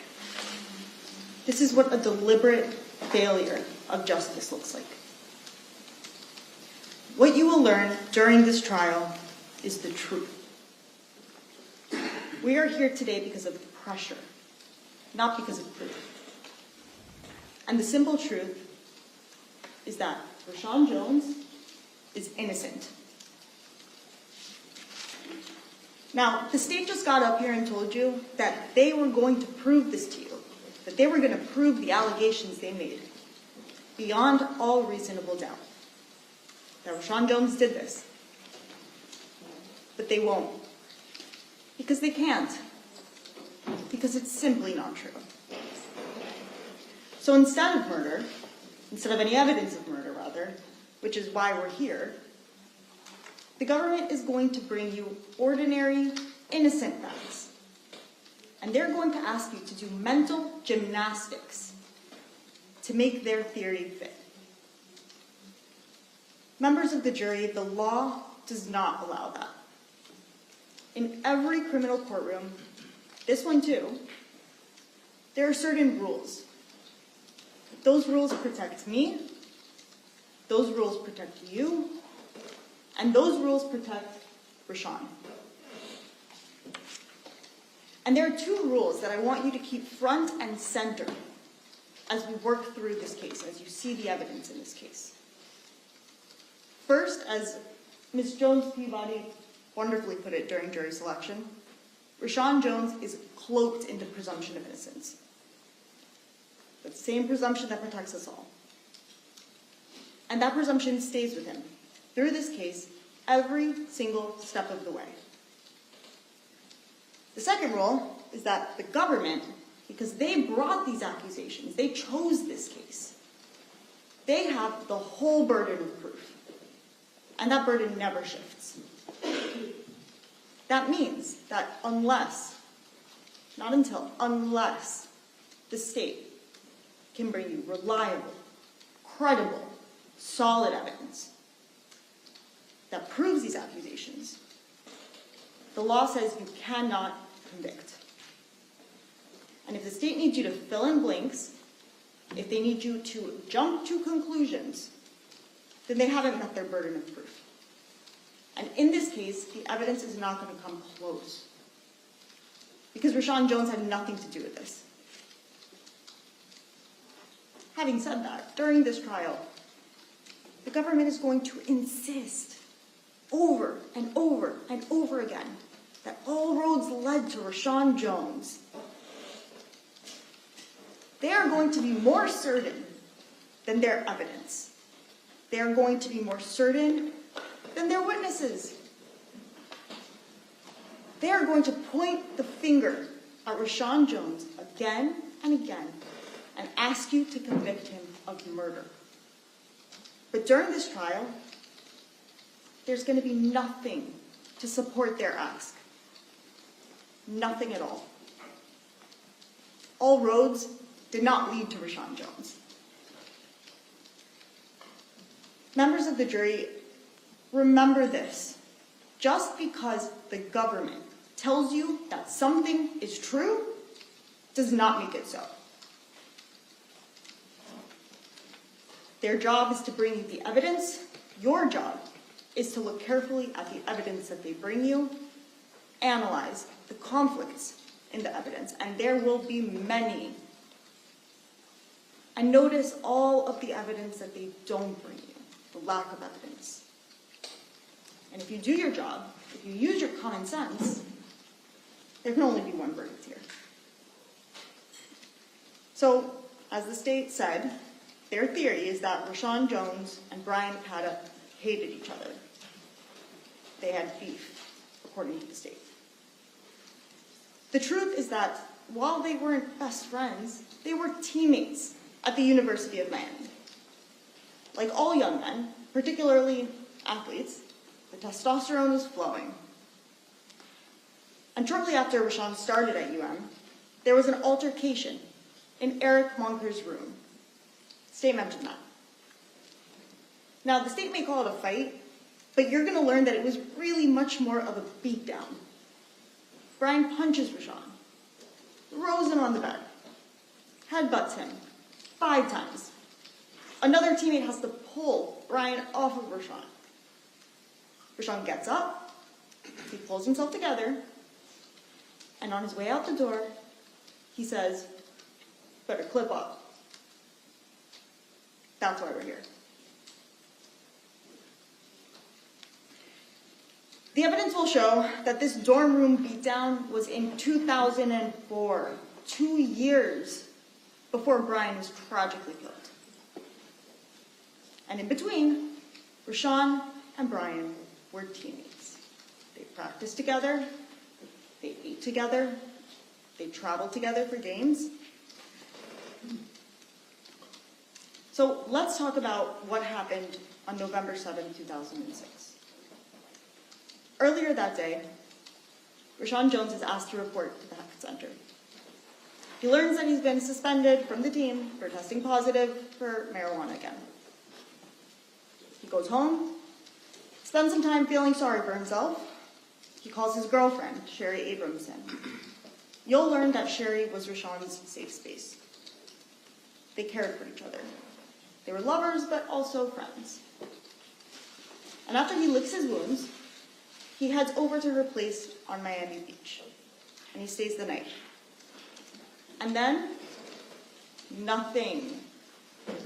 This is what a deliberate failure of justice looks like. What you will learn during this trial is the truth. We are here today because of pressure, not because of proof. And the simple truth is that Rashaun Jones is innocent. Now, the state just got up here and told you that they were going to prove this to you, that they were going to prove the allegations they made beyond all reasonable doubt, that Rashaun Jones did this. But they won't. Because they can't. Because it's simply not true. So instead of any evidence of murder, rather, which is why we're here, the government is going to bring you ordinary, innocent facts. And they're going to ask you to do mental gymnastics to make their theory fit. Members of the jury, the law does not allow that. In every criminal courtroom, this one too, there are certain rules. Those rules protect me, those rules protect you, and those rules protect Rashaun. And there are two rules that I want you to keep front and center as we work through this case, as you see the evidence in this case. First, as Ms. Jones-Peabody wonderfully put it during jury selection, Rashaun Jones is cloaked in the presumption of innocence. The same presumption that protects us all. And that presumption stays with him through this case every single step of the way. The second rule is that the government because they brought these accusations. They chose this case. They have the whole burden of proof, and that burden never shifts. That means that unless the state can bring you reliable, credible, solid evidence that proves these accusations, the law says you cannot convict. And if the state needs you to fill in blanks, if they need you to jump to conclusions, then they haven't met their burden of proof. And in this case, the evidence is not going to come close, because Rashaun Jones had nothing to do with this. Having said that, during this trial, the government is going to insist over and over and over again that all roads led to Rashaun Jones. They are going to be more certain than their evidence. They are going to be more certain than their witnesses. They are going to point the finger at Rashaun Jones again and again and ask you to convict him of murder. But during this trial, there's going to be nothing to support their ask. Nothing at all. All roads did not lead to Rashaun Jones. Members of the jury, remember this. Just because the government tells you that something is true does not make it so. Their job is to bring you the evidence. Your job is to look carefully at the evidence that they bring you, analyze the conflicts in the evidence, and there will be many. And notice all of the evidence that they don't bring you, the lack of evidence. And if you do your job, if you use your common sense, there can only be one verdict here. So, as the state said, their theory is that Rashaun Jones and Bryan Pata hated each other. They had beef, according to the state. The truth is that while they weren't best friends, they were teammates at the University of Miami. Like all young men, particularly athletes, the testosterone was flowing. And shortly after Rashaun started at UM, there was an altercation in Eric Monker's room. The state mentioned that. Now, the state may call it a fight, but you're going to learn that it was really much more of a beatdown. Bryan punches Rashaun, throws him on the bed, headbutts him 5 times. Another teammate has to pull Bryan off of Rashaun. Rashaun gets up, he pulls himself together, and on his way out the door, he says, "Better clip up." That's why we're here. The evidence will show that this dorm room beatdown was in 2004, 2 years before Bryan was tragically killed. And in between, Rashaun and Bryan were teammates. They practiced together, they ate together, they traveled together for games. So let's talk about what happened on November 7, 2006. Earlier that day, Rashaun Jones is asked to report to the Heck Center. He learns that he's been suspended from the team for testing positive for marijuana again. He goes home, spends some time feeling sorry for himself. He calls his girlfriend, Sherry Abramson. You'll learn that Sherry was Rashaun's safe space. They cared for each other. They were lovers, but also friends. And after he licks his wounds, he heads over to her place on Miami Beach, and he stays the night. And then, nothing.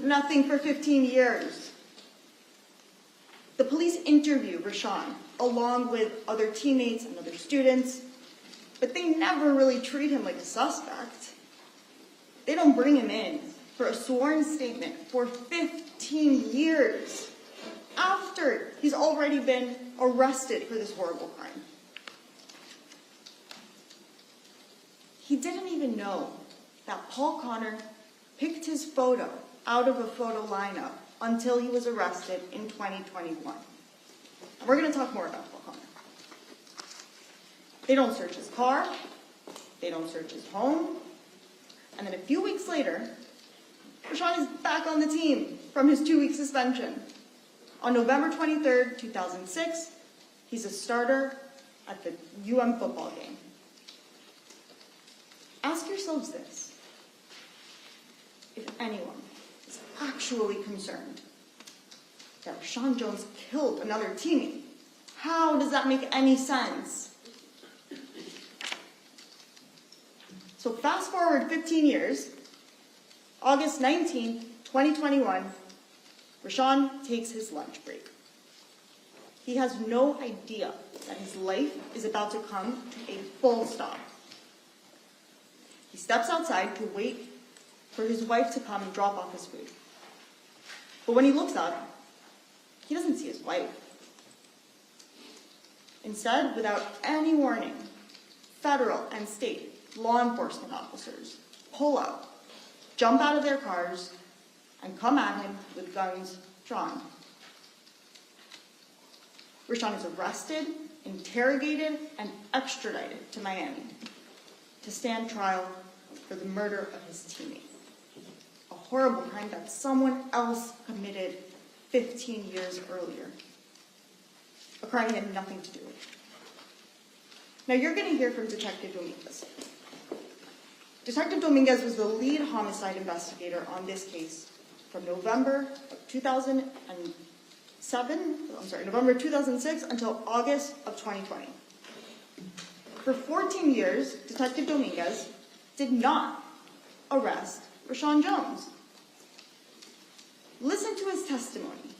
Nothing for 15 years. The police interview Rashaun, along with other teammates and other students, but they never really treat him like a suspect. They don't bring him in for a sworn statement for 15 years after he's already been arrested for this horrible crime. He didn't even know that Paul Connor picked his photo out of a photo lineup until he was arrested in 2021. And we're going to talk more about Paul Connor. They don't search his car, they don't search his home, and then a few weeks later, Rashaun is back on the team from his 2-week suspension. On November 23rd, 2006, he's a starter at the UM football game. Ask yourselves this. If anyone is actually concerned that Rashaun Jones killed another teammate, how does that make any sense? So fast forward 15 years, August 19th, 2021, Rashaun takes his lunch break. He has no idea that his life is about to come to a full stop. He steps outside to wait for his wife to come and drop off his food. But when he looks up, he doesn't see his wife. Instead, without any warning, federal and state law enforcement officers pull out, jump out of their cars, and come at him with guns drawn. Rashaun is arrested, interrogated, and extradited to Miami to stand trial for the murder of his teammate. A horrible crime that someone else committed 15 years earlier. A crime he had nothing to do with. Now you're going to hear from Detective Dominguez. Detective Dominguez was the lead homicide investigator on this case from November 2006 until August of 2020. For 14 years, Detective Dominguez did not arrest Rashaun Jones. Listen to his testimony.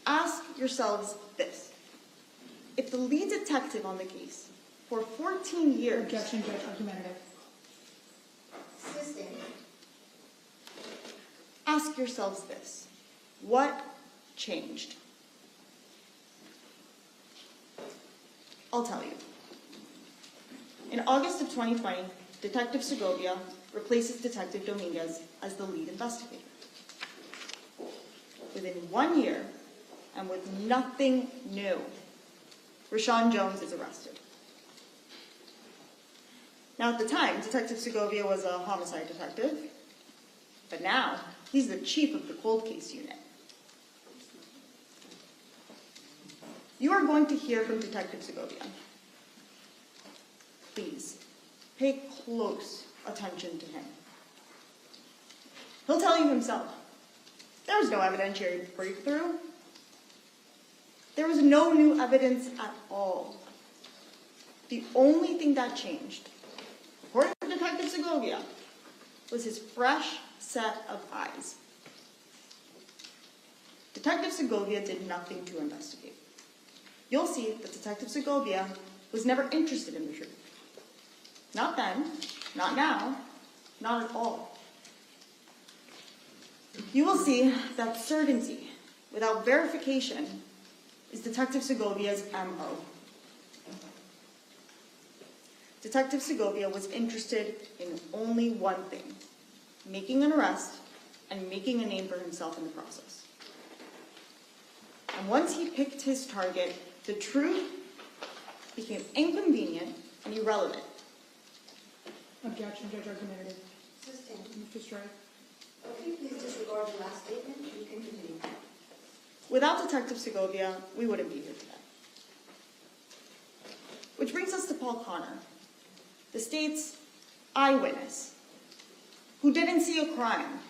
Ask yourselves this. If the lead detective on the case for 14 years... Objection, Judge, argumentative. Ask yourselves this. What changed? I'll tell you. In August of 2020, Detective Segovia replaces Detective Dominguez as the lead investigator. Within 1 year, and with nothing new, Rashaun Jones is arrested. Now, at the time, Detective Segovia was a homicide detective, but now he's the chief of the cold case unit. You are going to hear from Detective Segovia. Please, pay close attention to him. He'll tell you himself. There was no evidentiary breakthrough. There was no new evidence at all. The only thing that changed, according to Detective Segovia, was his fresh set of eyes. Detective Segovia did nothing to investigate. You'll see that Detective Segovia was never interested in the truth. Not then, not now, not at all. You will see that certainty without verification is Detective Segovia's MO. Detective Segovia was interested in only one thing: making an arrest and making a name for himself in the process. And once he picked his target, the truth became inconvenient and irrelevant. Objection, Judge, argumentative. Sustained. Mr. Strike. Okay, please disregard the last statement. You can continue. Without Detective Segovia, we wouldn't be here today. Which brings us to Paul Connor, the state's eyewitness, who didn't see a crime.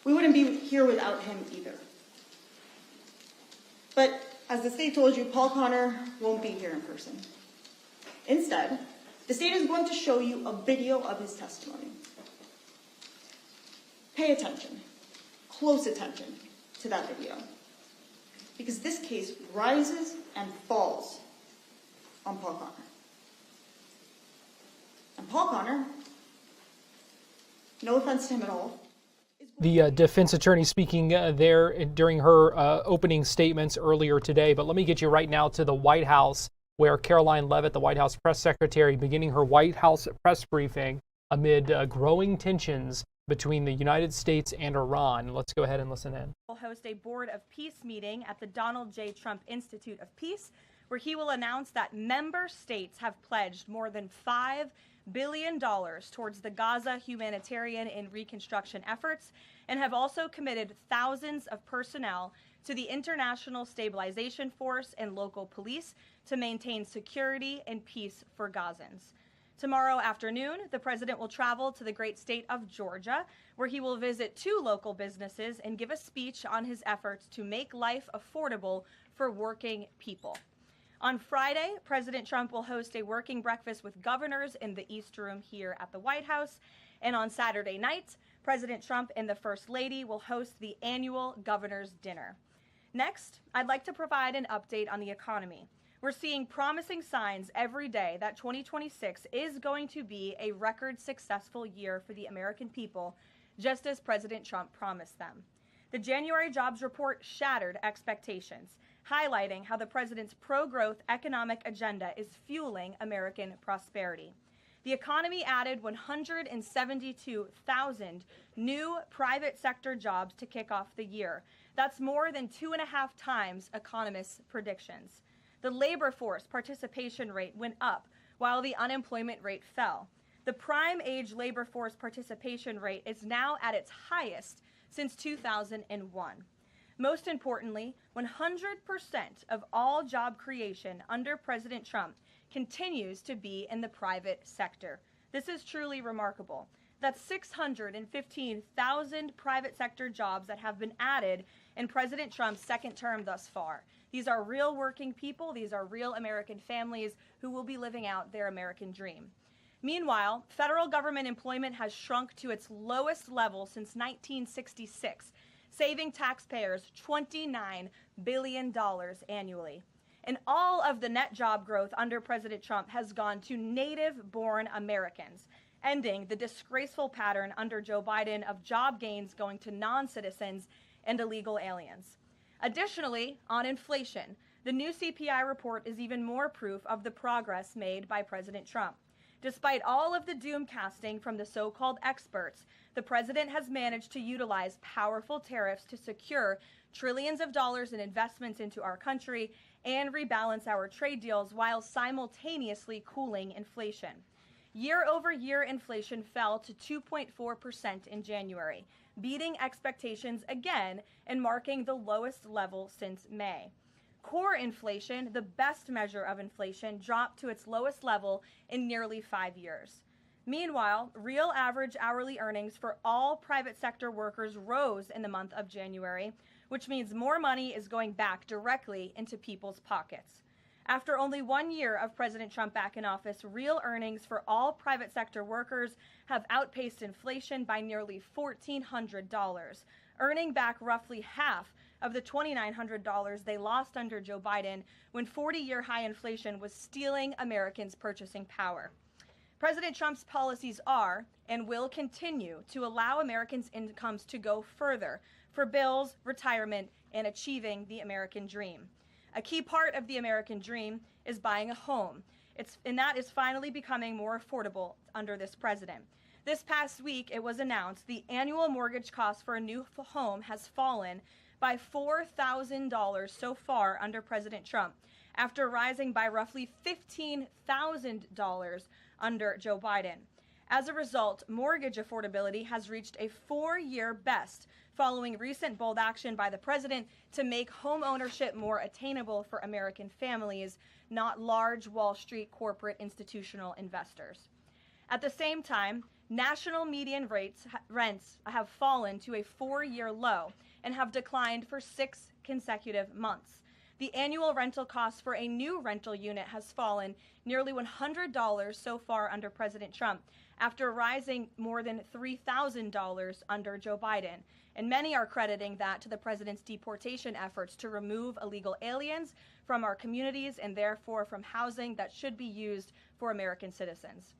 We wouldn't be here without him either. But as the state told you, Paul Connor won't be here in person. Instead, the state is going to show you a video of his testimony. Pay attention, close attention to that video, because this case rises and falls on Paul Connor. And Paul Connor, no offense to him at all. The defense attorney speaking there during her opening statements earlier today, but let me get you right now to the White House, where Caroline Leavitt, the White House press secretary, beginning her White House press briefing amid growing tensions between the United States and Iran. Let's go ahead and listen in. Will host a Board of Peace meeting at the Donald J. Trump Institute of Peace, where he will announce that member states have pledged more than $5 billion towards the Gaza humanitarian and reconstruction efforts, and have also committed thousands of personnel to the International Stabilization Force and local police to maintain security and peace for Gazans. Tomorrow afternoon, the president will travel to the great state of Georgia, where he will visit 2 local businesses and give a speech on his efforts to make life affordable for working people. On Friday, President Trump will host a working breakfast with governors in the East Room here at the White House. And on Saturday night, President Trump and the First Lady will host the annual Governor's Dinner. Next, I'd like to provide an update on the economy. We're seeing promising signs every day that 2026 is going to be a record successful year for the American people, just as President Trump promised them. The January jobs report shattered expectations, highlighting how the president's pro-growth economic agenda is fueling American prosperity. The economy added 172,000 new private sector jobs to kick off the year. That's more than 2.5 times economists' predictions. The labor force participation rate went up while the unemployment rate fell. The prime age labor force participation rate is now at its highest since 2001. Most importantly, 100% of all job creation under President Trump continues to be in the private sector. This is truly remarkable. That's 615,000 private sector jobs that have been added in President Trump's second term thus far. These are real working people. These are real American families who will be living out their American dream. Meanwhile, federal government employment has shrunk to its lowest level since 1966, saving taxpayers $29 billion annually. And all of the net job growth under President Trump has gone to native-born Americans, ending the disgraceful pattern under Joe Biden of job gains going to non-citizens and illegal aliens. Additionally, on inflation, the new CPI report is even more proof of the progress made by President Trump. Despite all of the doom casting from the so-called experts, the president has managed to utilize powerful tariffs to secure trillions of dollars in investments into our country and rebalance our trade deals while simultaneously cooling inflation. Year-over-year inflation fell to 2.4% in January, beating expectations again and marking the lowest level since May. Core inflation, the best measure of inflation, dropped to its lowest level in nearly 5 years. Meanwhile, real average hourly earnings for all private sector workers rose in the month of January, which means more money is going back directly into people's pockets. After only 1 year of President Trump back in office, real earnings for all private sector workers have outpaced inflation by nearly $1,400, earning back roughly half of the $2,900 they lost under Joe Biden when 40-year high inflation was stealing Americans' purchasing power. President Trump's policies are and will continue to allow Americans' incomes to go further for bills, retirement, and achieving the American dream. A key part of the American dream is buying a home, and that is finally becoming more affordable under this president. This past week, it was announced the annual mortgage cost for a new home has fallen by $4,000 so far under President Trump, after rising by roughly $15,000 under Joe Biden. As a result, mortgage affordability has reached a 4-year best following recent bold action by the president to make home ownership more attainable for American families, not large Wall Street corporate institutional investors. At the same time, national median rents have fallen to a 4-year low and have declined for 6 consecutive months. The annual rental cost for a new rental unit has fallen nearly $100 so far under President Trump, after rising more than $3,000 under Joe Biden. And many are crediting that to the president's deportation efforts to remove illegal aliens from our communities and therefore from housing that should be used for American citizens.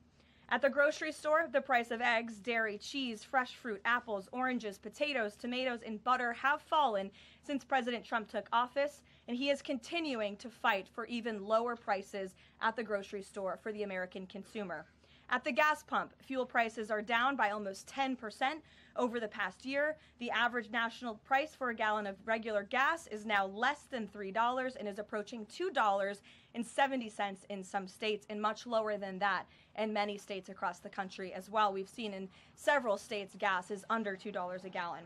At the grocery store, the price of eggs, dairy, cheese, fresh fruit, apples, oranges, potatoes, tomatoes, and butter have fallen since President Trump took office, and he is continuing to fight for even lower prices at the grocery store for the American consumer. At the gas pump, fuel prices are down by almost 10% over the past year. The average national price for a gallon of regular gas is now less than $3 and is approaching $2.70 in some states, and much lower than that in many states across the country as well. We've seen in several states gas is under $2 a gallon.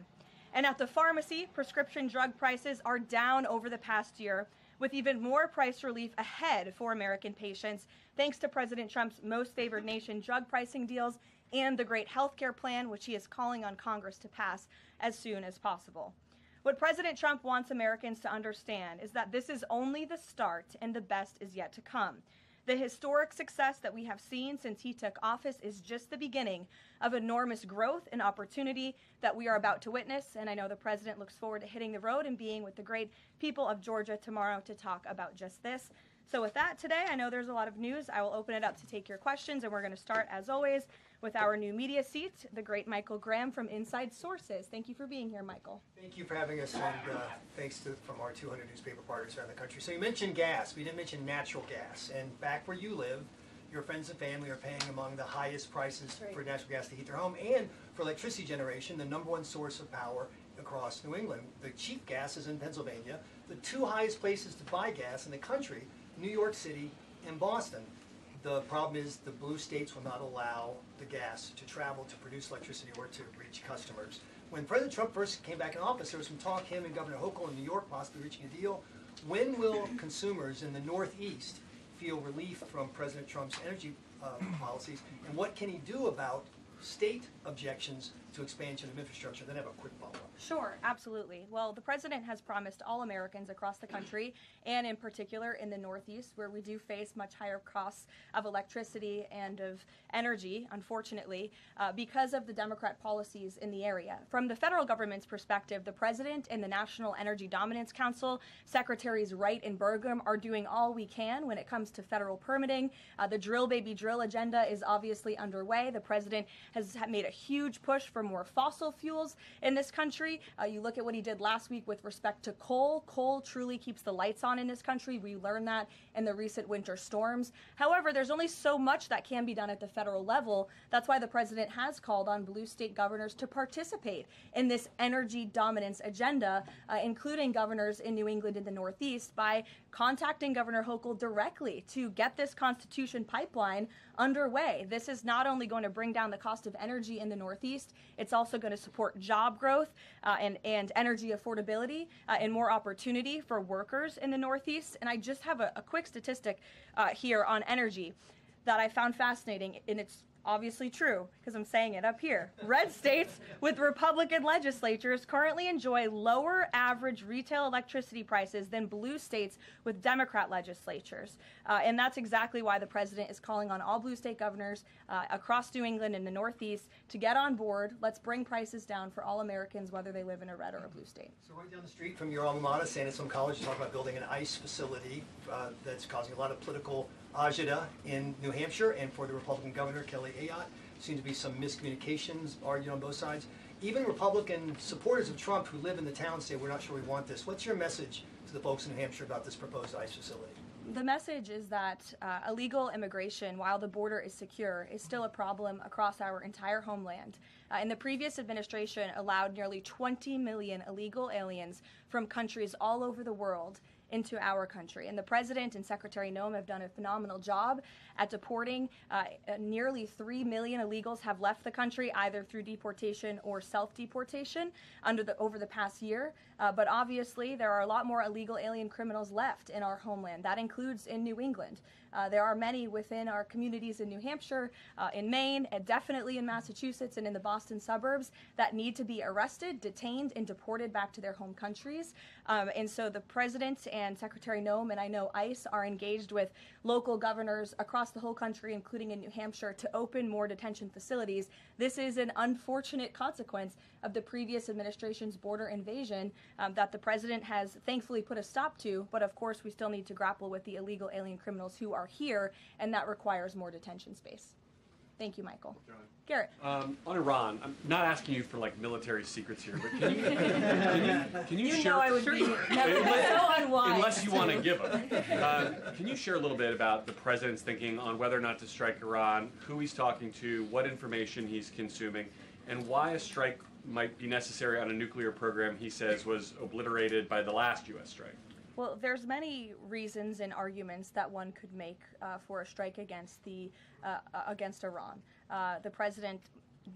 And at the pharmacy, prescription drug prices are down over the past year, with even more price relief ahead for American patients, thanks to President Trump's most favored nation drug pricing deals and the great health care plan, which he is calling on Congress to pass as soon as possible. What President Trump wants Americans to understand is that this is only the start and the best is yet to come. The historic success that we have seen since he took office is just the beginning of enormous growth and opportunity that we are about to witness, and I know the president looks forward to hitting the road and being with the great people of Georgia tomorrow to talk about just this. So with that, today, I know there's a lot of news. I will open it up to take your questions, and we're going to start, as always, with our new media seat, the great Michael Graham from Inside Sources. Thank you for being here, Michael. Thank you for having us, and thanks from our 200 newspaper partners around the country. So you mentioned gas. We didn't mention natural gas. And back where you live, your friends and family are paying among the highest prices for natural gas to heat their home and for electricity generation, the #1 source of power across New England. The cheap gas is in Pennsylvania. The two highest places to buy gas in the country, New York City and Boston. The problem is the blue states will not allow the gas to travel to produce electricity or to reach customers. When President Trump first came back in office, there was some talk, him and Governor Hochul in New York possibly reaching a deal. When will consumers in the Northeast feel relief from President Trump's energy policies, and what can he do about state objections to expansion of infrastructure? Then I have a quick follow-up. Sure, absolutely. Well, the president has promised all Americans across the country, and in particular in the Northeast, where we do face much higher costs of electricity and of energy, unfortunately, because of the Democrat policies in the area. From the federal government's perspective, the president and the National Energy Dominance Council, Secretaries Wright and Burgum, are doing all we can when it comes to federal permitting. The drill, baby, drill agenda is obviously underway. The president has made a huge push for more fossil fuels in this country. You look at what he did last week with respect to coal. Coal truly keeps the lights on in this country. We learned that in the recent winter storms. However, there's only so much that can be done at the federal level. That's why the president has called on blue state governors to participate in this energy dominance agenda, including governors in New England and the Northeast, by contacting Governor Hochul directly to get this Constitution pipeline underway. This is not only going to bring down the cost of energy in the Northeast, it's also going to support job growth and energy affordability and more opportunity for workers in the Northeast. And I just have a quick statistic here on energy that I found fascinating, and it's obviously true because I'm saying it up here. Red states with Republican legislatures currently enjoy lower average retail electricity prices than blue states with Democrat legislatures. And that's exactly why the president is calling on all blue state governors across New England and the Northeast to get on board. Let's bring prices down for all Americans, whether they live in a red or a blue state. So right down the street from your alma mater, San Antonio College, you talk about building an ICE facility that's causing a lot of political agita in New Hampshire, and for the Republican governor, Kelly Ayotte. Seems to be some miscommunications argued on both sides. Even Republican supporters of Trump who live in the town say, we're not sure we want this. What's your message to the folks in New Hampshire about this proposed ICE facility? The message is that illegal immigration, while the border is secure, is still a problem across our entire homeland. And the previous administration allowed nearly 20 million illegal aliens from countries all over the world into our country. And the president and Secretary Noem have done a phenomenal job at deporting. Nearly 3 million illegals have left the country either through deportation or self-deportation over the past year. But obviously, there are a lot more illegal alien criminals left in our homeland. That includes in New England. There are many within our communities in New Hampshire, in Maine, and definitely in Massachusetts and in the Boston suburbs that need to be arrested, detained, and deported back to their home countries. And so the president and Secretary Noem, and I know ICE, are engaged with local governors across the whole country, including in New Hampshire, to open more detention facilities. This is an unfortunate consequence of the previous administration's border invasion that the president has thankfully put a stop to. But of course, we still need to grapple with the illegal alien criminals who are here, and that requires more detention space. Thank you, Michael. Garrett. On Iran, I'm not asking you for like military secrets here, but can you You share? know I would be so unwise. Unless you want to give them. Can you share a little bit about the president's thinking on whether or not to strike Iran, who he's talking to, what information he's consuming, and why a strike might be necessary on a nuclear program he says was obliterated by the last U.S. strike? Well, there's many reasons and arguments that one could make for a strike against Iran. The president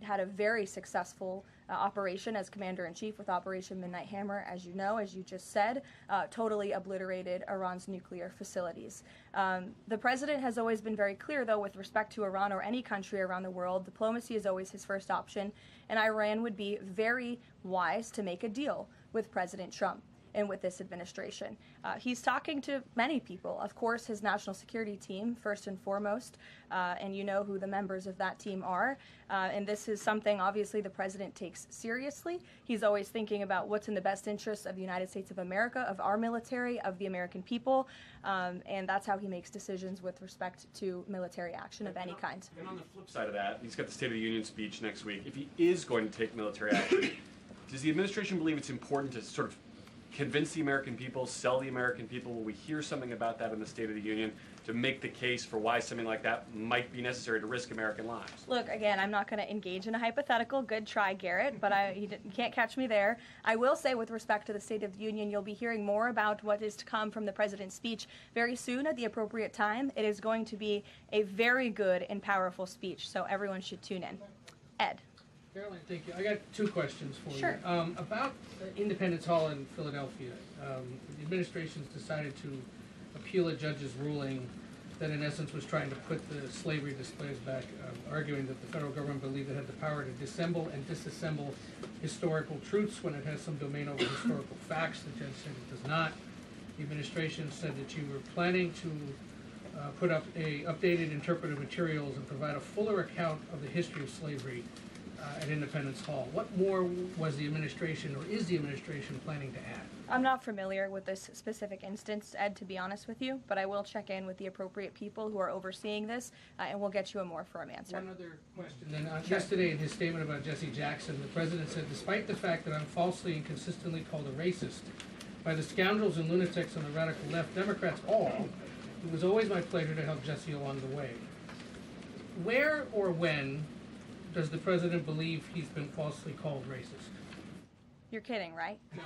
had a very successful operation as commander-in-chief with Operation Midnight Hammer, as you know, as you just said, totally obliterated Iran's nuclear facilities. The president has always been very clear, though, with respect to Iran or any country around the world, diplomacy is always his first option, and Iran would be very wise to make a deal with President Trump and with this administration. He's talking to many people. Of course, his national security team, first and foremost, and you know who the members of that team are. And this is something, obviously, the president takes seriously. He's always thinking about what's in the best interest of the United States of America, of our military, of the American people, and that's how he makes decisions with respect to military action of any kind. And on the flip side of that, he's got the State of the Union speech next week. If he is going to take military action, does the administration believe it's important to sort of convince the American people, sell the American people? Will we hear something about that in the State of the Union to make the case for why something like that might be necessary to risk American lives? Look, again, I'm not going to engage in a hypothetical. Good try, Garrett, but you can't catch me there. I will say, with respect to the State of the Union, you'll be hearing more about what is to come from the president's speech very soon at the appropriate time. It is going to be a very good and powerful speech, so everyone should tune in. Ed. Caroline, thank you. I got two questions for Sure. you. About Independence Hall in Philadelphia, the administration's decided to appeal a judge's ruling that in essence was trying to put the slavery displays back, arguing that the federal government believed it had the power to dissemble and disassemble historical truths when it has some domain over historical facts. The judge said it does not. The administration said that you were planning to put up updated interpretive materials and provide a fuller account of the history of slavery at Independence Hall. What more was the administration, or is the administration, planning to add? I'm not familiar with this specific instance, Ed, to be honest with you, but I will check in with the appropriate people who are overseeing this, and we'll get you a more firm answer. One other question. Then, yesterday, in his statement about Jesse Jackson, the president said, despite the fact that I'm falsely and consistently called a racist by the scoundrels and lunatics on the radical left, Democrats all, it was always my pleasure to help Jesse along the way. Where or when does the president believe he's been falsely called racist? You're kidding, right? No.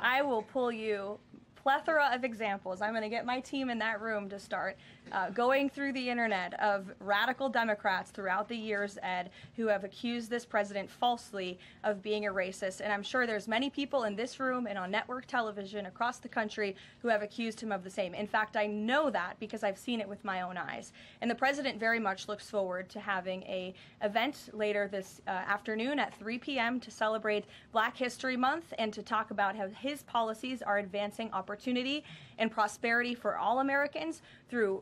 I will pull you plethora of examples. I'm going to get my team in that room to start going through the internet of radical Democrats throughout the years, Ed, who have accused this president falsely of being a racist. And I'm sure there's many people in this room and on network television across the country who have accused him of the same. In fact, I know that because I've seen it with my own eyes. And the president very much looks forward to having an event later this afternoon at 3 p.m. to celebrate Black History Month and to talk about how his policies are advancing opportunity and prosperity for all Americans through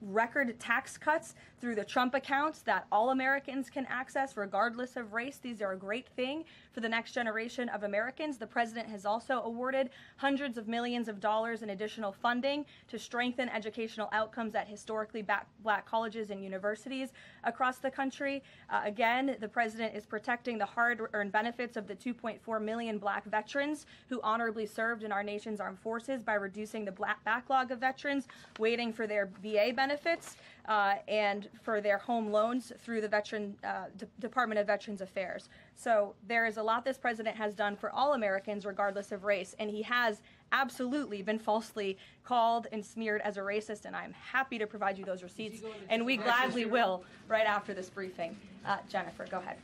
record tax cuts, through the Trump accounts that all Americans can access regardless of race. These are a great thing for the next generation of Americans. The president has also awarded hundreds of millions of dollars in additional funding to strengthen educational outcomes at historically black colleges and universities across the country. Again, the president is protecting the hard-earned benefits of the 2.4 million black veterans who honorably served in our nation's armed forces by reducing the backlog of veterans waiting for their VA benefits and for their home loans through the Department of Veterans Affairs. So there is a lot this president has done for all Americans regardless of race, and he has absolutely been falsely called and smeared as a racist, and I'm happy to provide you those receipts, and we gladly will right after this briefing. Jennifer, go ahead.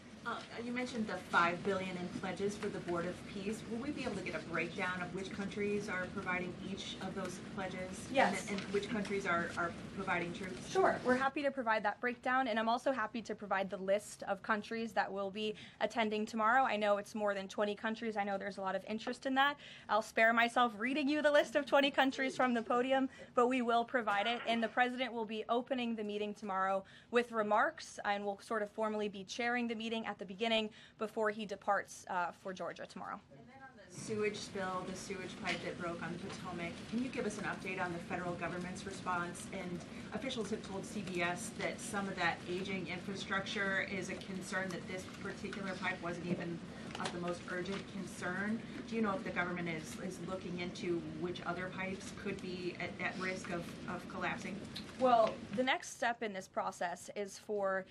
You mentioned the $5 billion in pledges for the Board of Peace. Will we be able to get a breakdown of which countries are providing each of those pledges? Yes. And which countries are providing troops? Sure. We're happy to provide that breakdown, and I'm also happy to provide the list of countries that will be attending tomorrow. I know it's more than 20 countries. I know there's a lot of interest in that. I'll spare myself reading you the list of 20 countries from the podium, but we will provide it, and the president will be opening the meeting tomorrow with remarks, and will sort of formally be chairing the meeting at the beginning before he departs for Georgia tomorrow. And then on the sewage spill, the sewage pipe that broke on the Potomac, can you give us an update on the federal government's response? And officials have told CBS that some of that aging infrastructure is a concern, that this particular pipe wasn't even of the most urgent concern. Do you know if the government is looking into which other pipes could be at risk of collapsing? Well, the next step in this process is for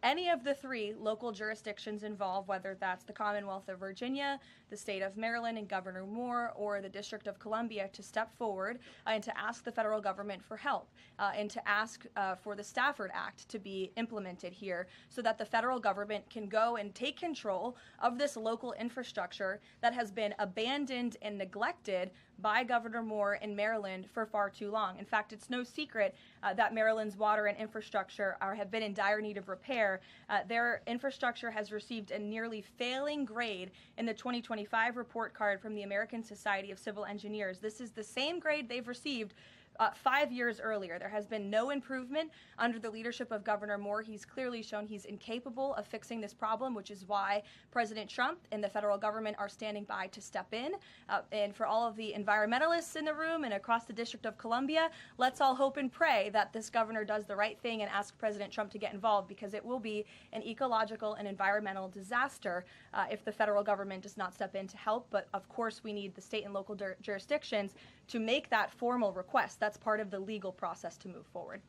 any of the 3 local jurisdictions involved, whether that's the Commonwealth of Virginia, the state of Maryland and Governor Moore, or the District of Columbia, to step forward and to ask the federal government for help and to ask for the Stafford Act to be implemented here so that the federal government can go and take control of this local infrastructure that has been abandoned and neglected by Governor Moore in Maryland for far too long. In fact, it's no secret that Maryland's water and infrastructure have been in dire need of repair. Their infrastructure has received a nearly failing grade in the 2025 report card from the American Society of Civil Engineers. This is the same grade they've received 5 years earlier. There has been no improvement under the leadership of Governor Moore. He's clearly shown he's incapable of fixing this problem, which is why President Trump and the federal government are standing by to step in. And for all of the environmentalists in the room and across the District of Columbia, let's all hope and pray that this governor does the right thing and ask President Trump to get involved, because it will be an ecological and environmental disaster if the federal government does not step in to help. But of course, we need the state and local jurisdictions to make that formal request. That's part of the legal process to move forward.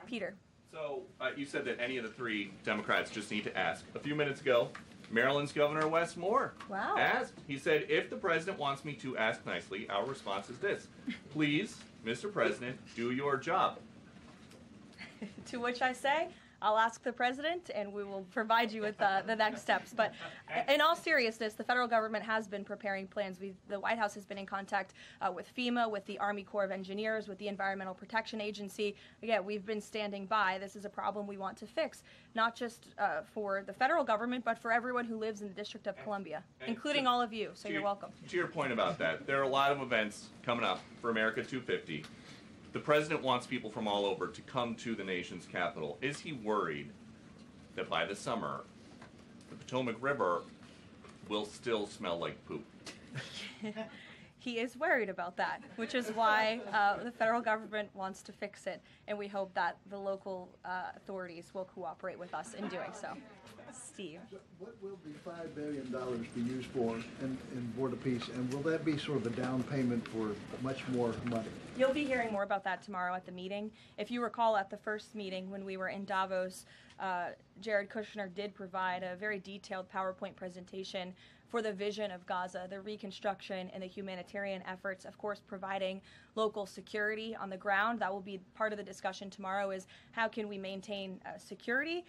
Peter. So you said that any of the 3 Democrats just need to ask. A few minutes ago, Maryland's Governor Wes Moore asked. He said, if the president wants me to ask nicely, our response is this: please, Mr. President, do your job. To which I say, I'll ask the president and we will provide you with the next steps. But in all seriousness, the federal government has been preparing plans. The White House has been in contact with FEMA, with the Army Corps of Engineers, with the Environmental Protection Agency. Again, we've been standing by. This is a problem we want to fix, not just for the federal government, but for everyone who lives in the District of Columbia, including all of you. So you're welcome. To your point about that, there are a lot of events coming up for America 250. The president wants people from all over to come to the nation's capital. Is he worried that by the summer, the Potomac River will still smell like poop? He is worried about that, which is why the federal government wants to fix it, and we hope that the local authorities will cooperate with us in doing so. Steve. So what will the $5 billion be used for in Board of Peace, and will that be sort of a down payment for much more money? You'll be hearing more about that tomorrow at the meeting. If you recall, at the first meeting when we were in Davos, Jared Kushner did provide a very detailed PowerPoint presentation for the vision of Gaza, the reconstruction and the humanitarian efforts, of course, providing local security on the ground. That will be part of the discussion tomorrow, is how can we maintain security?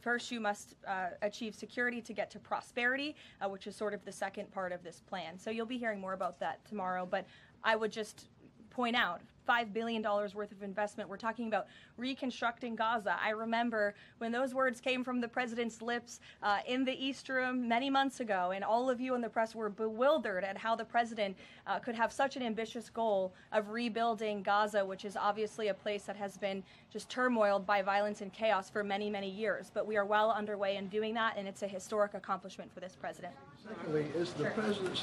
First, you must achieve security to get to prosperity, which is sort of the second part of this plan. So you'll be hearing more about that tomorrow, but I would just point out $5 billion worth of investment. We're talking about reconstructing Gaza. I remember when those words came from the president's lips in the East Room many months ago, and all of you in the press were bewildered at how the president could have such an ambitious goal of rebuilding Gaza, which is obviously a place that has been just turmoiled by violence and chaos for many, many years. But we are well underway in doing that, and it's a historic accomplishment for this president. Secondly, is the president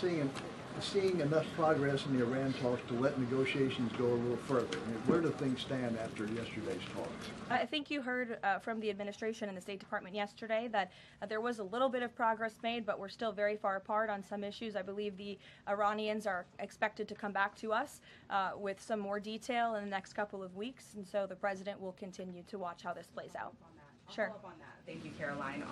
seeing enough progress in the Iran talks to let negotiations go a little further? I mean, where do things stand after yesterday's talks? I think you heard from the administration and the State Department yesterday that there was a little bit of progress made, but we're still very far apart on some issues. I believe the Iranians are expected to come back to us with some more detail in the next couple of weeks, and so the president will continue to watch how this plays out. Sure. Follow up on that. Thank you, Caroline.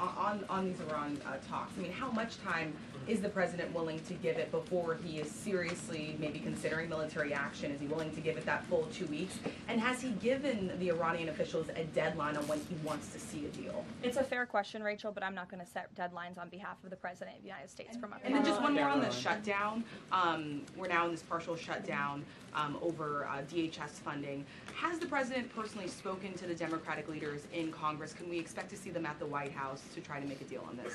On these Iran talks, I mean, how much time is the president willing to give it before he is seriously maybe considering military action? Is he willing to give it that full 2 weeks? And has he given the Iranian officials a deadline on when he wants to see a deal? It's a fair question, Rachel, but I'm not going to set deadlines on behalf of the President of the United States from up here. And then just one more on the shutdown. We're now in this partial shutdown over DHS funding. Has the president personally spoken to the Democratic leaders in Congress? Can we expect to see them at the White House to try to make a deal on this?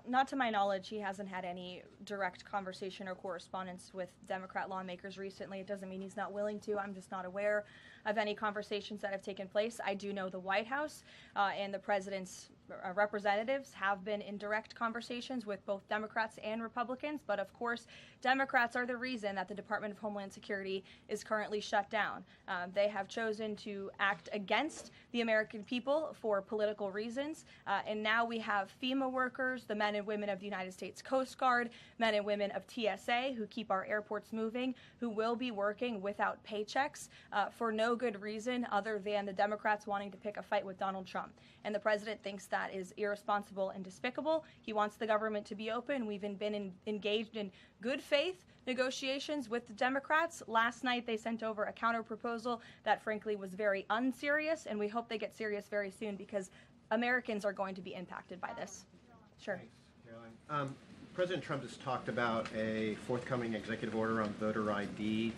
Not to my knowledge. He hasn't had any direct conversation or correspondence with Democrat lawmakers recently. It doesn't mean he's not willing to. I'm just not aware of any conversations that have taken place. I do know the White House and the president's representatives have been in direct conversations with both Democrats and Republicans, but of course, Democrats are the reason that the Department of Homeland Security is currently shut down. They have chosen to act against the American people for political reasons, and now we have FEMA workers, the men and women of the United States Coast Guard, men and women of TSA who keep our airports moving, who will be working without paychecks for no good reason other than the Democrats wanting to pick a fight with Donald Trump. And the president thinks that is irresponsible and despicable. He wants the government to be open. We've been engaged in good faith negotiations with the Democrats. Last night they sent over a counter proposal that frankly was very unserious, and we hope they get serious very soon because Americans are going to be impacted by this. Sure. Thanks, Caroline. President Trump has talked about a forthcoming executive order on voter ID.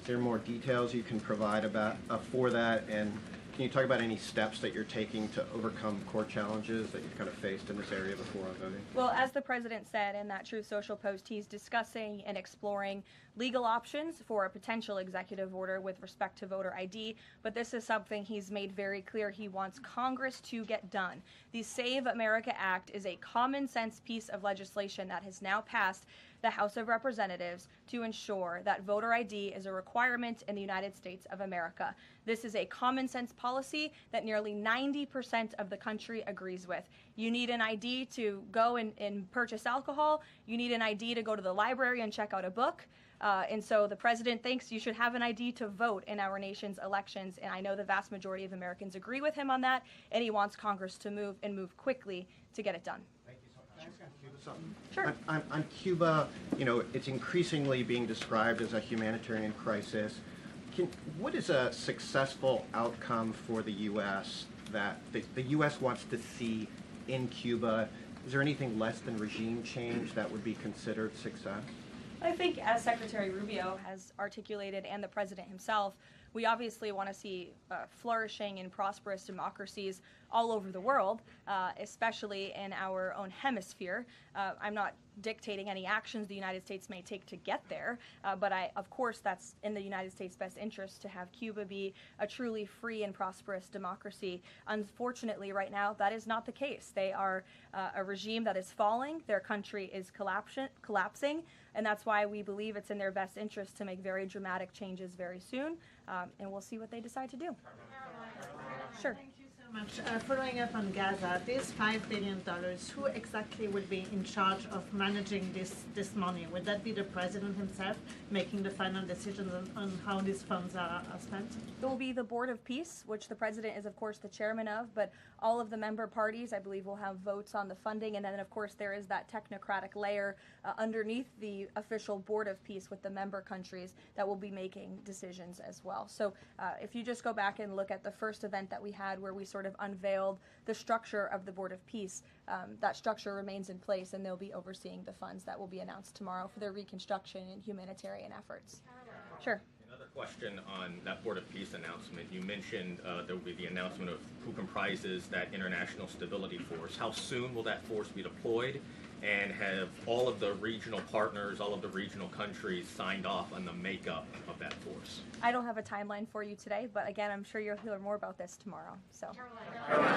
Is there more details you can provide about for that? And can you talk about any steps that you're taking to overcome core challenges that you've kind of faced in this area before on voting? Well, as the president said in that Truth Social post, he's discussing and exploring legal options for a potential executive order with respect to voter ID, but this is something he's made very clear he wants Congress to get done. The Save America Act is a common sense piece of legislation that has now passed the House of Representatives to ensure that voter ID is a requirement in the United States of America. This is a common sense policy that nearly 90% of the country agrees with. You need an ID to go and purchase alcohol. You need an ID to go to the library and check out a book. And so the president thinks you should have an ID to vote in our nation's elections. And I know the vast majority of Americans agree with him on that. And he wants Congress to move quickly to get it done. Sure. On Cuba, you know, it's increasingly being described as a humanitarian crisis. What is a successful outcome for the U.S. that the U.S. wants to see in Cuba? Is there anything less than regime change that would be considered success? I think, as Secretary Rubio has articulated and the president himself, we obviously want to see flourishing and prosperous democracies all over the world, especially in our own hemisphere. I'm not dictating any actions the United States may take to get there, but of course that's in the United States' best interest to have Cuba be a truly free and prosperous democracy. Unfortunately, right now, that is not the case. They are a regime that is falling. Their country is collapsing, and that's why we believe it's in their best interest to make very dramatic changes very soon, and we'll see what they decide to do. Sure. Thank you so much. Following up on Gaza, this $5 billion, who exactly would be in charge of managing this money? Would that be the president himself making the final decisions on how these funds are spent? It will be the Board of Peace, which the president is, of course, the chairman of, but all of the member parties, I believe, will have votes on the funding. And then, of course, there is that technocratic layer underneath the official Board of Peace with the member countries that will be making decisions as well. So if you just go back and look at the first event that we had where we sort of unveiled the structure of the Board of Peace, that structure remains in place, and they'll be overseeing the funds that will be announced tomorrow for their reconstruction and humanitarian efforts. Sure. Another question on that Board of Peace announcement. You mentioned there will be the announcement of who comprises that International Stability Force. How soon will that force be deployed? And have all of the regional partners, all of the regional countries signed off on the makeup of that force? I don't have a timeline for you today, but again, I'm sure you'll hear more about this tomorrow. So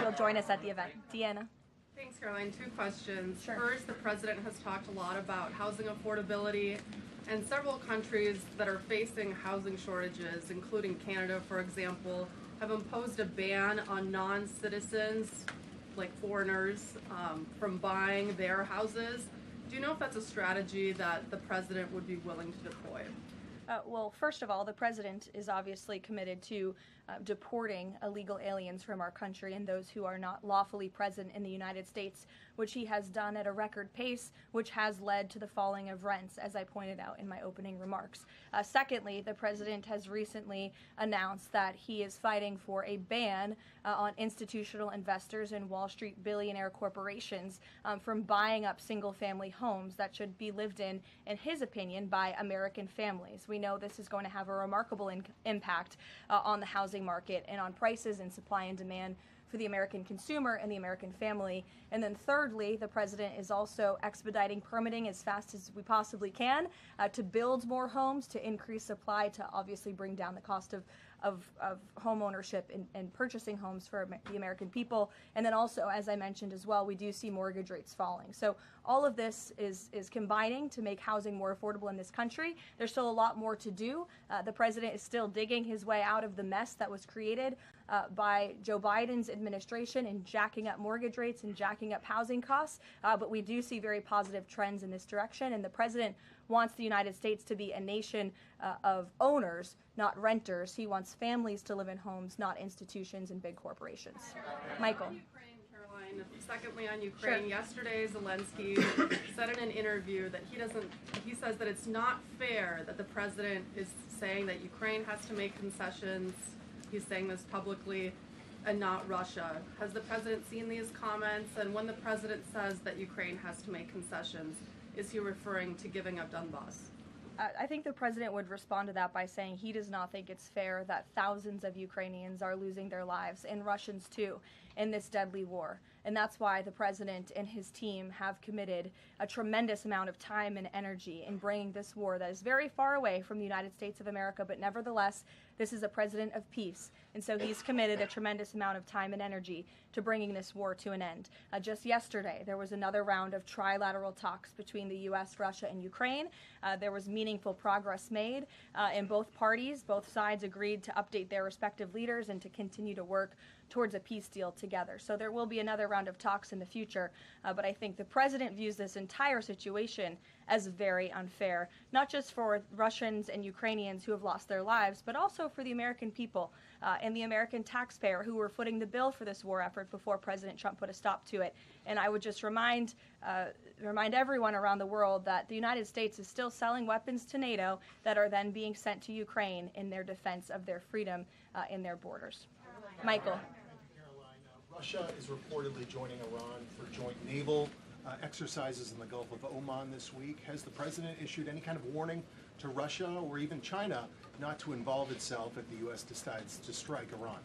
you'll join us at the event. Deanna. Thanks, Caroline. Two questions. Sure. First, the president has talked a lot about housing affordability, and several countries that are facing housing shortages, including Canada, for example, have imposed a ban on non-citizens, like foreigners, from buying their houses. Do you know if that's a strategy that the president would be willing to deploy? Well, first of all, the president is obviously committed to deporting illegal aliens from our country and those who are not lawfully present in the United States, which he has done at a record pace, which has led to the falling of rents, as I pointed out in my opening remarks. Secondly, the president has recently announced that he is fighting for a ban on institutional investors and Wall Street billionaire corporations from buying up single-family homes that should be lived in his opinion, by American families. We know this is going to have a remarkable impact on the housing market and on prices and supply and demand for the American consumer and the American family. And then thirdly, the president is also expediting permitting as fast as we possibly can to build more homes, to increase supply, to obviously bring down the cost of home ownership and purchasing homes for the American people. And then also, as I mentioned as well, we do see mortgage rates falling. So all of this is combining to make housing more affordable in this country. There's still a lot more to do. The president is still digging his way out of the mess that was created by Joe Biden's administration in jacking up mortgage rates and jacking up housing costs. But we do see very positive trends in this direction. And the president wants the United States to be a nation of owners, not renters. He wants families to live in homes, not institutions and big corporations. Michael. Caroline, secondly on Ukraine, Sure. Yesterday Zelensky said in an interview that he says that it's not fair that the president is saying that Ukraine has to make concessions. He's saying this publicly and not Russia. Has the president seen these comments? And when the president says that Ukraine has to make concessions, is he referring to giving up Donbass? I think the president would respond to that by saying he does not think it's fair that thousands of Ukrainians are losing their lives, and Russians too, in this deadly war. And that's why the president and his team have committed a tremendous amount of time and energy in bringing this war that is very far away from the United States of America, but nevertheless, this is a president of peace. And so he's committed a tremendous amount of time and energy to bringing this war to an end. Just yesterday, there was another round of trilateral talks between the U.S., Russia, and Ukraine. There was meaningful progress made in both parties. Both sides agreed to update their respective leaders and to continue to work towards a peace deal together. So there will be another round of talks in the future. But I think the president views this entire situation as very unfair, not just for Russians and Ukrainians who have lost their lives, but also for the American people and the American taxpayer who were footing the bill for this war effort before President Trump put a stop to it. And I would just remind everyone around the world that the United States is still selling weapons to NATO that are then being sent to Ukraine in their defense of their freedom in their borders. Michael. Russia is reportedly joining Iran for joint naval exercises in the Gulf of Oman this week. Has the president issued any kind of warning to Russia or even China not to involve itself if the U.S. decides to strike Iran?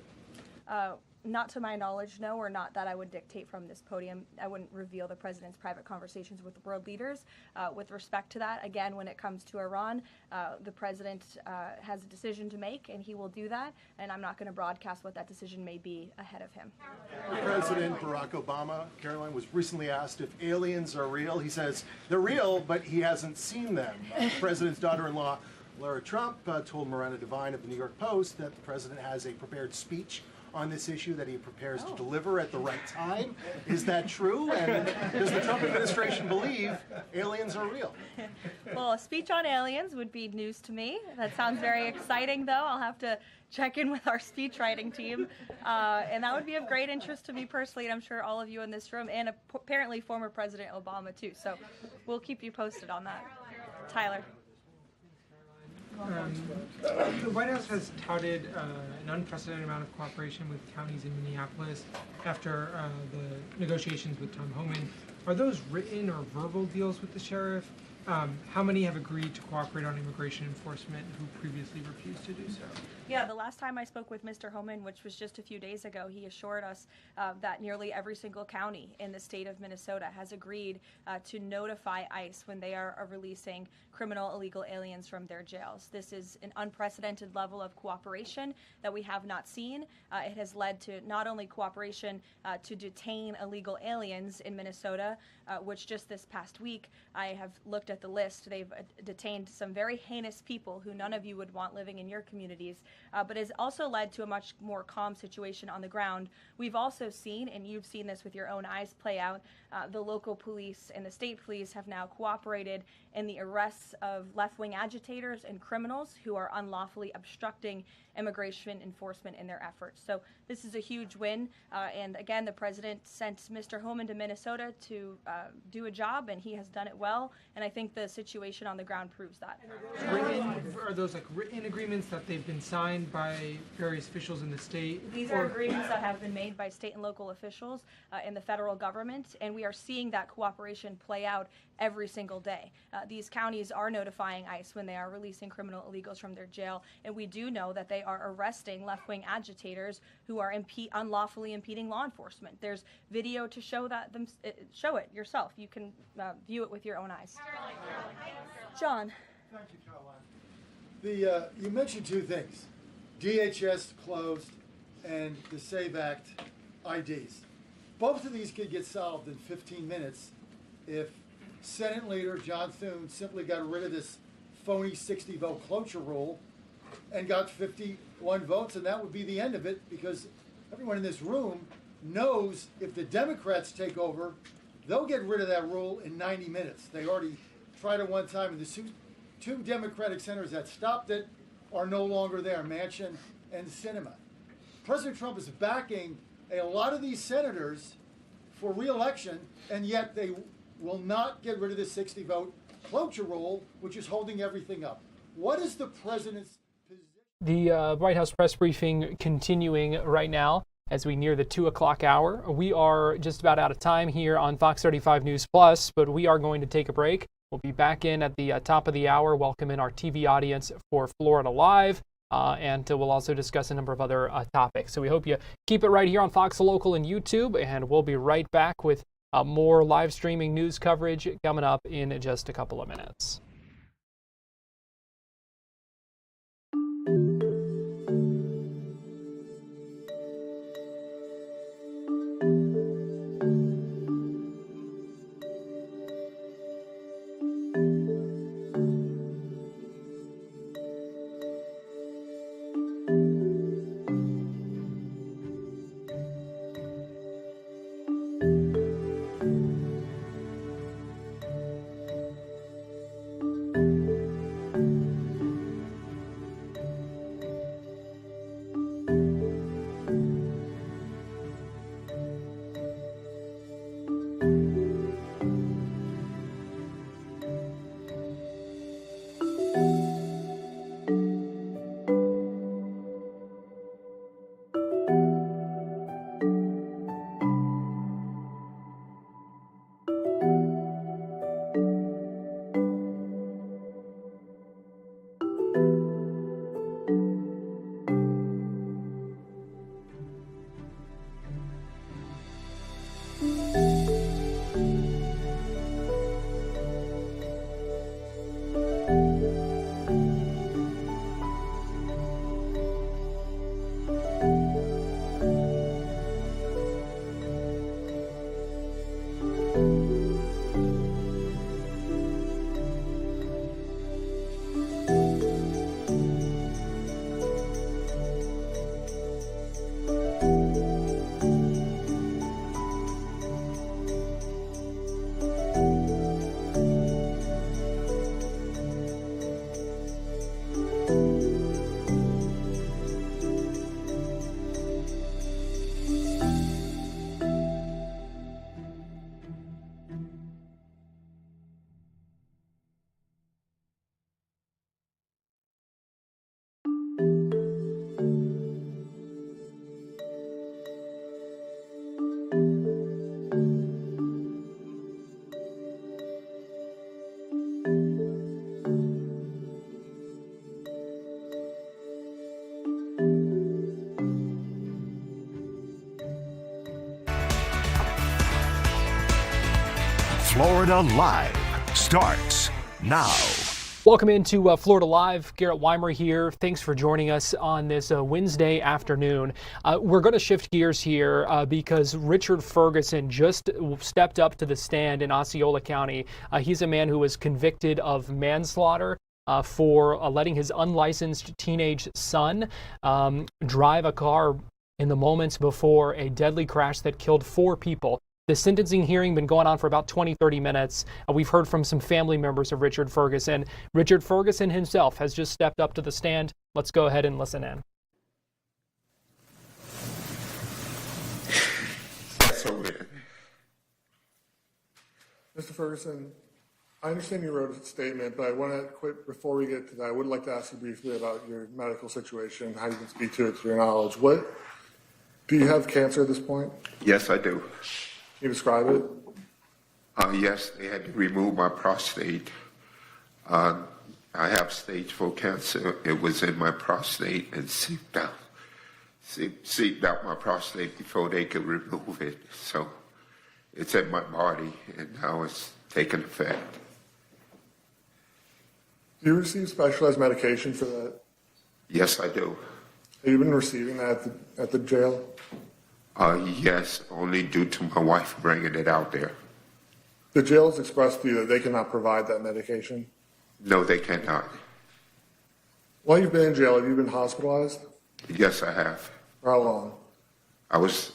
Not to my knowledge, no, or not that I would dictate from this podium. I wouldn't reveal the president's private conversations with world leaders. With respect to that, again, when it comes to Iran, the president has a decision to make, and he will do that, and I'm not going to broadcast what that decision may be ahead of him. President Barack Obama, Caroline, was recently asked if aliens are real. He says they're real, but he hasn't seen them. The president's daughter-in-law, Lara Trump, told Miranda Devine of the New York Post that the president has a prepared speech on this issue that he prepares to deliver at the right time. Is that true? And does the Trump administration believe aliens are real? Well, a speech on aliens would be news to me. That sounds very exciting, though. I'll have to check in with our speech writing team. And that would be of great interest to me personally, and I'm sure all of you in this room, and apparently former President Obama, too. So we'll keep you posted on that. Tyler. The White House has touted an unprecedented amount of cooperation with counties in Minneapolis after the negotiations with Tom Homan. Are those written or verbal deals with the sheriff? How many have agreed to cooperate on immigration enforcement who previously refused to do so? Yeah, the last time I spoke with Mr. Homan, which was just a few days ago, he assured us that nearly every single county in the state of Minnesota has agreed to notify ICE when they are releasing criminal illegal aliens from their jails. This is an unprecedented level of cooperation that we have not seen. It has led to not only cooperation to detain illegal aliens in Minnesota, which just this past week I have looked at the list. They've detained some very heinous people who none of you would want living in your communities, but has also led to a much more calm situation on the ground. We've also seen, and you've seen this with your own eyes play out, the local police and the state police have now cooperated in the arrests of left-wing agitators and criminals who are unlawfully obstructing immigration enforcement in their efforts. So this is a huge win, and again, the president sent Mr. Homan to Minnesota to do a job, and he has done it well, and I think the situation on the ground proves that. Are those like written agreements that they've been signed by various officials in the state? These are agreements that have been made by state and local officials in the federal government, and we are seeing that cooperation play out every single day. These counties are notifying ICE when they are releasing criminal illegals from their jail, and we do know that they are arresting left-wing agitators who are unlawfully impeding law enforcement. There's video to show that. Show it yourself. You can view it with your own eyes. John. Thank you, Caroline. You mentioned two things. DHS closed, and the SAVE Act IDs. Both of these could get solved in 15 minutes if Senate Leader John Thune simply got rid of this phony 60-vote cloture rule and got 51 votes, and that would be the end of it, because everyone in this room knows if the Democrats take over, they'll get rid of that rule in 90 minutes. They already tried it one time, and the two Democratic senators that stopped it are no longer there, Manchin and Sinema. President Trump is backing a lot of these senators for re-election, and yet they will not get rid of the 60-vote cloture rule, which is holding everything up. What is the president's position? The White House press briefing continuing right now as we near the 2 o'clock hour. We are just about out of time here on Fox 35 News Plus, but we are going to take a break. We'll be back in at the top of the hour, welcome in our TV audience for Florida Live, and we'll also discuss a number of other topics. So we hope you keep it right here on Fox Local and YouTube, and we'll be right back with more live streaming news coverage coming up in just a couple of minutes. Florida Live starts now. Welcome into Florida Live. Garrett Weimer here. Thanks for joining us on this Wednesday afternoon. We're going to shift gears here because Richard Ferguson just stepped up to the stand in Osceola County. He's a man who was convicted of manslaughter for letting his unlicensed teenage son drive a car in the moments before a deadly crash that killed 4 people. The sentencing hearing been going on for about 20-30 minutes. We've heard from some family members of Richard Ferguson. Richard Ferguson himself has just stepped up to the stand. Let's go ahead and listen in. So weird. Mr. Ferguson, I understand you wrote a statement, but I want to quit before we get to that. I would like to ask you briefly about your medical situation, how you can speak to it to your knowledge. Do you have cancer at this point? Yes, I do. Can you describe it? Yes, they had to remove my prostate. I have stage 4 cancer. It was in my prostate and seeped out my prostate before they could remove it. So it's in my body, and now it's taking effect. Do you receive specialized medication for that? Yes, I do. Have you been receiving that at the jail? Yes, only due to my wife bringing it out there. The jail has expressed to you that they cannot provide that medication? No, they cannot. While you've been in jail, have you been hospitalized? Yes, I have. For how long? I was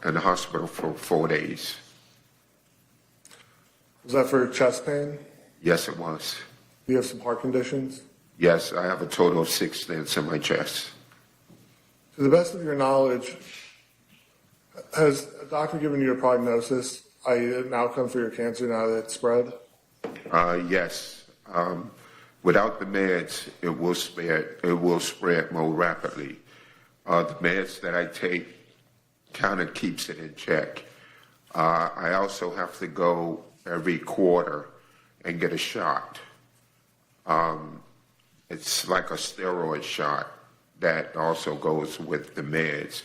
in the hospital for 4 days. Was that for chest pain? Yes, it was. Do you have some heart conditions? Yes, I have a total of 6 stents in my chest. To the best of your knowledge, has a doctor given you a prognosis, i.e. an outcome for your cancer now that it's spread? Yes. Without the meds, it will spread more rapidly. The meds that I take kind of keeps it in check. I also have to go every quarter and get a shot. It's like a steroid shot that also goes with the meds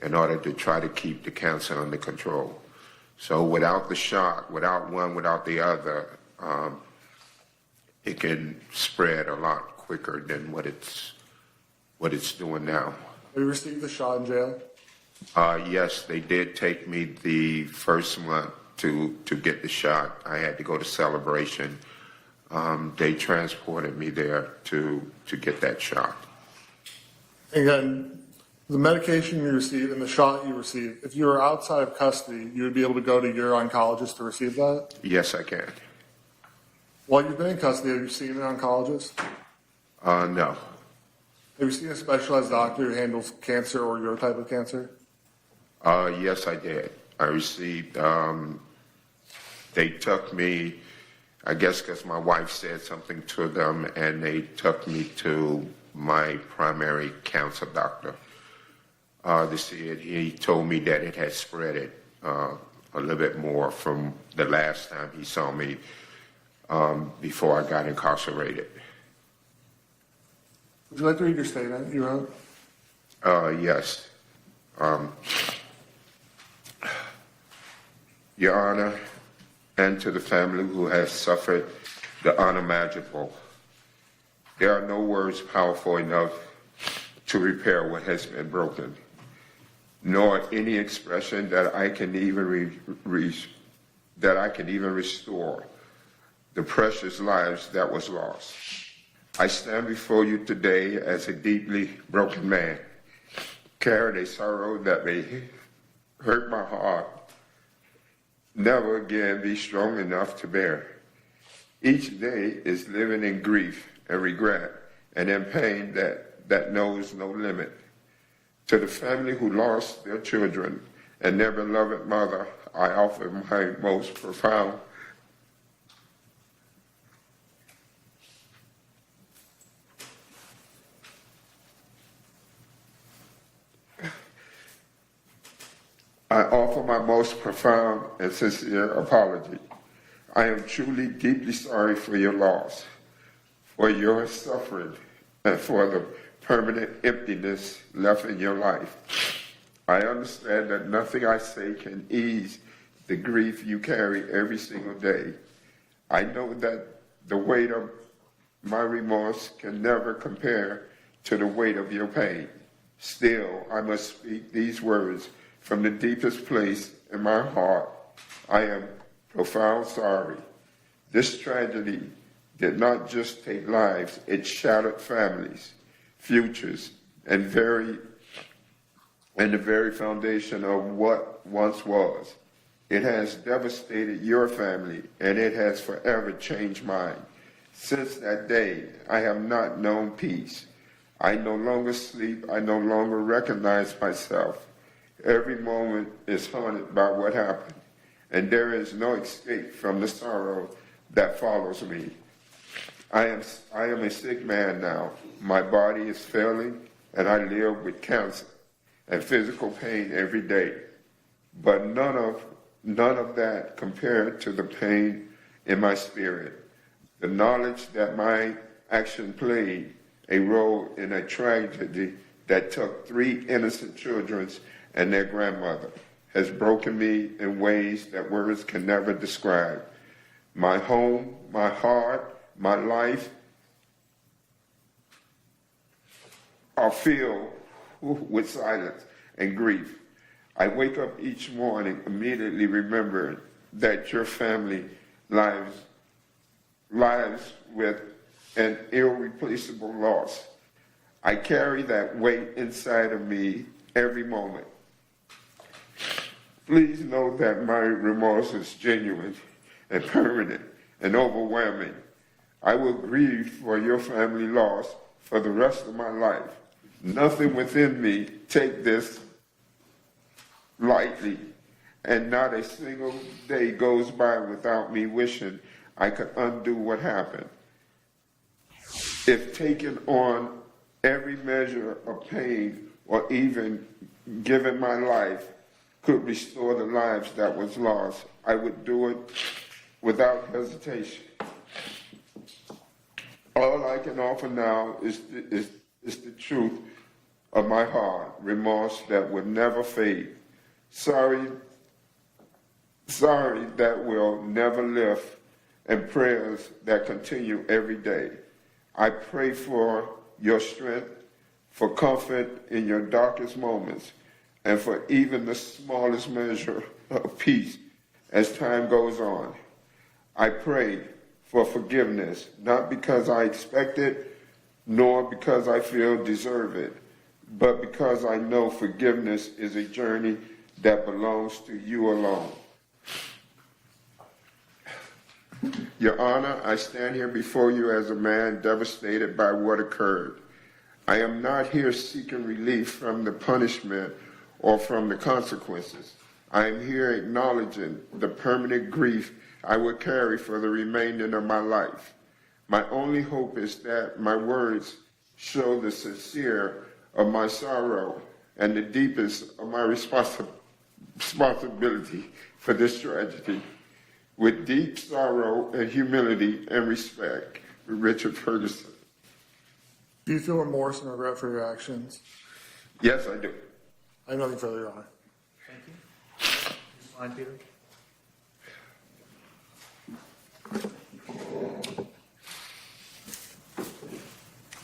in order to try to keep the cancer under control. So without the shot, without one, without the other, it can spread a lot quicker than what it's doing now. Have you received the shot in jail? Yes, they did take me the first month to get the shot. I had to go to Celebration. They transported me there to get that shot. Again, the medication you receive and the shot you receive, if you were outside of custody, you would be able to go to your oncologist to receive that? Yes, I can. While you've been in custody, have you seen an oncologist? No. Have you seen a specialized doctor who handles cancer or your type of cancer? Yes, I did. I received, they took me, I guess because my wife said something to them, and they took me to my primary cancer doctor to see it. He told me that it had spread it a little bit more from the last time he saw me before I got incarcerated. Would you like to read your statement you wrote? Yes. Your Honor, and to the family who has suffered the unimaginable, there are no words powerful enough to repair what has been broken, nor any expression that I can even restore the precious lives that was lost. I stand before you today as a deeply broken man, carrying a sorrow that may hurt my heart, never again be strong enough to bear. Each day is living in grief and regret and in pain that knows no limit. To the family who lost their children and their beloved mother, I offer my most profound and sincere apology. I am truly deeply sorry for your loss, for your suffering, and for the permanent emptiness left in your life. I understand that nothing I say can ease the grief you carry every single day. I know that the weight of my remorse can never compare to the weight of your pain. Still, I must speak these words from the deepest place in my heart. I am profound sorry. This tragedy did not just take lives, it shattered families, futures, and the very foundation of what once was. It has devastated your family, and it has forever changed mine. Since that day, I have not known peace. I no longer sleep. I no longer recognize myself. Every moment is haunted by what happened, and there is no escape from the sorrow that follows me. I am a sick man now. My body is failing, and I live with cancer and physical pain every day. But none of that compared to the pain in my spirit. The knowledge that my action played a role in a tragedy that took 3 innocent children and their grandmother has broken me in ways that words can never describe. My home, my heart, my life are filled with silence and grief. I wake up each morning immediately remembering that your family lives with an irreplaceable loss. I carry that weight inside of me every moment. Please know that my remorse is genuine and permanent and overwhelming. I will grieve for your family loss for the rest of my life. Nothing within me take this lightly, and not a single day goes by without me wishing I could undo what happened. If taking on every measure of pain or even giving my life could restore the lives that was lost, I would do it without hesitation. All I can offer now is the truth of my heart, remorse that will never fade. Sorry that will never lift, and prayers that continue every day. I pray for your strength, for comfort in your darkest moments, and for even the smallest measure of peace as time goes on. I pray for forgiveness, not because I expect it, nor because I feel deserve it, but because I know forgiveness is a journey that belongs to you alone. Your Honor, I stand here before you as a man devastated by what occurred. I am not here seeking relief from the punishment or from the consequences. I am here acknowledging the permanent grief I will carry for the remainder of my life. My only hope is that my words show the sincere of my sorrow and the deepest of my responsibility for this tragedy. With deep sorrow and humility and respect, Richard Ferguson. Do you feel remorse and regret for your actions? Yes, I do. I have nothing further, Your Honor. Thank you. Ms. Line, Peter.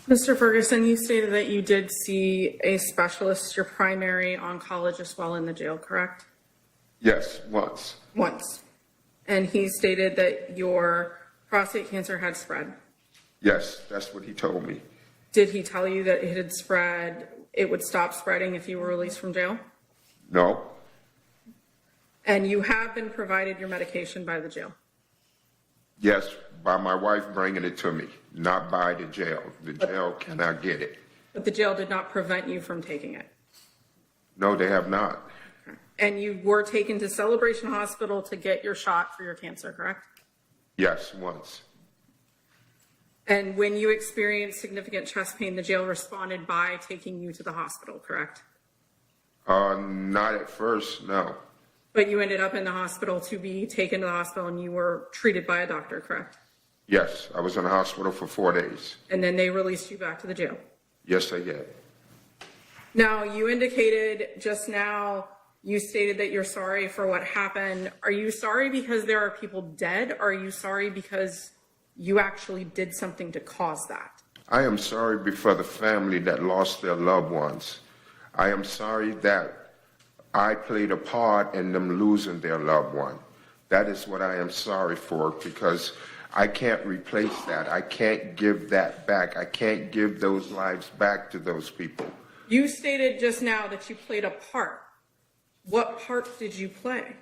Mr. Ferguson, you stated that you did see a specialist, your primary oncologist, while in the jail, correct? Yes, once. Once. And he stated that your prostate cancer had spread. Yes, that's what he told me. Did he tell you that it had spread, it would stop spreading if you were released from jail? No. And you have been provided your medication by the jail? Yes, by my wife bringing it to me, not by the jail. The jail cannot get it. But the jail did not prevent you from taking it? No, they have not. And you were taken to Celebration Hospital to get your shot for your cancer, correct? Yes, once. And when you experienced significant chest pain, the jail responded by taking you to the hospital, correct? Not at first, no. But you ended up in the hospital to be taken to the hospital and you were treated by a doctor, correct? Yes, I was in the hospital for 4 days. And then they released you back to the jail? Yes, I did. Now, you indicated just now, you stated that you're sorry for what happened. Are you sorry because there are people dead? Or are you sorry because you actually did something to cause that? I am sorry for the family that lost their loved ones. I am sorry that I played a part in them losing their loved one. That is what I am sorry for, because I can't replace that. I can't give that back. I can't give those lives back to those people. You stated just now that you played a part. What part did you play?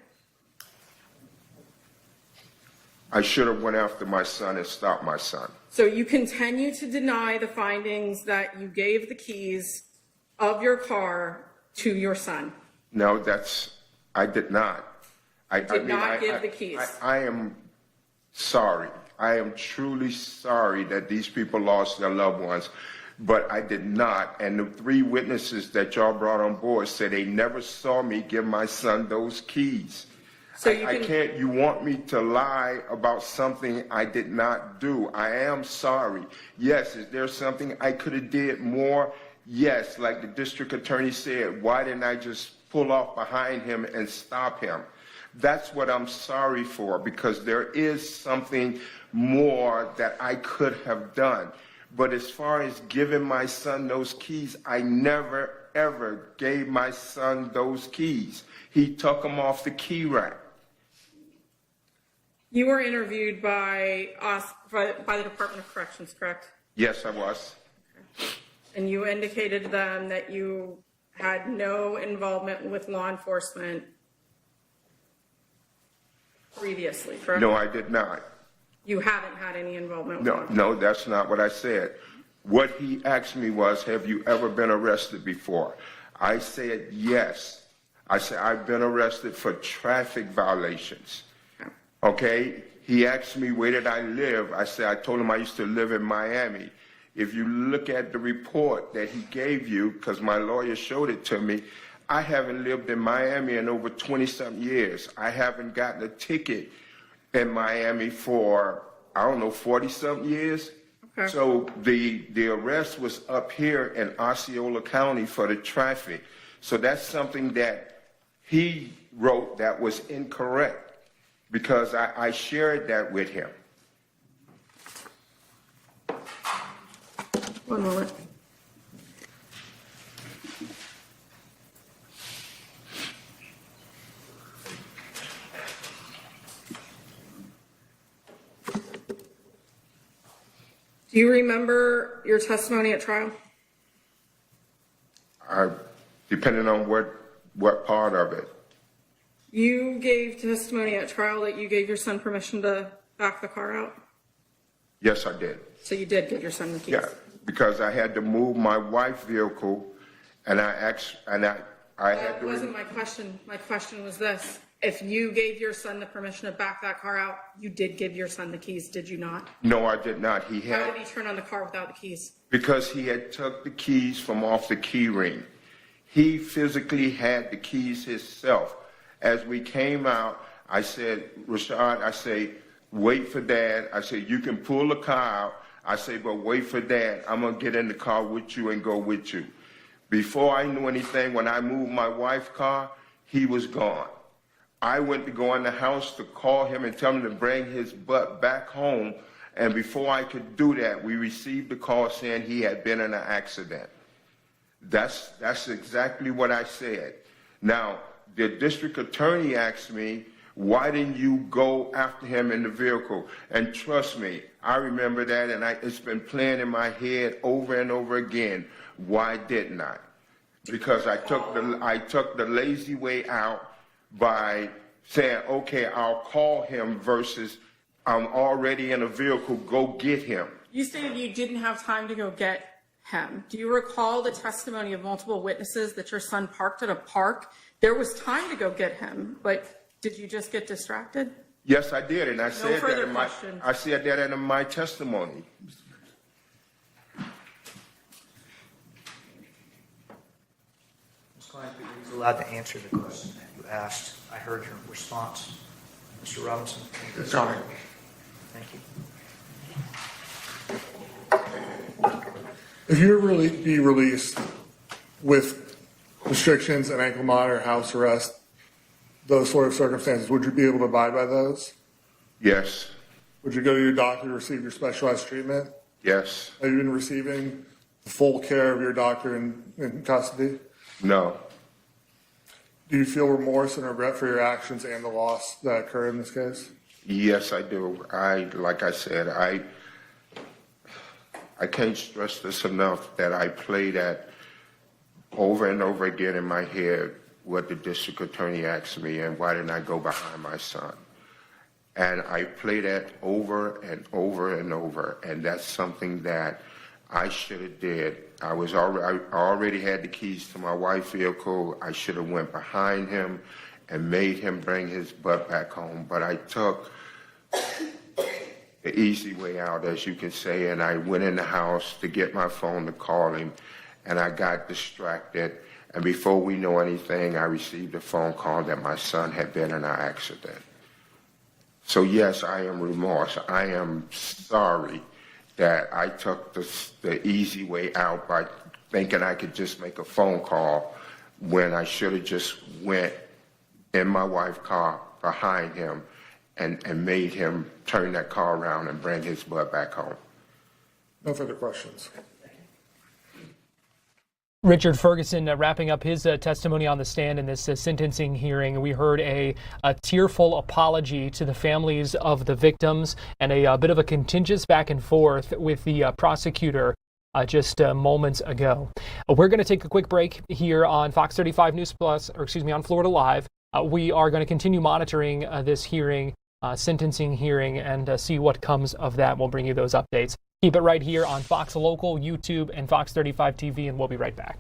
I should have went after my son and stopped my son. So you continue to deny the findings that you gave the keys of your car to your son? No, I did not. I did not give the keys. I am sorry. I am truly sorry that these people lost their loved ones, but I did not. And the 3 witnesses that y'all brought on board said they never saw me give my son those keys. So you want me to lie about something I did not do. I am sorry. Yes, is there something I could have did more? Yes, like the district attorney said, why didn't I just pull off behind him and stop him? That's what I'm sorry for, because there is something more that I could have done. But as far as giving my son those keys, I never, ever gave my son those keys. He took them off the key rack. You were interviewed by the Department of Corrections, correct? Yes, I was. And you indicated to them that you had no involvement with law enforcement previously, correct? No, I did not. You haven't had any involvement with law No, enforcement? no, that's not what I said. What he asked me was, have you ever been arrested before? I said, yes. I said, I've been arrested for traffic violations. Okay? He asked me, where did I live? I said, I told him I used to live in Miami. If you look at the report that he gave you, because my lawyer showed it to me, I haven't lived in Miami in over 20-something years. I haven't gotten a ticket in Miami for, I don't know, 40-something years. Okay. So the arrest was up here in Osceola County for the traffic. So that's something that he wrote that was incorrect because I shared that with him. One moment. Do you remember your testimony at trial? Depending on what part of it. You gave testimony at trial that you gave your son permission to back the car out? Yes, I did. So you did give your son the keys? Yeah, because I had to move my wife's vehicle, and I had That to. wasn't my question. My question was this. If you gave your son the permission to back that car out, you did give your son the keys, did you not? No, I did not. He had. How did he turn on the car without the keys? Because he had took the keys from off the key ring. He physically had the keys himself. As we came out, I said, Rashaun, I say, wait for Dad. I said, you can pull the car out. I say, but wait for Dad. I'm going to get in the car with you and go with you. Before I knew anything, when I moved my wife's car, he was gone. I went to go in the house to call him and tell him to bring his butt back home. And before I could do that, we received a call saying he had been in an accident. That's exactly what I said. Now, the district attorney asked me, why didn't you go after him in the vehicle? And trust me, I remember that, and it's been playing in my head over and over again. Why didn't I? Because I took the lazy way out by saying, okay, I'll call him versus I'm already in a vehicle, go get him. You stated you didn't have time to go get him. Do you recall the testimony of multiple witnesses that your son parked at a park? There was time to go get him, but did you just get distracted? Yes, I did, and I said that in my testimony. Ms. Klein, he's allowed to answer the question that you asked. I heard your response. Mr. Robinson. Sorry. Thank you. If you were really be released with restrictions and ankle monitor, house arrest, those sort of circumstances, would you be able to abide by those? Yes. Would you go to your doctor to receive your specialized treatment? Yes. Have you been receiving the full care of your doctor in custody? No. Do you feel remorse and regret for your actions and the loss that occurred in this case? Yes, I do. Like I said, I can't stress this enough that I play that over and over again in my head what the district attorney asked me and why didn't I go behind my son. And I play that over and over and over, and that's something that I should have did. I already had the keys to my wife's vehicle. I should have went behind him and made him bring his butt back home. But I took the easy way out, as you can say, and I went in the house to get my phone to call him, and I got distracted. And before we know anything, I received a phone call that my son had been in an accident. So yes, I am remorse. I am sorry that I took the easy way out by thinking I could just make a phone call when I should have just went in my wife's car behind him and made him turn that car around and bring his butt back home. No further questions. Richard Ferguson wrapping up his testimony on the stand in this sentencing hearing. We heard a tearful apology to the families of the victims and a bit of a contentious back and forth with the prosecutor just moments ago. We're going to take a quick break here on Fox 35 News Plus, or excuse me, on Florida Live. We are going to continue monitoring this hearing, sentencing hearing, and see what comes of that. We'll bring you those updates. Keep it right here on Fox Local, YouTube, and Fox 35 TV, and we'll be right back.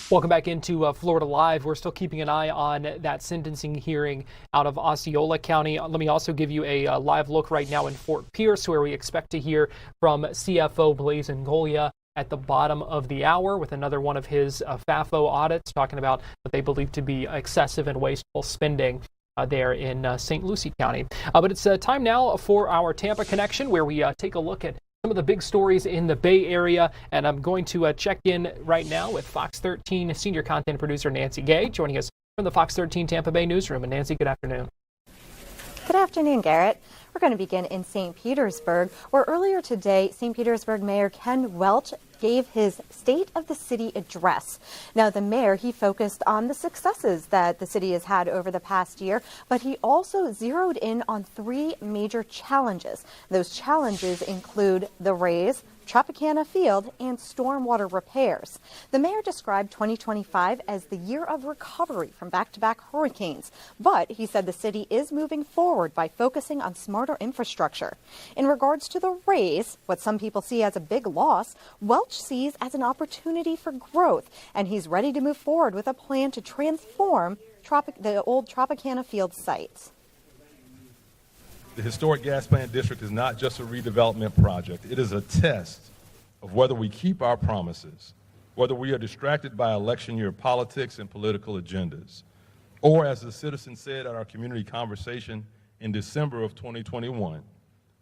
Welcome back into Florida Live. We're still keeping an eye on that sentencing hearing out of Osceola County. Let me also give you a live look right now in Fort Pierce, where we expect to hear from CFO Blaise Ngolia at the bottom of the hour with another one of his FAFO audits, talking about what they believe to be excessive and wasteful spending there in St. Lucie County. But it's time now for our Tampa Connection, where we take a look at some of the big stories in the Bay Area, and I'm going to check in right now with Fox 13 senior content producer Nancy Gay, joining us from the Fox 13 Tampa Bay newsroom. And Nancy, good afternoon. Good afternoon, Garrett. We're going to begin in St. Petersburg, where earlier today, St. Petersburg Mayor Ken Welch gave his State of the City address. Now, the mayor, he focused on the successes that the city has had over the past year, but he also zeroed in on three major challenges. Those challenges include the Rays, Tropicana Field, and stormwater repairs. The mayor described 2025 as the year of recovery from back-to-back hurricanes, but he said the city is moving forward by focusing on smarter infrastructure. In regards to the Rays, what some people see as a big loss, Welch sees as an opportunity for growth, and he's ready to move forward with a plan to transform the old Tropicana Field sites. The historic gas plant district is not just a redevelopment project. It is a test of whether we keep our promises, whether we are distracted by election year politics and political agendas, or as the citizen said at our community conversation in December of 2021,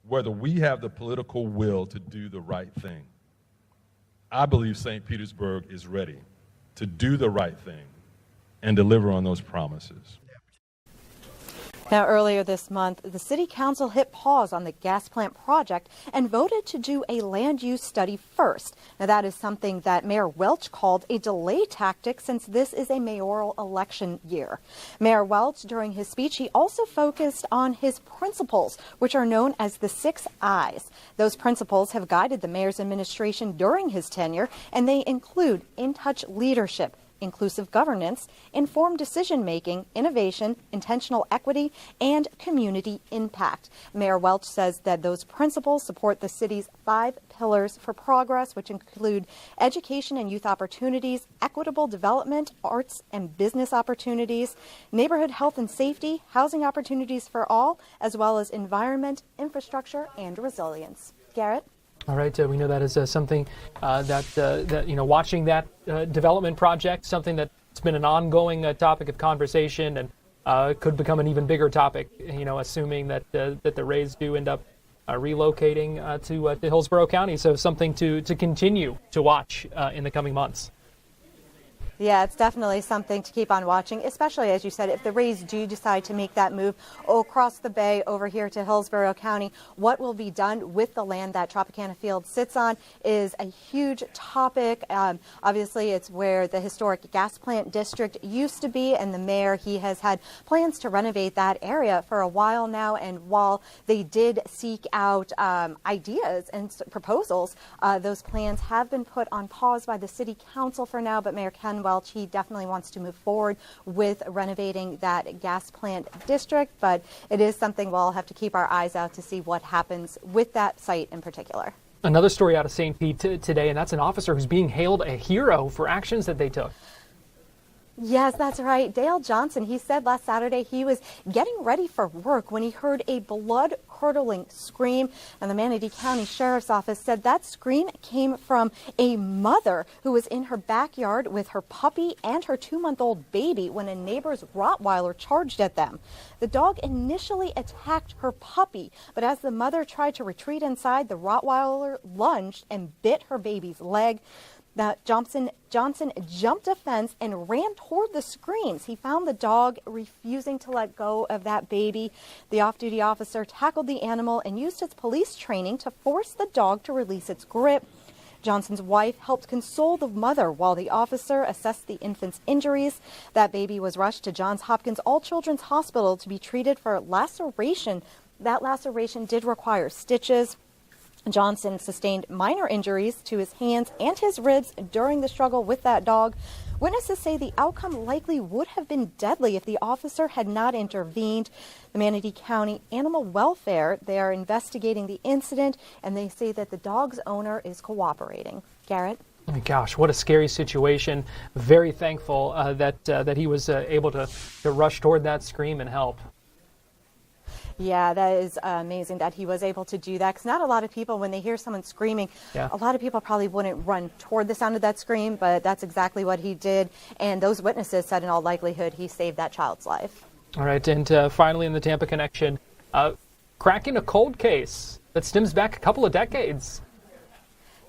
whether we have the political will to do the right thing. I believe St. Petersburg is ready to do the right thing and deliver on those promises. Now, earlier this month, the City Council hit pause on the gas plant project and voted to do a land use study first. Now, that is something that Mayor Welch called a delay tactic since this is a mayoral election year. Mayor Welch, during his speech, he also focused on his principles, which are known as the 6 I's. Those principles have guided the mayor's administration during his tenure, and they include in-touch leadership, inclusive governance, informed decision-making, innovation, intentional equity, and community impact. Mayor Welch says that those principles support the city's 5 pillars for progress, which include education and youth opportunities, equitable development, arts and business opportunities, neighborhood health and safety, housing opportunities for all, as well as environment, infrastructure, and resilience. Garrett? All right, we know that is something that watching that development project, something that's been an ongoing topic of conversation and could become an even bigger topic, assuming that the Rays do end up relocating to Hillsborough County. So something to continue to watch in the coming months. Yeah, it's definitely something to keep on watching, especially, as you said, if the Rays do decide to make that move across the bay over here to Hillsborough County. What will be done with the land that Tropicana Field sits on is a huge topic. Obviously, it's where the historic gas plant district used to be, and the mayor, he has had plans to renovate that area for a while now. And while they did seek out ideas and proposals, those plans have been put on pause by the city council for now, but Mayor Ken Welch, he definitely wants to move forward with renovating that gas plant district, but it is something we'll have to keep our eyes out to see what happens with that site in particular. Another story out of St. Pete today, and that's an officer who's being hailed a hero for actions that they took. Yes, that's right. Dale Johnson, he said last Saturday he was getting ready for work when he heard a blood-curdling scream. And the Manatee County Sheriff's Office said that scream came from a mother who was in her backyard with her puppy and her 2-month-old baby when a neighbor's Rottweiler charged at them. The dog initially attacked her puppy, but as the mother tried to retreat inside, the Rottweiler lunged and bit her baby's leg. That Johnson jumped a fence and ran toward the screams. He found the dog refusing to let go of that baby. The off-duty officer tackled the animal and used his police training to force the dog to release its grip. Johnson's wife helped console the mother while the officer assessed the infant's injuries. That baby was rushed to Johns Hopkins All Children's Hospital to be treated for laceration. That laceration did require stitches. Johnson sustained minor injuries to his hands and his ribs during the struggle with that dog. Witnesses say the outcome likely would have been deadly if the officer had not intervened. The Manatee County Animal Welfare, they are investigating the incident, and they say that the dog's owner is cooperating. Garrett? Oh my gosh, what a scary situation. Very thankful that he was able to rush toward that scream and help. Yeah, that is amazing that he was able to do that, because not a lot of people, when they hear someone screaming, a lot of people probably wouldn't run toward the sound of that scream, but that's exactly what he did. And those witnesses said in all likelihood he saved that child's life. All right, and finally in the Tampa Connection, cracking a cold case that stems back a couple of decades.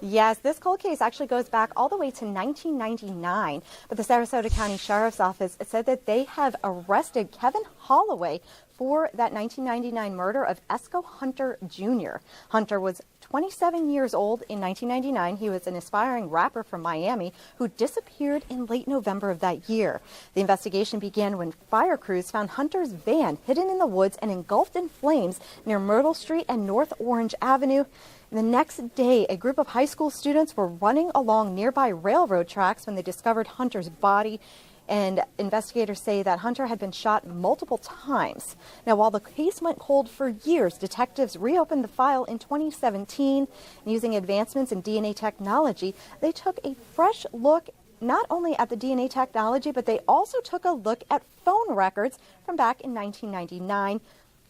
Yes, this cold case actually goes back all the way to 1999, but the Sarasota County Sheriff's Office said that they have arrested Kevin Holloway for that 1999 murder of Esco Hunter Jr. Hunter was 27 years old in 1999. He was an aspiring rapper from Miami who disappeared in late November of that year. The investigation began when fire crews found Hunter's van hidden in the woods and engulfed in flames near Myrtle Street and North Orange Avenue. The next day, a group of high school students were running along nearby railroad tracks when they discovered Hunter's body. And investigators say that Hunter had been shot multiple times. Now, while the case went cold for years, detectives reopened the file in 2017. And using advancements in DNA technology, they took a fresh look not only at the DNA technology, but they also took a look at phone records from back in 1999.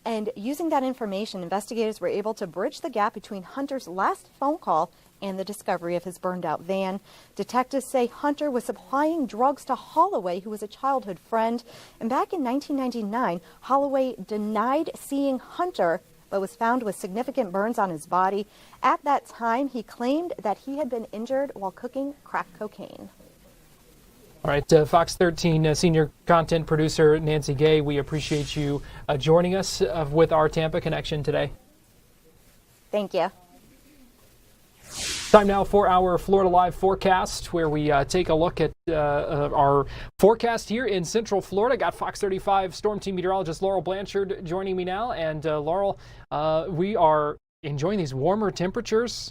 And using that information, investigators were able to bridge the gap between Hunter's last phone call and the discovery of his burned-out van. Detectives say Hunter was supplying drugs to Holloway, who was a childhood friend. And back in 1999, Holloway denied seeing Hunter, but was found with significant burns on his body. At that time, he claimed that he had been injured while cooking crack cocaine. All right, Fox 13 senior content producer Nancy Gay, we appreciate you joining us with our Tampa connection today. Thank you. Time now for our Florida Live forecast, where we take a look at our forecast here in Central Florida. Got Fox 35 storm team meteorologist Laurel Blanchard joining me now. And Laurel, we are enjoying these warmer temperatures.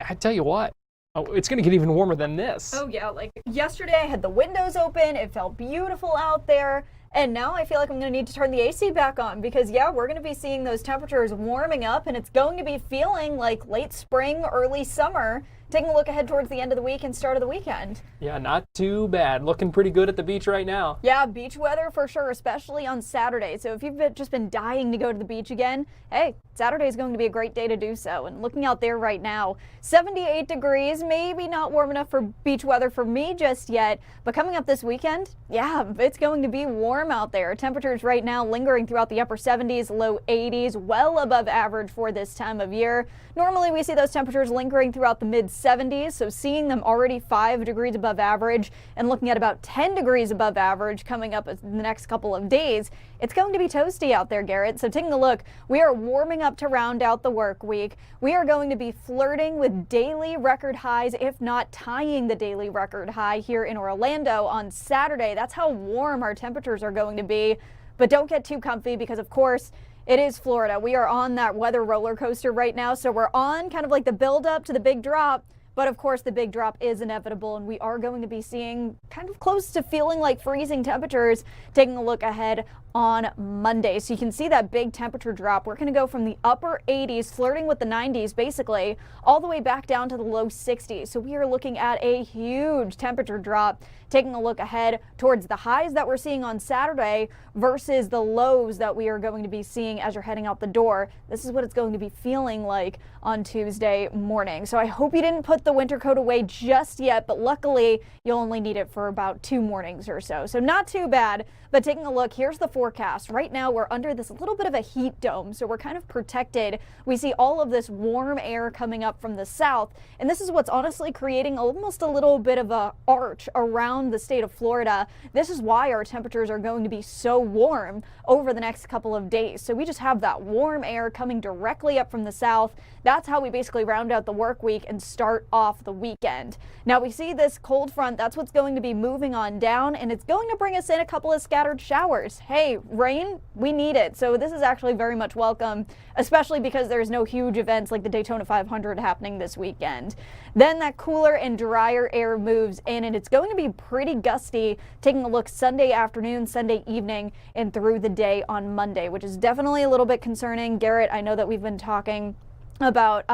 I tell you what, it's going to get even warmer than this. Oh yeah, like yesterday I had the windows open. It felt beautiful out there. And now I feel like I'm going to need to turn the AC back on because, yeah, we're going to be seeing those temperatures warming up and it's going to be feeling like late spring, early summer. Taking a look ahead towards the end of the week and start of the weekend. Yeah, not too bad. Looking pretty good at the beach right now. Yeah, beach weather for sure, especially on Saturday. So if you've just been dying to go to the beach again, hey, Saturday is going to be a great day to do so. And looking out there right now, 78 degrees, maybe not warm enough for beach weather for me just yet. But coming up this weekend, yeah, it's going to be warm out there. Temperatures right now lingering throughout the upper 70s, low 80s, well above average for this time of year. Normally we see those temperatures lingering throughout the mid-70s, so seeing them already 5 degrees above average and looking at about 10 degrees above average coming up in the next couple of days, it's going to be toasty out there, Garrett. So taking a look, we are warming up to round out the work week. We are going to be flirting with daily record highs, if not tying the daily record high here in Orlando on Saturday. That's how warm our temperatures are going to be. But don't get too comfy because, of course, it is Florida. We are on that weather roller coaster right now, so we're on kind of like the build up to the big drop. But of course, the big drop is inevitable, and we are going to be seeing kind of close to feeling like freezing temperatures. Taking a look ahead on Monday. So you can see that big temperature drop. We're going to go from the upper 80s, flirting with the 90s basically, all the way back down to the low 60s. So we are looking at a huge temperature drop. Taking a look ahead towards the highs that we're seeing on Saturday versus the lows that we are going to be seeing as you're heading out the door. This is what it's going to be feeling like on Tuesday morning. So I hope you didn't put the winter coat away just yet, but luckily you'll only need it for about 2 mornings or so. So not too bad. But taking a look, here's the forecast. Right now we're under this little bit of a heat dome, so we're kind of protected. We see all of this warm air coming up from the south, and this is what's honestly creating almost a little bit of a arch around the state of Florida. This is why our temperatures are going to be so warm over the next couple of days. So we just have that warm air coming directly up from the south. That's how we basically round out the work week and start off the weekend. Now we see this cold front, that's what's going to be moving on down, and it's going to bring us in a couple of scattered showers. Hey, rain, we need it. So this is actually very much welcome, especially because there's no huge events like the Daytona 500 happening this weekend. Then that cooler and drier air moves in, and it's going to be pretty gusty. Taking a look Sunday afternoon, Sunday evening, and through the day on Monday, which is definitely a little bit concerning. Garrett, I know that we've been talking about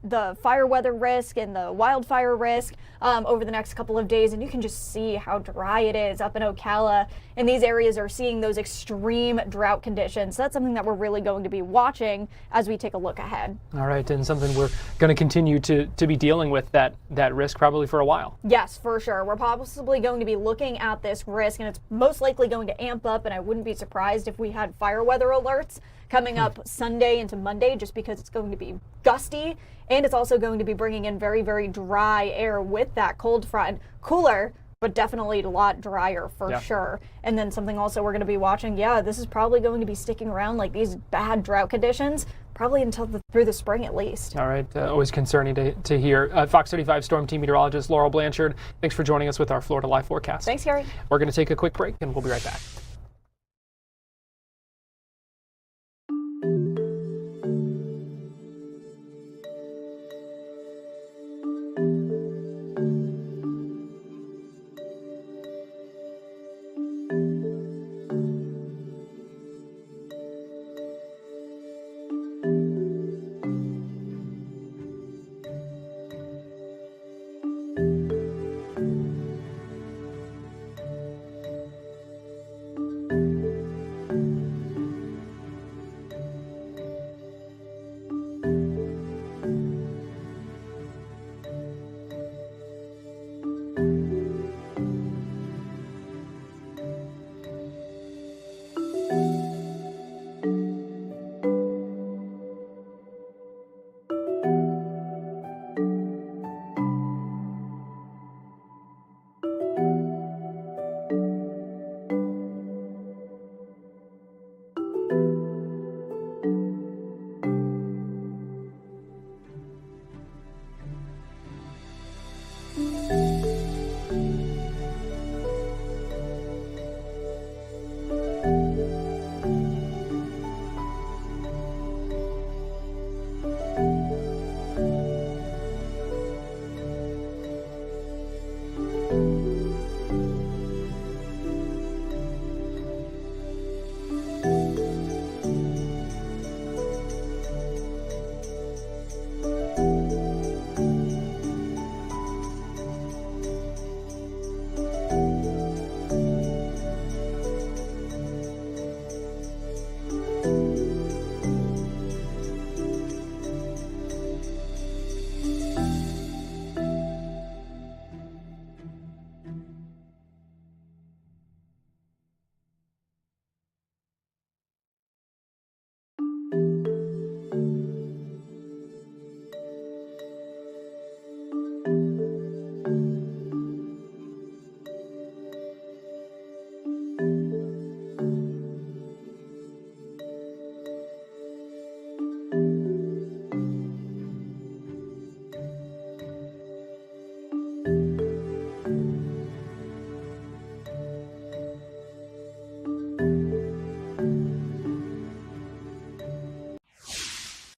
the fire weather risk and the wildfire risk over the next couple of days, and you can just see how dry it is up in Ocala, and these areas are seeing those extreme drought conditions. So that's something that we're really going to be watching as we take a look ahead. All right, and something we're going to continue to be dealing with that risk probably for a while. Yes, for sure. We're possibly going to be looking at this risk, and it's most likely going to amp up, and I wouldn't be surprised if we had fire weather alerts coming up Sunday into Monday, just because it's going to be gusty, and it's also going to be bringing in very, very dry air with that cold front. Cooler, but definitely a lot drier for sure. And then something also we're going to be watching, this is probably going to be sticking around, like these bad drought conditions, probably until through the spring at least. All right, always concerning to hear. Fox 35 storm team meteorologist Laurel Blanchard, thanks for joining us with our Florida Live forecast. Thanks, Gary. We're going to take a quick break, and we'll be right back.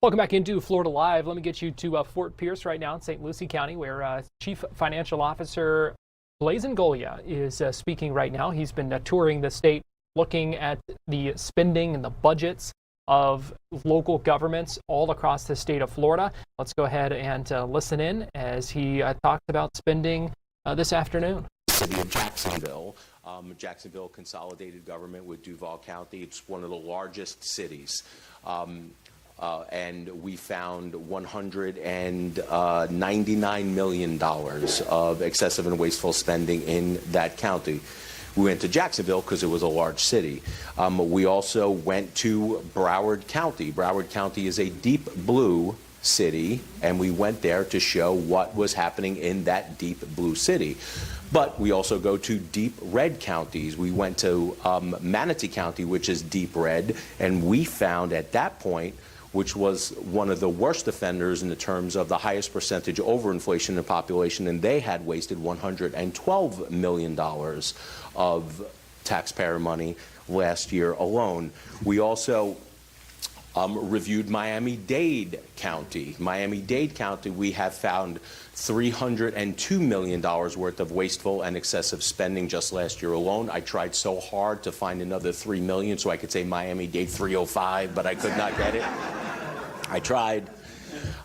Welcome back into Florida Live. Let me get you to Fort Pierce right now in St. Lucie County, where Chief Financial Officer Blazin Golia is speaking right now. He's been touring the state, looking at the spending and the budgets of local governments all across the state of Florida. Let's go ahead and listen in as he talked about spending this afternoon. City of Jacksonville. Jacksonville consolidated government with Duval County. It's one of the largest cities. And we found $199 million of excessive and wasteful spending in that county. We went to Jacksonville because it was a large city. We also went to Broward County. Broward County is a deep blue city, and we went there to show what was happening in that deep blue city. But we also go to deep red counties. We went to Manatee County, which is deep red, and we found at that point, which was one of the worst offenders in the terms of the highest percentage overinflation in the population, and they had wasted $112 million of taxpayer money last year alone. We also reviewed Miami-Dade County. Miami-Dade County, we have found $302 million worth of wasteful and excessive spending just last year alone. I tried so hard to find another $3 million so I could say Miami-Dade 305, but I could not get it. I tried.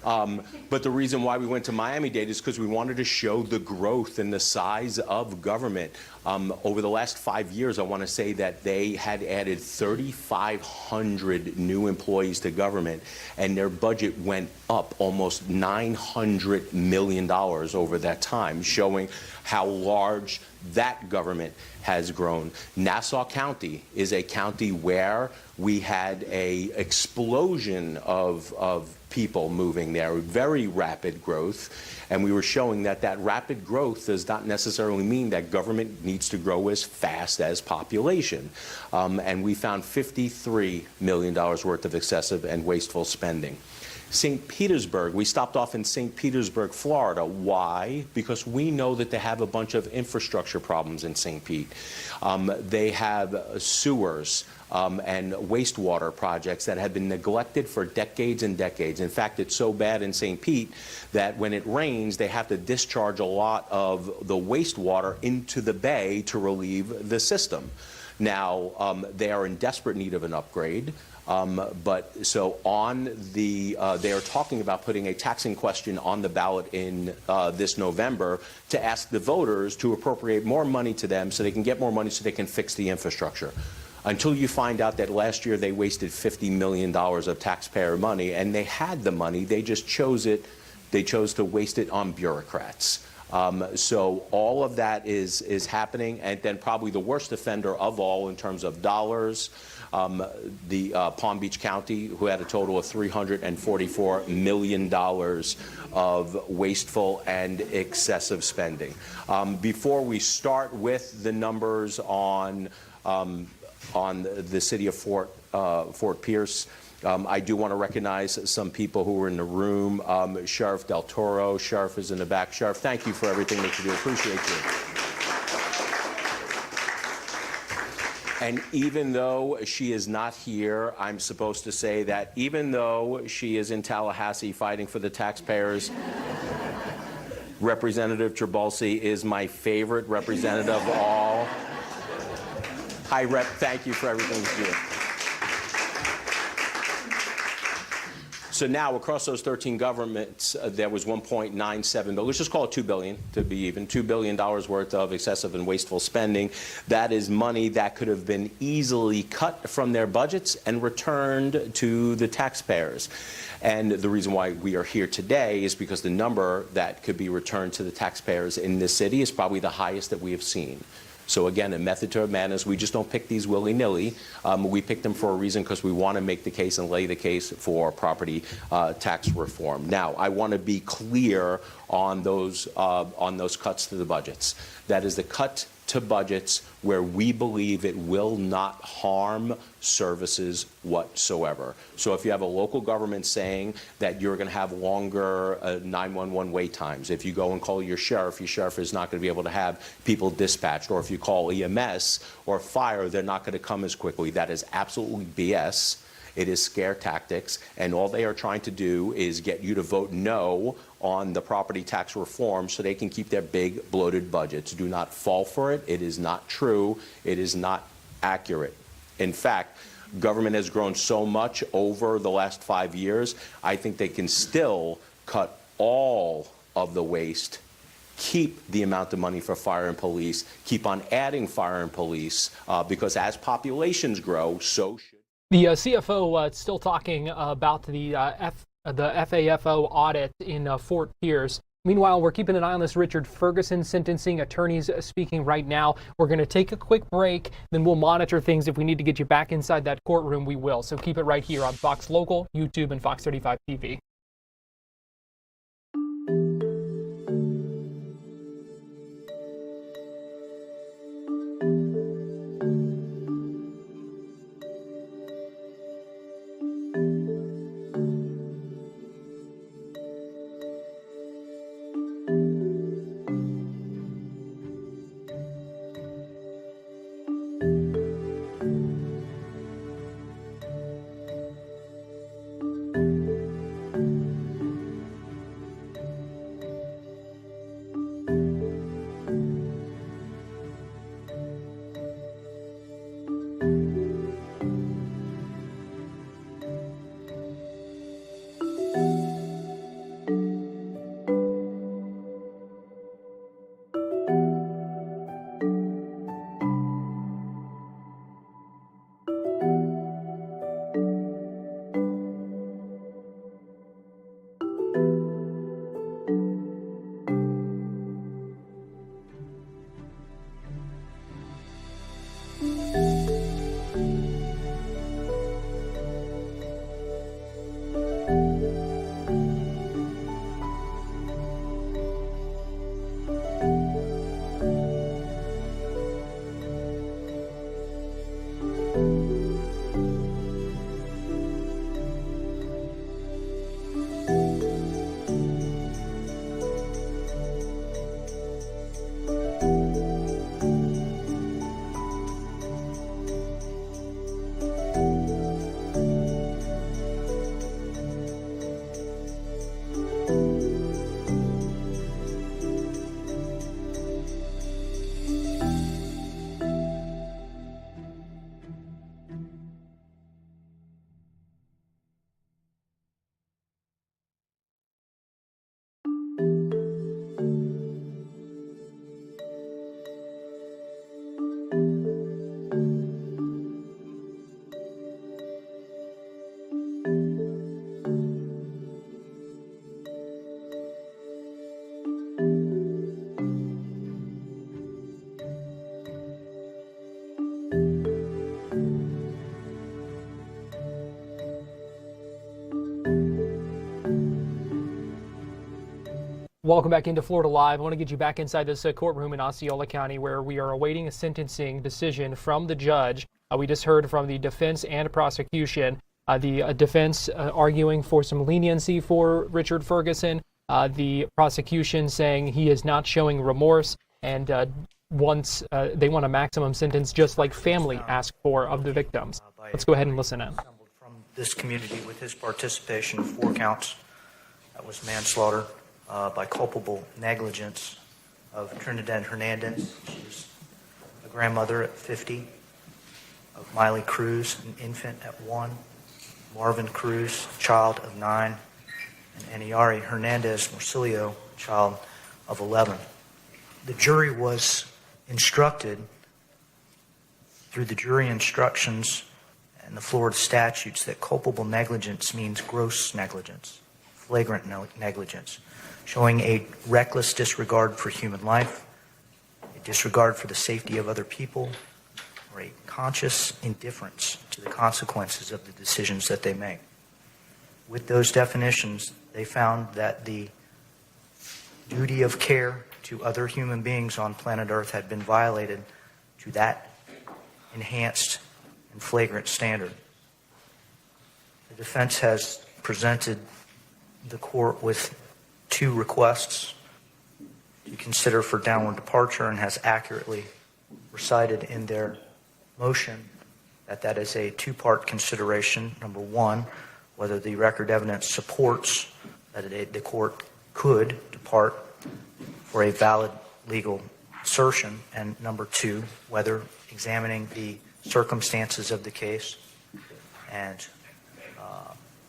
But the reason why we went to Miami-Dade is because we wanted to show the growth and the size of government. Over the last 5 years, I want to say that they had added 3,500 new employees to government, and their budget went up almost $900 million over that time, showing how large that government has grown. Nassau County is a county where we had an explosion of people moving there, very rapid growth, and we were showing that that rapid growth does not necessarily mean that government needs to grow as fast as population. And we found $53 million worth of excessive and wasteful spending. St. Petersburg, we stopped off in St. Petersburg, Florida. Why? Because we know that they have a bunch of infrastructure problems in St. Pete. They have sewers and wastewater projects that have been neglected for decades and decades. In fact, it's so bad in St. Pete that when it rains, they have to discharge a lot of the wastewater into the bay to relieve the system. Now, they are in desperate need of an upgrade. But so on the, they are talking about putting a taxing question on the ballot in this November to ask the voters to appropriate more money to them so they can get more money so they can fix the infrastructure. Until you find out that last year they wasted $50 million of taxpayer money, and they had the money, they just chose it, they chose to waste it on bureaucrats. So all of that is happening, and then probably the worst offender of all in terms of dollars, the Palm Beach County, who had a total of $344 million of wasteful and excessive spending. Before we start with the numbers on the city of Fort Pierce, I do want to recognize some people who were in the room. Sheriff Del Toro, Sheriff is in the back. Sheriff, thank you for everything that you do. Appreciate you. And even though she is not here, I'm supposed to say that even though she is in Tallahassee fighting for the taxpayers, Representative Trabulsi is my favorite representative of all. Hi, Rep. Thank you for everything you do. So now, across those 13 governments, there was $1.97 billion. Let's just call it $2 billion to be even. $2 billion worth of excessive and wasteful spending. That is money that could have been easily cut from their budgets and returned to the taxpayers. And the reason why we are here today is because the number that could be returned to the taxpayers in this city is probably the highest that we have seen. So again, a method to our madness. We just don't pick these willy-nilly. We pick them for a reason because we want to make the case and lay the case for property tax reform. Now, I want to be clear on those cuts to the budgets. That is the cut to budgets where we believe it will not harm services whatsoever. So if you have a local government saying that you're going to have longer 911 wait times, if you go and call your sheriff is not going to be able to have people dispatched, or if you call EMS or fire, they're not going to come as quickly. That is absolutely BS. It is scare tactics, and all they are trying to do is get you to vote no on the property tax reform so they can keep their big bloated budgets. Do not fall for it. It is not true. It is not accurate. In fact, government has grown so much over the last 5 years, I think they can still cut all of the waste, keep the amount of money for fire and police, keep on adding fire and police, because as populations grow, so should. The CFO still talking about the FAFO audit in Fort Pierce. Meanwhile, we're keeping an eye on this Richard Ferguson sentencing. Attorneys speaking right now. We're going to take a quick break, then we'll monitor things. If we need to get you back inside that courtroom, we will. So keep it right here on Fox Local, YouTube, and Fox 35 TV. Welcome back into Florida Live. I want to get you back inside this courtroom in Osceola County where we are awaiting a sentencing decision from the judge. We just heard from the defense and prosecution. The defense arguing for some leniency for Richard Ferguson. The prosecution saying he is not showing remorse and they want a maximum sentence just like family asked for of the victims. Let's go ahead and listen in. From this community with his participation, 4 counts. That was manslaughter by culpable negligence of Trinidad Hernandez. She was a grandmother at 50. Of Miley Cruz, an infant at 1. Marvin Cruz, child of 9. And Aniari Hernandez Morcillo, child of 11. The jury was instructed through the jury instructions and the Florida statutes that culpable negligence means gross negligence, flagrant negligence, showing a reckless disregard for human life, a disregard for the safety of other people, or a conscious indifference to the consequences of the decisions that they make. With those definitions, they found that the duty of care to other human beings on planet Earth had been violated to that enhanced and flagrant standard. The defense has presented the court with 2 requests to consider for downward departure and has accurately recited in their motion that is a two-part consideration. Number one, whether the record evidence supports that the court could depart for a valid legal assertion, and number two, whether examining the circumstances of the case and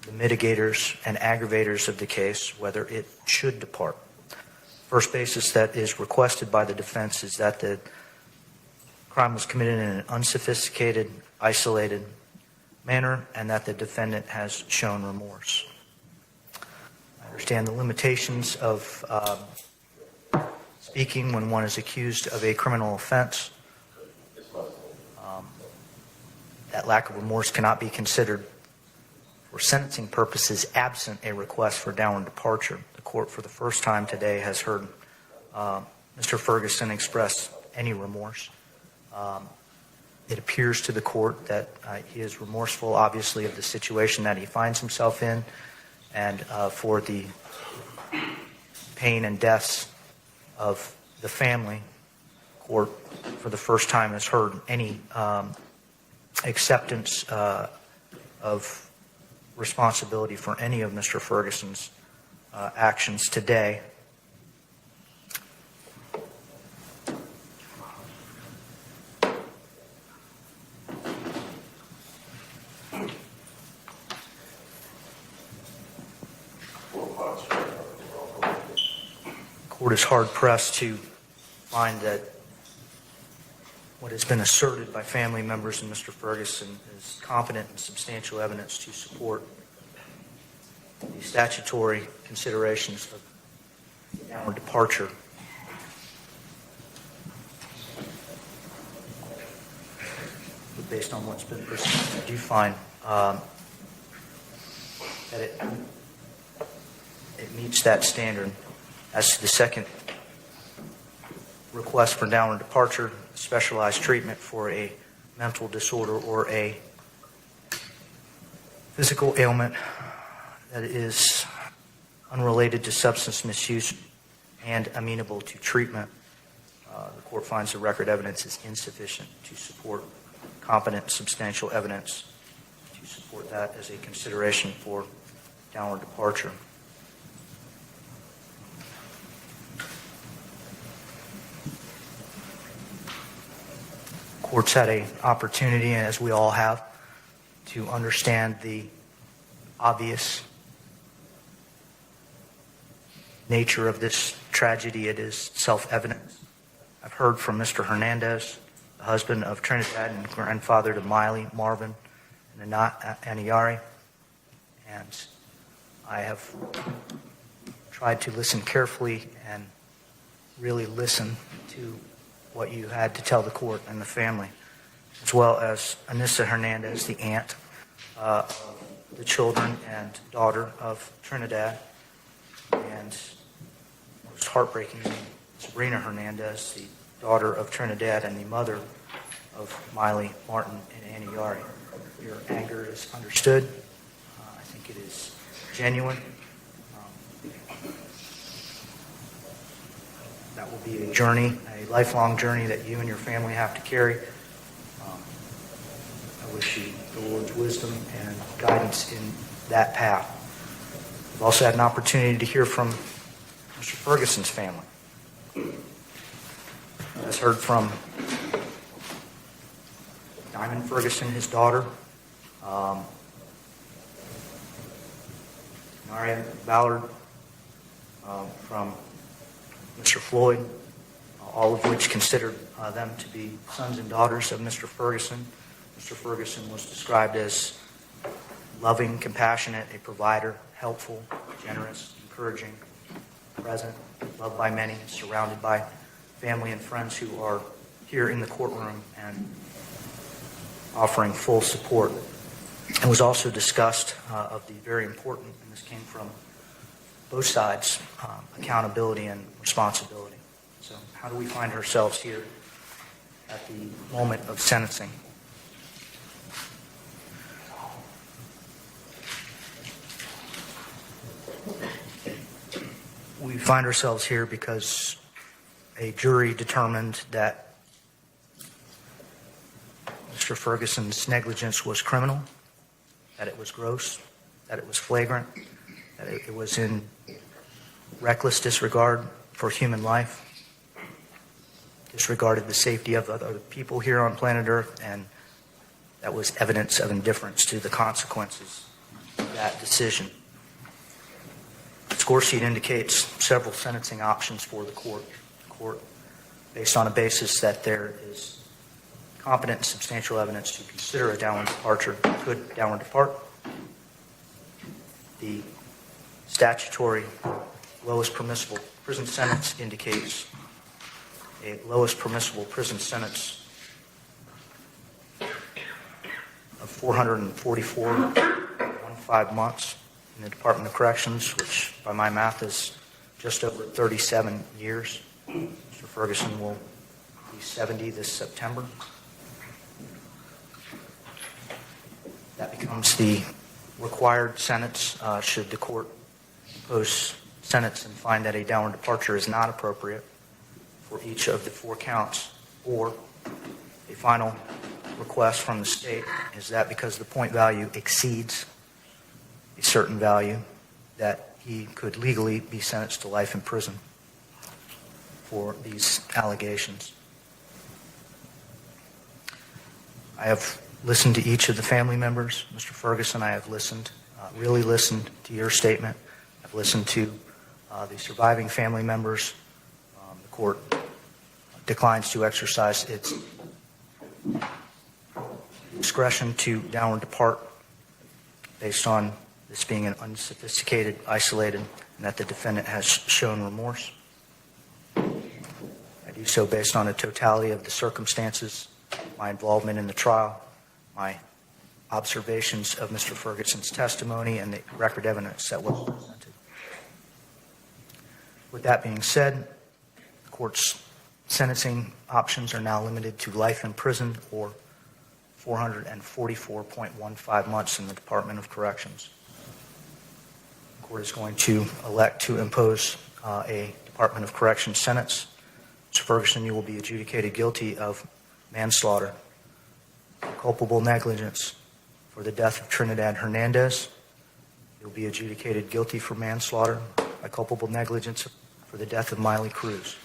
the mitigators and aggravators of the case, whether it should depart. First basis that is requested by the defense is that the crime was committed in an unsophisticated, isolated manner, and that the defendant has shown remorse. I understand the limitations of speaking when one is accused of a criminal offense. That lack of remorse cannot be considered for sentencing purposes absent a request for downward departure. The court for the first time today has heard Mr. Ferguson express any remorse. It appears to the court that he is remorseful, obviously, of the situation that he finds himself in and for the pain and deaths of the family. The court for the first time has heard any acceptance of responsibility for any of Mr. Ferguson's actions today. The court is hard-pressed to find that what has been asserted by family members and Mr. Ferguson is competent and substantial evidence to support the statutory considerations of downward departure. But based on what's been presented, I do find that it meets that standard. As to the second request for downward departure, specialized treatment for a mental disorder or a physical ailment that is unrelated to substance misuse and amenable to treatment, the court finds the record evidence is insufficient to support competent substantial evidence to support that as a consideration for downward departure. Courts had an opportunity, as we all have, to understand the obvious nature of this tragedy. It is self-evident. I've heard from Mr. Hernandez, the husband of Trinidad and grandfather to Miley, Marvin, and Anayari, and I have tried to listen carefully and really listen to what you had to tell the court and the family, as well as Anissa Hernandez, the aunt of the children and daughter of Trinidad, and most heartbreakingly, Sabrina Hernandez, the daughter of Trinidad and the mother of Miley, Martin, and Anayari. Your anger is understood. I think it is genuine. That will be a journey, a lifelong journey that you and your family have to carry. I wish you the Lord's wisdom and guidance in that path. We've also had an opportunity to hear from Mr. Ferguson's family. As heard from Diamond Ferguson, his daughter, Maria Ballard, from Mr. Floyd, all of which considered them to be sons and daughters of Mr. Ferguson. Mr. Ferguson was described as loving, compassionate, a provider, helpful, generous, encouraging, present, loved by many, surrounded by family and friends who are here in the courtroom and offering full support. It was also discussed of the very important, and this came from both sides, accountability and responsibility. So how do we find ourselves here at the moment of sentencing? We find ourselves here because a jury determined that Mr. Mr. Ferguson's negligence was criminal, that it was gross, that it was flagrant, that it was in reckless disregard for human life, disregarded the safety of other people here on planet Earth, and that was evidence of indifference to the consequences of that decision. The score sheet indicates several sentencing options for the court. Based on a basis that there is competent and substantial evidence to consider a downward departure, could downward depart. The statutory lowest permissible prison sentence indicates a lowest permissible prison sentence of 444.15 months in the Department of Corrections, which by my math is just over 37 years. Mr. Ferguson will be 70 this September. That becomes the required sentence should the court impose sentence and find that a downward departure is not appropriate for each of the 4 counts, or a final request from the state is that because the point value exceeds a certain value, that he could legally be sentenced to life in prison for these allegations. I have listened to each of the family members. Mr. Ferguson, I have listened, really listened to your statement. I've listened to the surviving family members. The court declines to exercise its discretion to downward depart based on this being an unsophisticated, isolated, and that the defendant has shown remorse. I do so based on a totality of the circumstances, my involvement in the trial, my observations of Mr. Ferguson's testimony, and the record evidence that was presented. With that being said, the court's sentencing options are now limited to life in prison or 444.15 months in the Department of Corrections. The court is going to elect to impose a Department of Corrections sentence. Mr. Ferguson, you will be adjudicated guilty of manslaughter, culpable negligence for the death of Trinidad Hernandez. You'll be adjudicated guilty for manslaughter by culpable negligence for the death of Miley Cruz.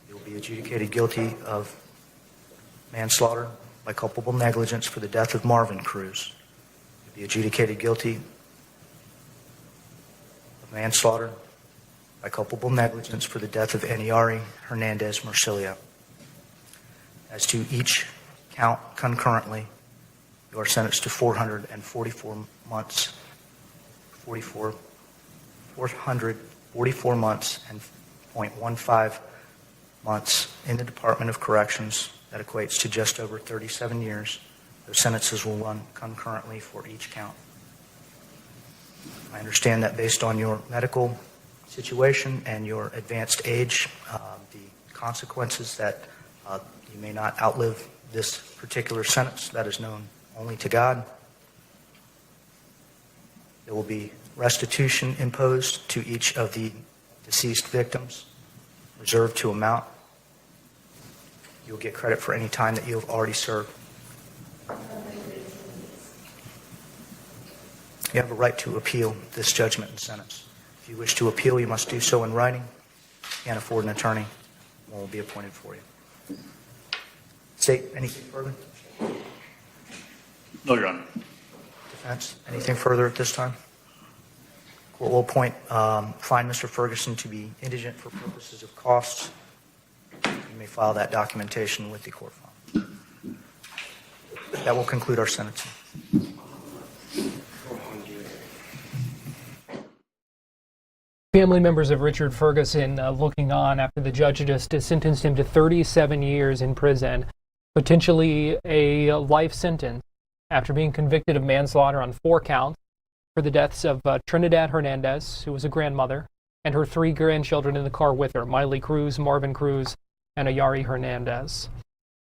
You'll be adjudicated guilty of manslaughter by culpable negligence for the death of Marvin Cruz. You'll be adjudicated guilty of manslaughter by culpable negligence for the death of Eniari Hernandez Marcilio. As to each count concurrently, you are sentenced to 444 months, 444 months and 0.15 months in the Department of Corrections. That equates to just over 37 years. Those sentences will run concurrently for each count. I understand that based on your medical situation and your advanced age, the consequences that you may not outlive this particular sentence. That is known only to God. There will be restitution imposed to each of the deceased victims, reserved to amount. You'll get credit for any time that you have already served. You have a right to appeal this judgment and sentence. If you wish to appeal, you must do so in writing. If you can't afford an attorney, one will be appointed for you. State, anything further? No, Your Honor. Defense, anything further at this time? Court will find Mr. Ferguson to be indigent for purposes of costs. You may file that documentation with the court file. That will conclude our sentencing. Family members of Richard Ferguson looking on after the judge just sentenced him to 37 years in prison, potentially a life sentence, after being convicted of manslaughter on 4 counts for the deaths of Trinidad Hernandez, who was a grandmother, and her 3 grandchildren in the car with her, Miley Cruz, Marvin Cruz, and Ayari Hernandez.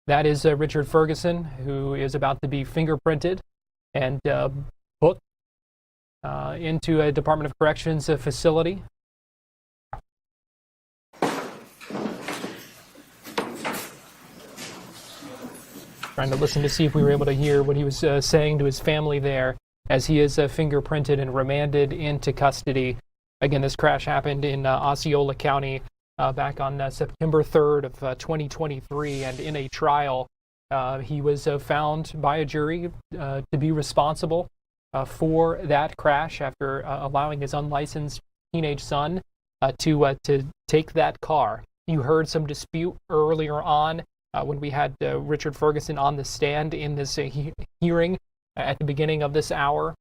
That is Richard Ferguson, who is about to be fingerprinted and booked into a Department of Corrections facility. Trying to listen to see if we were able to hear what he was saying to his family there as he is fingerprinted and remanded into custody. Again, this crash happened in Osceola County back on September 3rd of 2023, and in a trial, he was found by a jury to be responsible for that crash after allowing his unlicensed teenage son to take that car. You heard some dispute earlier on when we had Richard Ferguson on the stand in this hearing at the beginning of this hour,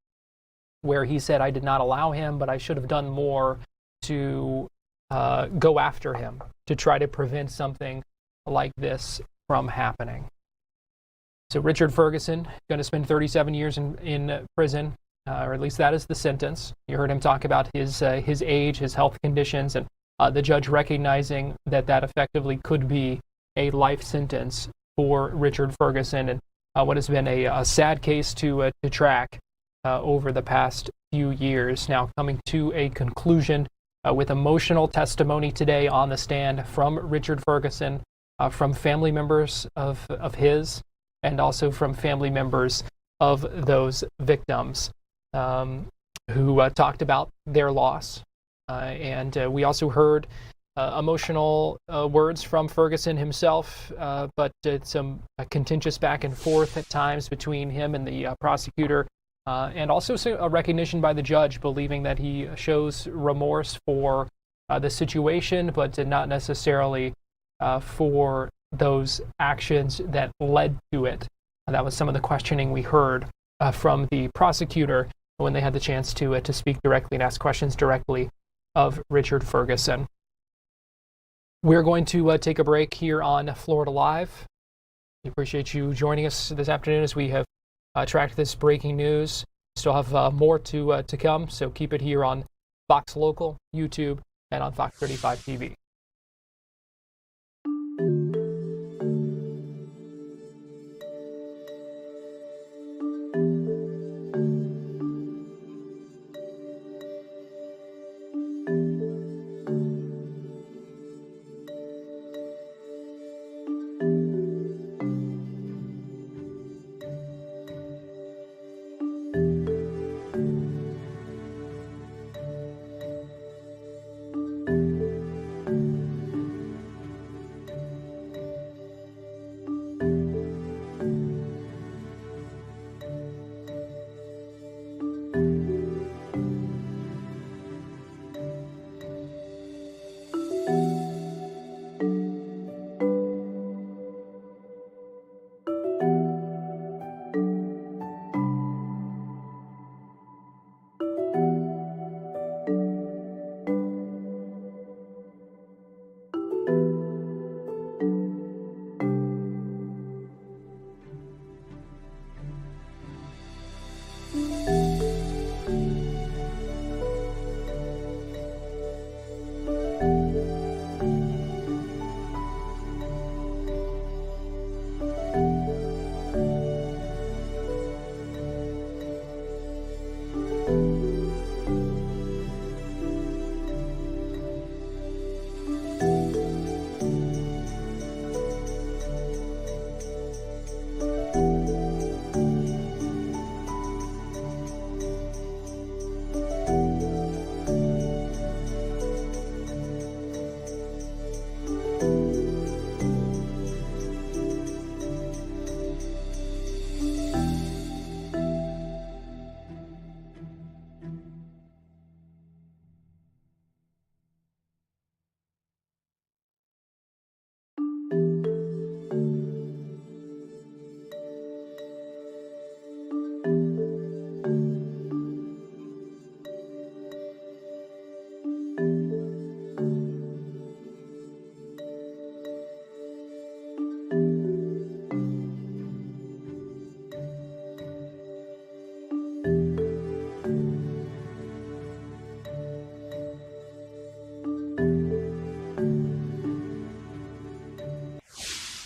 where he said, I did not allow him, but I should have done more to go after him, to try to prevent something like this from happening. So Richard Ferguson going to spend 37 years in prison, or at least that is the sentence. You heard him talk about his age, his health conditions, and the judge recognizing that effectively could be a life sentence for Richard Ferguson, and what has been a sad case to track over the past few years, now coming to a conclusion with emotional testimony today on the stand from Richard Ferguson, from family members of his, and also from family members of those victims who talked about their loss. And we also heard emotional words from Ferguson himself, but some contentious back and forth at times between him and the prosecutor, and also a recognition by the judge believing that he shows remorse for the situation, but not necessarily for those actions that led to it. That was some of the questioning we heard from the prosecutor when they had the chance to speak directly and ask questions directly of Richard Ferguson. We're going to take a break here on Florida Live. We appreciate you joining us this afternoon as we have tracked this breaking news. Still have more to come, so keep it here on Fox Local, YouTube, and on Fox 35 TV.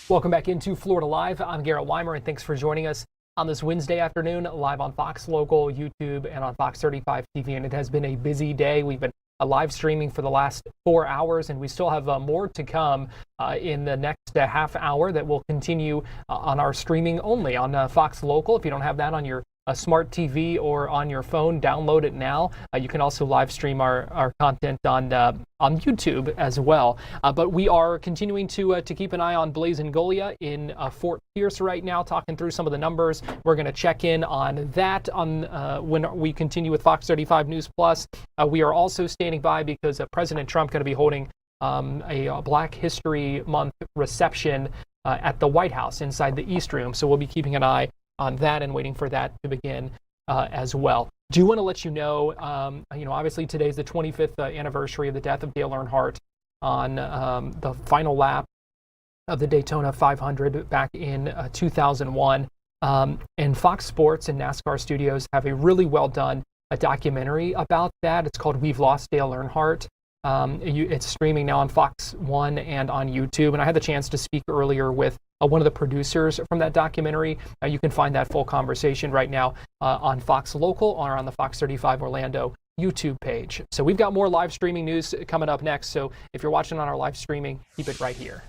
Welcome back into Florida Live. I'm Garrett Weimer, and thanks for joining us on this Wednesday afternoon, live on Fox Local, YouTube, and on Fox 35 TV. And it has been a busy day. We've been live streaming for the last 4 hours, and we still have more to come in the next half hour that will continue on our streaming only on Fox Local. If you don't have that on your a smart TV or on your phone, download it now. You can also live stream our content on YouTube as well. But we are continuing to keep an eye on Blaise Ngolia in Fort Pierce right now, talking through some of the numbers. We're going to check in on that when we continue with Fox 35 News Plus. We are also standing by because President Trump going to be holding a Black History Month reception at the White House inside the East Room. So we'll be keeping an eye on that and waiting for that to begin as well. Do want to let you know, obviously today's the 25th anniversary of the death of Dale Earnhardt on the final lap of the Daytona 500 back in 2001. And Fox Sports and NASCAR Studios have a really well done documentary about that. It's called We've Lost Dale Earnhardt. It's streaming now on Fox One and on YouTube. And I had the chance to speak earlier with one of the producers from that documentary. You can find that full conversation right now on Fox Local or on the Fox 35 Orlando YouTube page. So we've got more live streaming news coming up next. So if you're watching on our live streaming, keep it right here.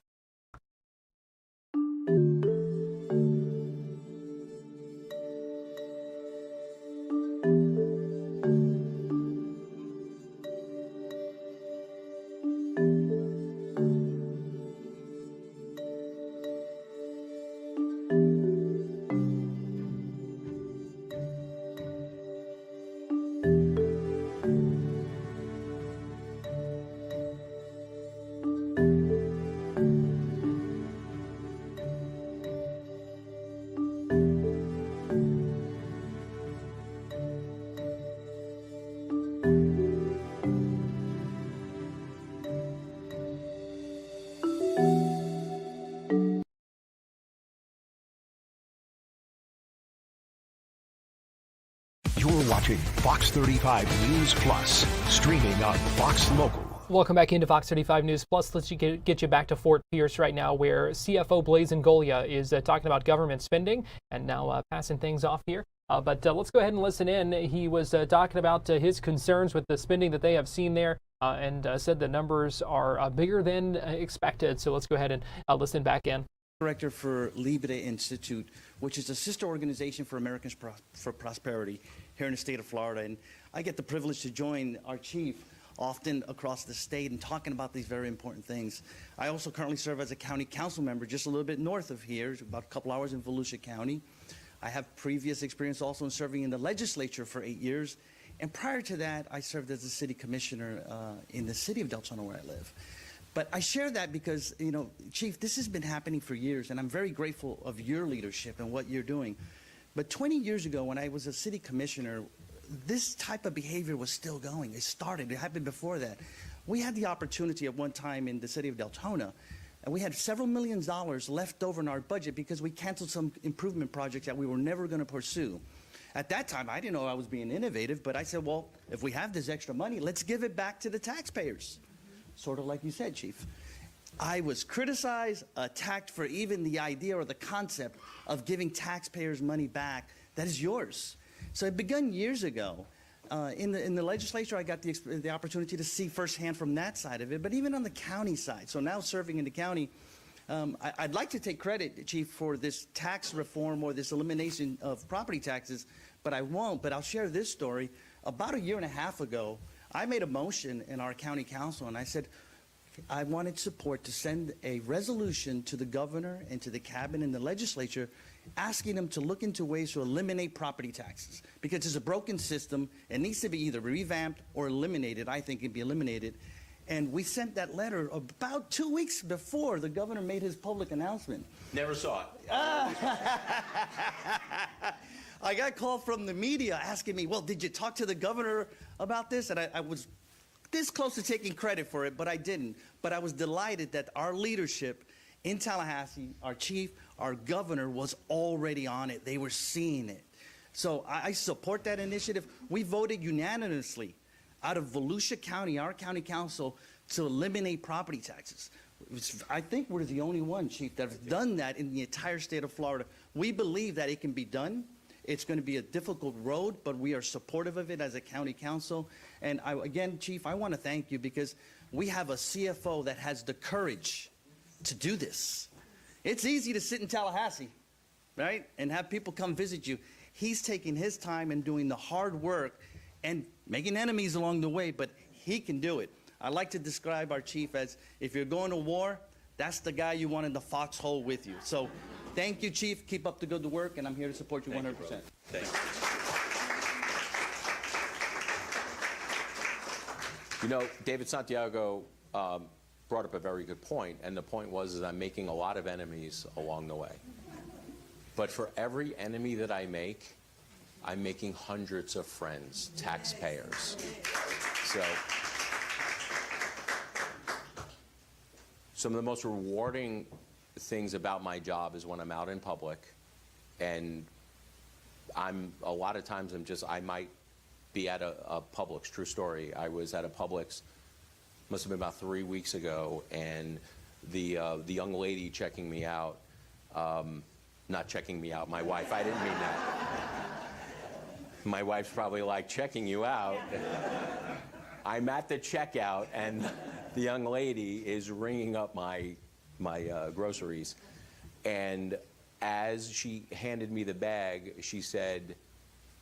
You're watching Fox 35 News Plus, streaming on Fox Local. Welcome back into Fox 35 News Plus. Let's get you back to Fort Pierce right now, where CFO Blaise Ngolia is talking about government spending and now passing things off here. But let's go ahead and listen in. He was talking about his concerns with the spending that they have seen there and said the numbers are bigger than expected. So let's go ahead and listen back in. Director for Libre Institute, which is a sister organization for Americans for Prosperity here in the state of Florida. And I get the privilege to join our chief often across the state and talking about these very important things. I also currently serve as a county council member just a little bit north of here, about a couple hours in Volusia County. I have previous experience also in serving in the legislature for 8 years. And prior to that, I served as a city commissioner in the city of Deltona, where I live. But I share that because, Chief, this has been happening for years, and I'm very grateful of your leadership and what you're doing. But 20 years ago, when I was a city commissioner, this type of behavior was still going. It happened before that. We had the opportunity at one time in the city of Deltona, and we had several $millions left over in our budget because we canceled some improvement projects that we were never going to pursue. At that time, I didn't know I was being innovative, but I said, well, if we have this extra money, let's give it back to the taxpayers. Sort of like you said, Chief. I was criticized, attacked for even the idea or the concept of giving taxpayers money back that is yours. So it began years ago. In the legislature, I got the opportunity to see firsthand from that side of it, but even on the county side. So now serving in the county, I'd like to take credit, Chief, for this tax reform or this elimination of property taxes, but I won't. But I'll share this story. About 1.5 years ago, I made a motion in our county council, and I said I wanted support to send a resolution to the governor and to the cabinet and the legislature asking them to look into ways to eliminate property taxes. Because it's a broken system. It needs to be either revamped or eliminated. I think it can be eliminated. And we sent that letter about 2 weeks before the governor made his public announcement. Never saw it. I got a call from the media asking me, well, did you talk to the governor about this? And I was this close to taking credit for it, but I didn't. But I was delighted that our leadership in Tallahassee, our chief, our governor was already on it. They were seeing it. So I support that initiative. We voted unanimously out of Volusia County, our county council, to eliminate property taxes. I think we're the only one, Chief, that have done that in the entire state of Florida. We believe that it can be done. It's going to be a difficult road, but we are supportive of it as a county council. And again, Chief, I want to thank you because we have a CFO that has the courage to do this. It's easy to sit in Tallahassee, right, and have people come visit you. He's taking his time and doing the hard work and making enemies along the way, but he can do it. I like to describe our chief as, if you're going to war, that's the guy you want in the foxhole with you. So thank you, Chief. Keep up the good work, and I'm here to support you 100%. Thank you. You know, David Santiago brought up a very good point, and the point was that I'm making a lot of enemies along the way. But for every enemy that I make, I'm making hundreds of friends, taxpayers. So some of the most rewarding things about my job is when I'm out in public, and a lot of times I might be at a Publix, true story. I was at a Publix, must have been about 3 weeks ago, and the young lady checking me out, not checking me out, my wife, I didn't mean that. My wife's probably like, checking you out. I'm at the checkout, and the young lady is ringing up my groceries, and as she handed me the bag, she said,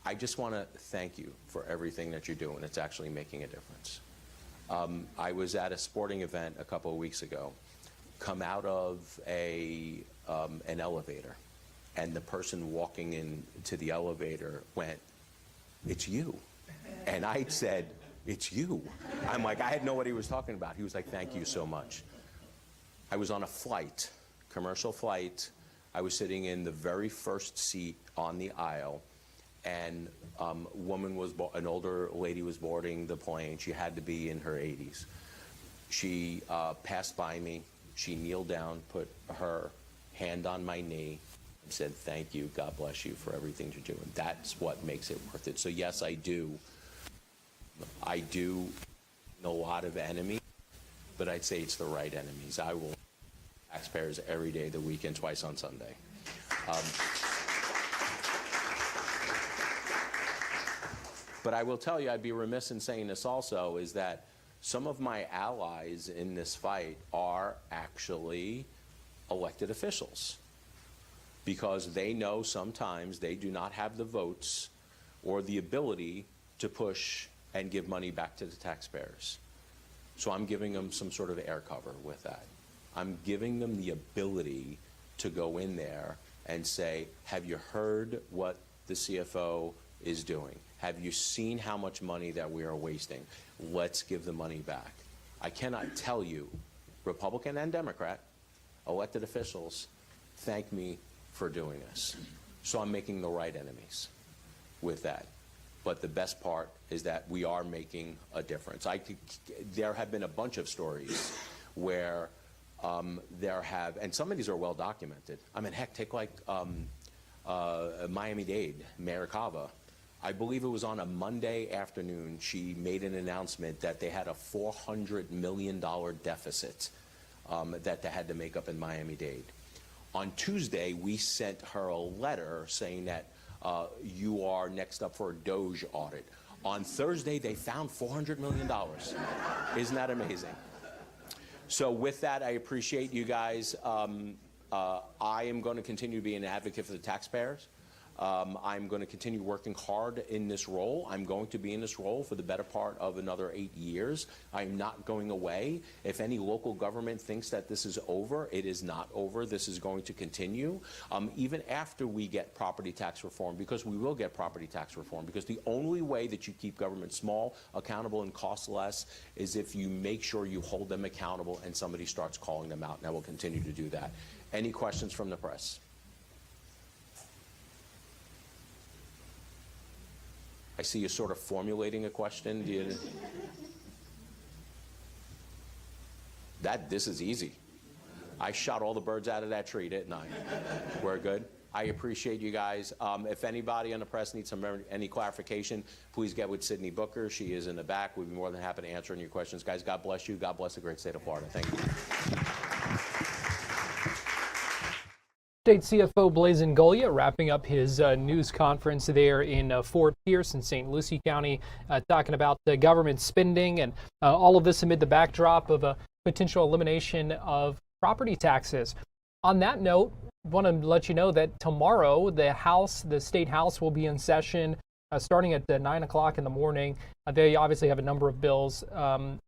I just want to thank you for everything that you're doing. It's actually making a difference. I was at a sporting event a couple of weeks ago, come out of an elevator, and the person walking into the elevator went, it's you. And I said, it's you. I'm like, I had no idea what he was talking about. He was like, thank you so much. I was on a flight, commercial flight. I was sitting in the very first seat on the aisle, and an older lady was boarding the plane. She had to be in her 80s. She passed by me. She kneeled down, put her hand on my knee, and said, thank you, God bless you for everything you're doing. That's what makes it worth it. So yes, I do a lot of enemies, but I'd say it's the right enemies. I will taxpayers every day of the week and twice on Sunday. But I will tell you, I'd be remiss in saying this also, is that some of my allies in this fight are actually elected officials, because they know sometimes they do not have the votes or the ability to push and give money back to the taxpayers. So I'm giving them some sort of air cover with that. I'm giving them the ability to go in there and say, have you heard what the CFO is doing? Have you seen how much money that we are wasting? Let's give the money back. I cannot tell you, Republican and Democrat, elected officials, thank me for doing this. So I'm making the right enemies with that. But the best part is that we are making a difference. There have been a bunch of stories where and some of these are well documented. I mean, heck, take like Miami-Dade, Mayor Cava. I believe it was on a Monday afternoon, she made an announcement that they had a $400 million deficit that they had to make up in Miami-Dade. On Tuesday, we sent her a letter saying that you are next up for a DOJ audit. On Thursday, they found $400 million. Isn't that amazing? So with that, I appreciate you guys. I am going to continue to be an advocate for the taxpayers. I'm going to continue working hard in this role. I'm going to be in this role for the better part of another 8 years. I'm not going away. If any local government thinks that this is over, it is not over. This is going to continue, even after we get property tax reform, because we will get property tax reform, because the only way that you keep government small, accountable, and cost less is if you make sure you hold them accountable and somebody starts calling them out, and I will continue to do that. Any questions from the press? I see you sort of formulating a question. This is easy. I shot all the birds out of that tree, didn't I? We're good. I appreciate you guys. If anybody on the press needs any clarification, please get with Sydney Booker. She is in the back. We'd be more than happy to answer any of your questions. Guys, God bless you. God bless the great state of Florida. Thank you. State CFO Blaise Ngolea wrapping up his news conference there in Fort Pierce in St. Lucie County, talking about the government spending and all of this amid the backdrop of a potential elimination of property taxes. On that note, I want to let you know that tomorrow the State House will be in session starting at 9 o'clock in the morning. They obviously have a number of bills on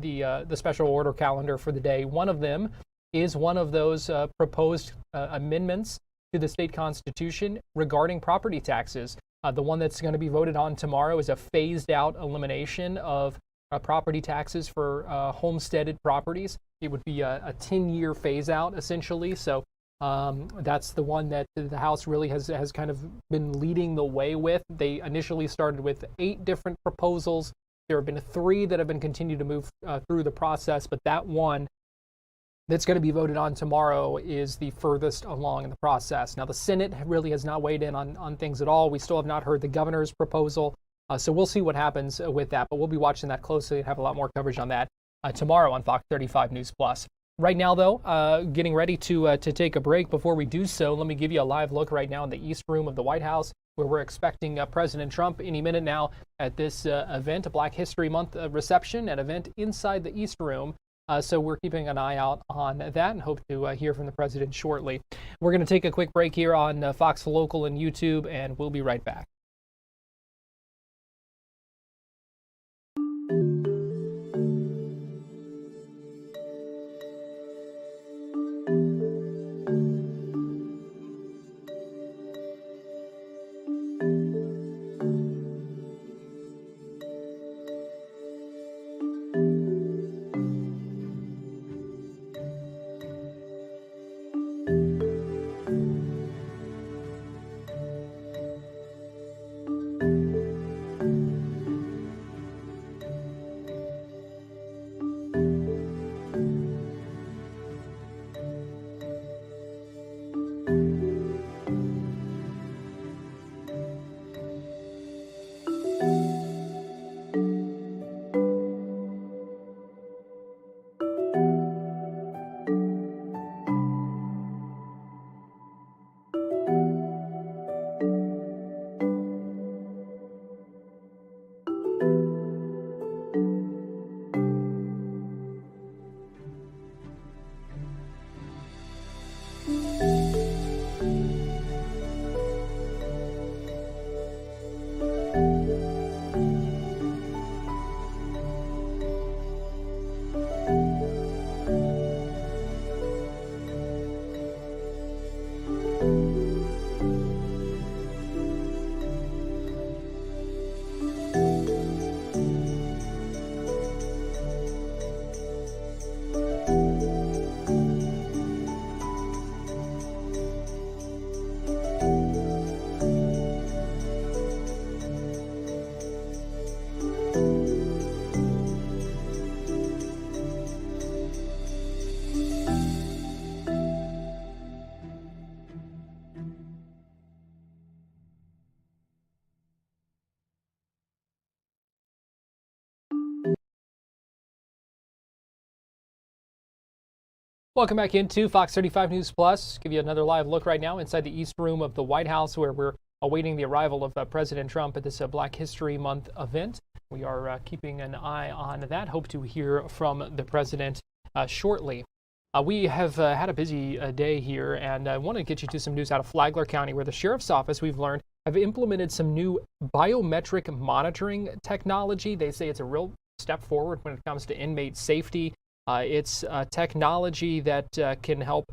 the special order calendar for the day. One of them is one of those proposed amendments to the state constitution regarding property taxes. The one that's going to be voted on tomorrow is a phased out elimination of property taxes for homesteaded properties. It would be a 10-year phase out essentially. So that's the one that the House really has kind of been leading the way with. They initially started with 8 different proposals. There have been 3 that have been continued to move through the process, but that one that's going to be voted on tomorrow is the furthest along in the process. Now, the Senate really has not weighed in on things at all. We still have not heard the governor's proposal, so we'll see what happens with that, but we'll be watching that closely and have a lot more coverage on that tomorrow on Fox 35 News Plus. Right now, though, getting ready to take a break. Before we do so, let me give you a live look right now in the East Room of the White House, where we're expecting President Trump any minute now at this event, a Black History Month reception, an event inside the East Room. So we're keeping an eye out on that and hope to hear from the president shortly. We're going to take a quick break here on Fox Local and YouTube, and we'll be right back. Welcome back into Fox 35 News Plus. Give you another live look right now inside the East Room of the White House, where we're awaiting the arrival of President Trump at this Black History Month event. We are keeping an eye on that. Hope to hear from the president shortly. We have had a busy day here, and I want to get you to some news out of Flagler County, where the sheriff's office, we've learned, have implemented some new biometric monitoring technology. They say it's a real step forward when it comes to inmate safety. It's technology that can help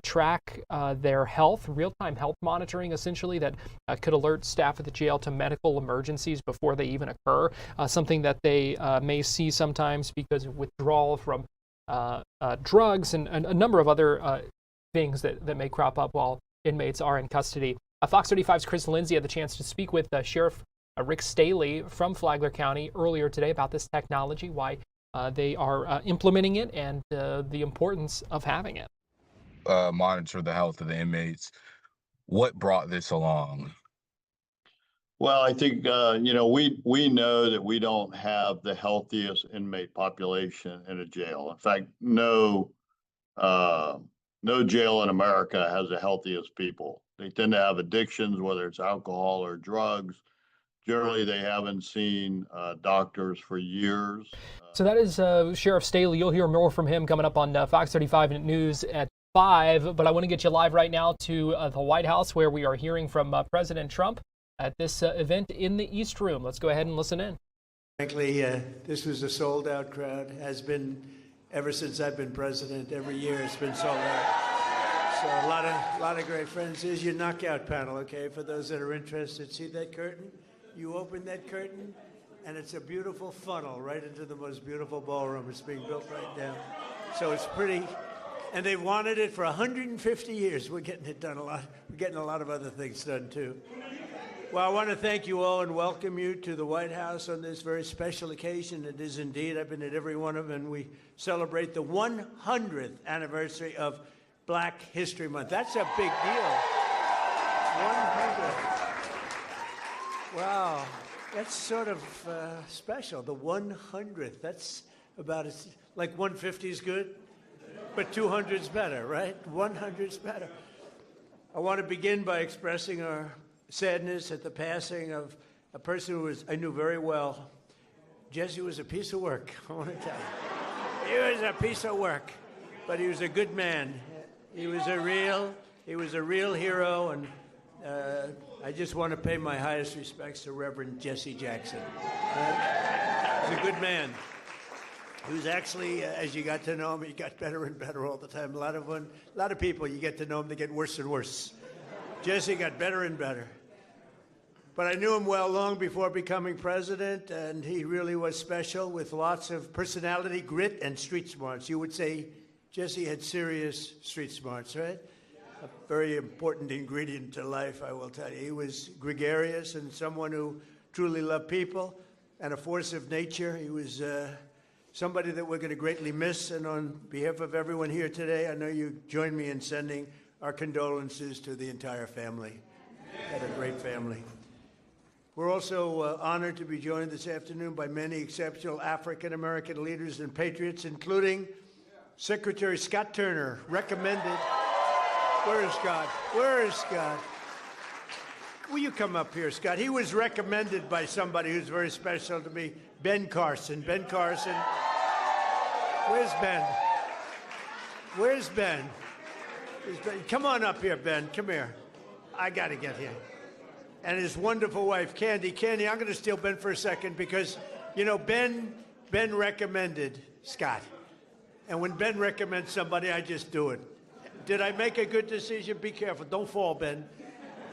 track their health, real-time health monitoring, essentially, that could alert staff at the jail to medical emergencies before they even occur, something that they may see sometimes because of withdrawal from drugs and a number of other things that may crop up while inmates are in custody. Fox 35's Chris Lindsay had the chance to speak with Sheriff Rick Staley from Flagler County earlier today about this technology, why they are implementing it, and the importance of having it. Monitor the health of the inmates. What brought this along? Well, I think, we know that we don't have the healthiest inmate population in a jail. In fact, no no jail in America has the healthiest people. They tend to have addictions, whether it's alcohol or drugs. Generally, they haven't seen doctors for years. So that is Sheriff Staley. You'll hear more from him coming up on Fox 35 News at 5. But I want to get you live right now to the White House, where we are hearing from President Trump at this event in the East Room. Let's go ahead and listen in. Frankly, this was a sold-out crowd. Has been ever since I've been president. Every year it's been sold out. So a lot of great friends. Here's your knockout panel, okay? For those that are interested, see that curtain? You open that curtain, and it's a beautiful funnel right into the most beautiful ballroom. It's being built right now. So it's pretty, and they've wanted it for 150 years. We're getting it done a lot. We're getting a lot of other things done, too. Well, I want to thank you all and welcome you to the White House on this very special occasion. It is indeed. I've been at every one of them, and we celebrate the 100th anniversary of Black History Month. That's a big deal. 100. Wow, that's sort of special. The 100th. That's about as like 150 is good, but 200 is better, right? 100 is better. I want to begin by expressing our sadness at the passing of a person who I knew very well. Jesse was a piece of work, I want to tell you. He was a piece of work, but he was a good man. He was a real hero, and I just want to pay my highest respects to Reverend Jesse Jackson. He's a good man. He was actually, as you got to know him, he got better and better all the time. A lot of people, you get to know them, they get worse and worse. Jesse got better and better. But I knew him well long before becoming president, and he really was special with lots of personality, grit, and street smarts. You would say Jesse had serious street smarts, right? A very important ingredient to life, I will tell you. He was gregarious and someone who truly loved people and a force of nature. He was somebody that we're going to greatly miss. And on behalf of everyone here today, I know you join me in sending our condolences to the entire family. Had a great family. We're also honored to be joined this afternoon by many exceptional African-American leaders and patriots, including Secretary Scott Turner, recommended. Where is Scott? Where is Scott? Will you come up here, Scott? He was recommended by somebody who's very special to me, Ben Carson. Ben Carson. Where's Ben? Where's Ben? Come on up here, Ben. Come here. I got to get here. And his wonderful wife, Candy. Candy, I'm going to steal Ben for a second because, you know, Ben recommended Scott. And when Ben recommends somebody, I just do it. Did I make a good decision? Be careful. Don't fall, Ben.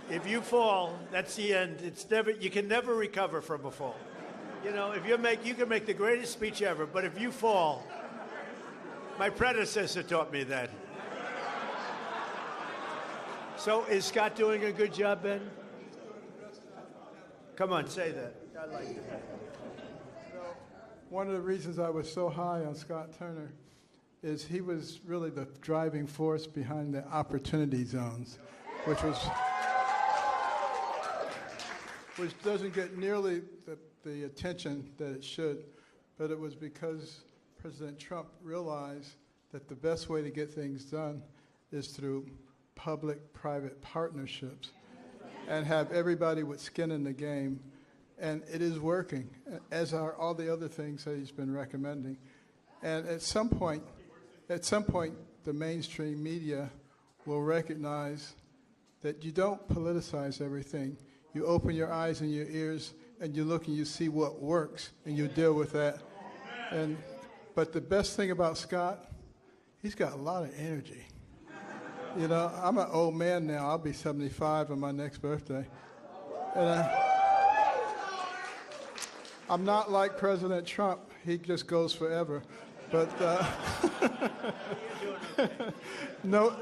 If you fall, that's the end. You can never recover from a fall. You know, you can make the greatest speech ever, but if you fall, my predecessor taught me that. So is Scott doing a good job, Ben? Come on, say that. I like it. One of the reasons I was so high on Scott Turner is he was really the driving force behind the opportunity zones, which doesn't get nearly the attention that it should, but it was because President Trump realized that the best way to get things done is through public-private partnerships and have everybody with skin in the game. And it is working, as are all the other things that he's been recommending. And at some point, the mainstream media will recognize that you don't politicize everything. You open your eyes and your ears, and you look and you see what works, and you deal with that. But the best thing about Scott, he's got a lot of energy. You know, I'm an old man now. I'll be 75 on my next birthday. And I'm not like President Trump. He just goes forever. But no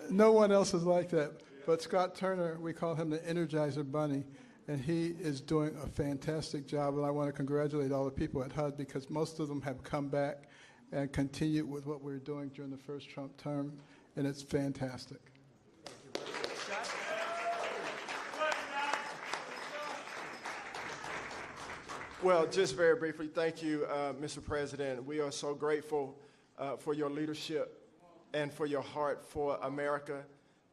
one else is like that. But Scott Turner, we call him the Energizer Bunny, and he is doing a fantastic job. And I want to congratulate all the people at HUD because most of them have come back and continued with what we were doing during the first Trump term, and it's fantastic. Well, just very briefly, thank you, Mr. President. We are so grateful for your leadership and for your heart for America.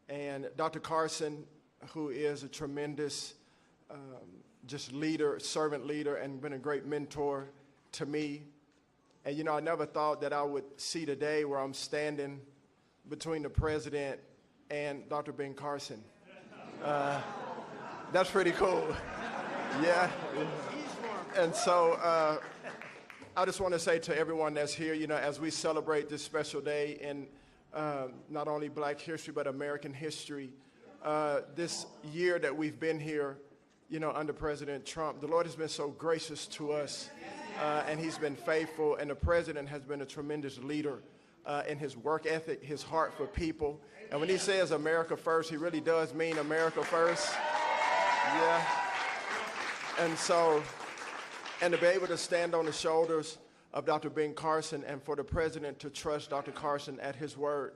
And Dr. Carson, who is a tremendous just leader, servant leader, and been a great mentor to me. And, you know, I never thought that I would see the day where I'm standing between the president and Dr. Ben Carson. That's pretty cool. Yeah. And so I just want to say to everyone that's here, you know, as we celebrate this special day in not only Black history, but American history, this year that we've been here, you know, under President Trump, the Lord has been so gracious to us, and he's been faithful, and the president has been a tremendous leader in his work ethic, his heart for people. And when he says America first, he really does mean America first. Yeah. And so, and to be able to stand on the shoulders of Dr. Ben Carson and for the president to trust Dr. Carson at his word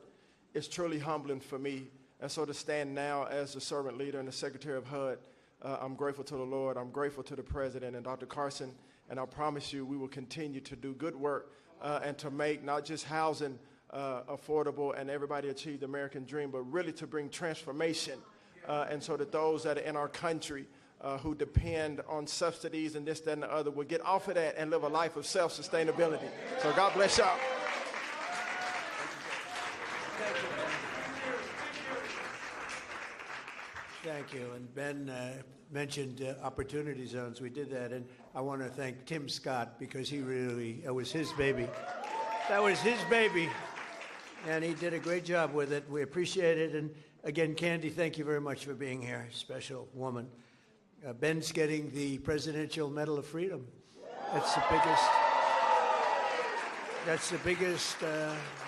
is truly humbling for me. And so to stand now as the servant leader and the secretary of HUD, I'm grateful to the Lord. I'm grateful to the president and Dr. Carson. And I promise you we will continue to do good work and to make not just housing affordable and everybody achieve the American dream, but really to bring transformation. And so that those that are in our country who depend on subsidies and this, that, and the other will get off of that and live a life of self-sustainability. So God bless y'all. Thank you. And Ben mentioned opportunity zones. We did that. And I want to thank Tim Scott because he really, it was his baby. That was his baby. And he did a great job with it. We appreciate it. And again, Candy, thank you very much for being here. Special woman. Ben's getting the Presidential Medal of Freedom. That's the biggest,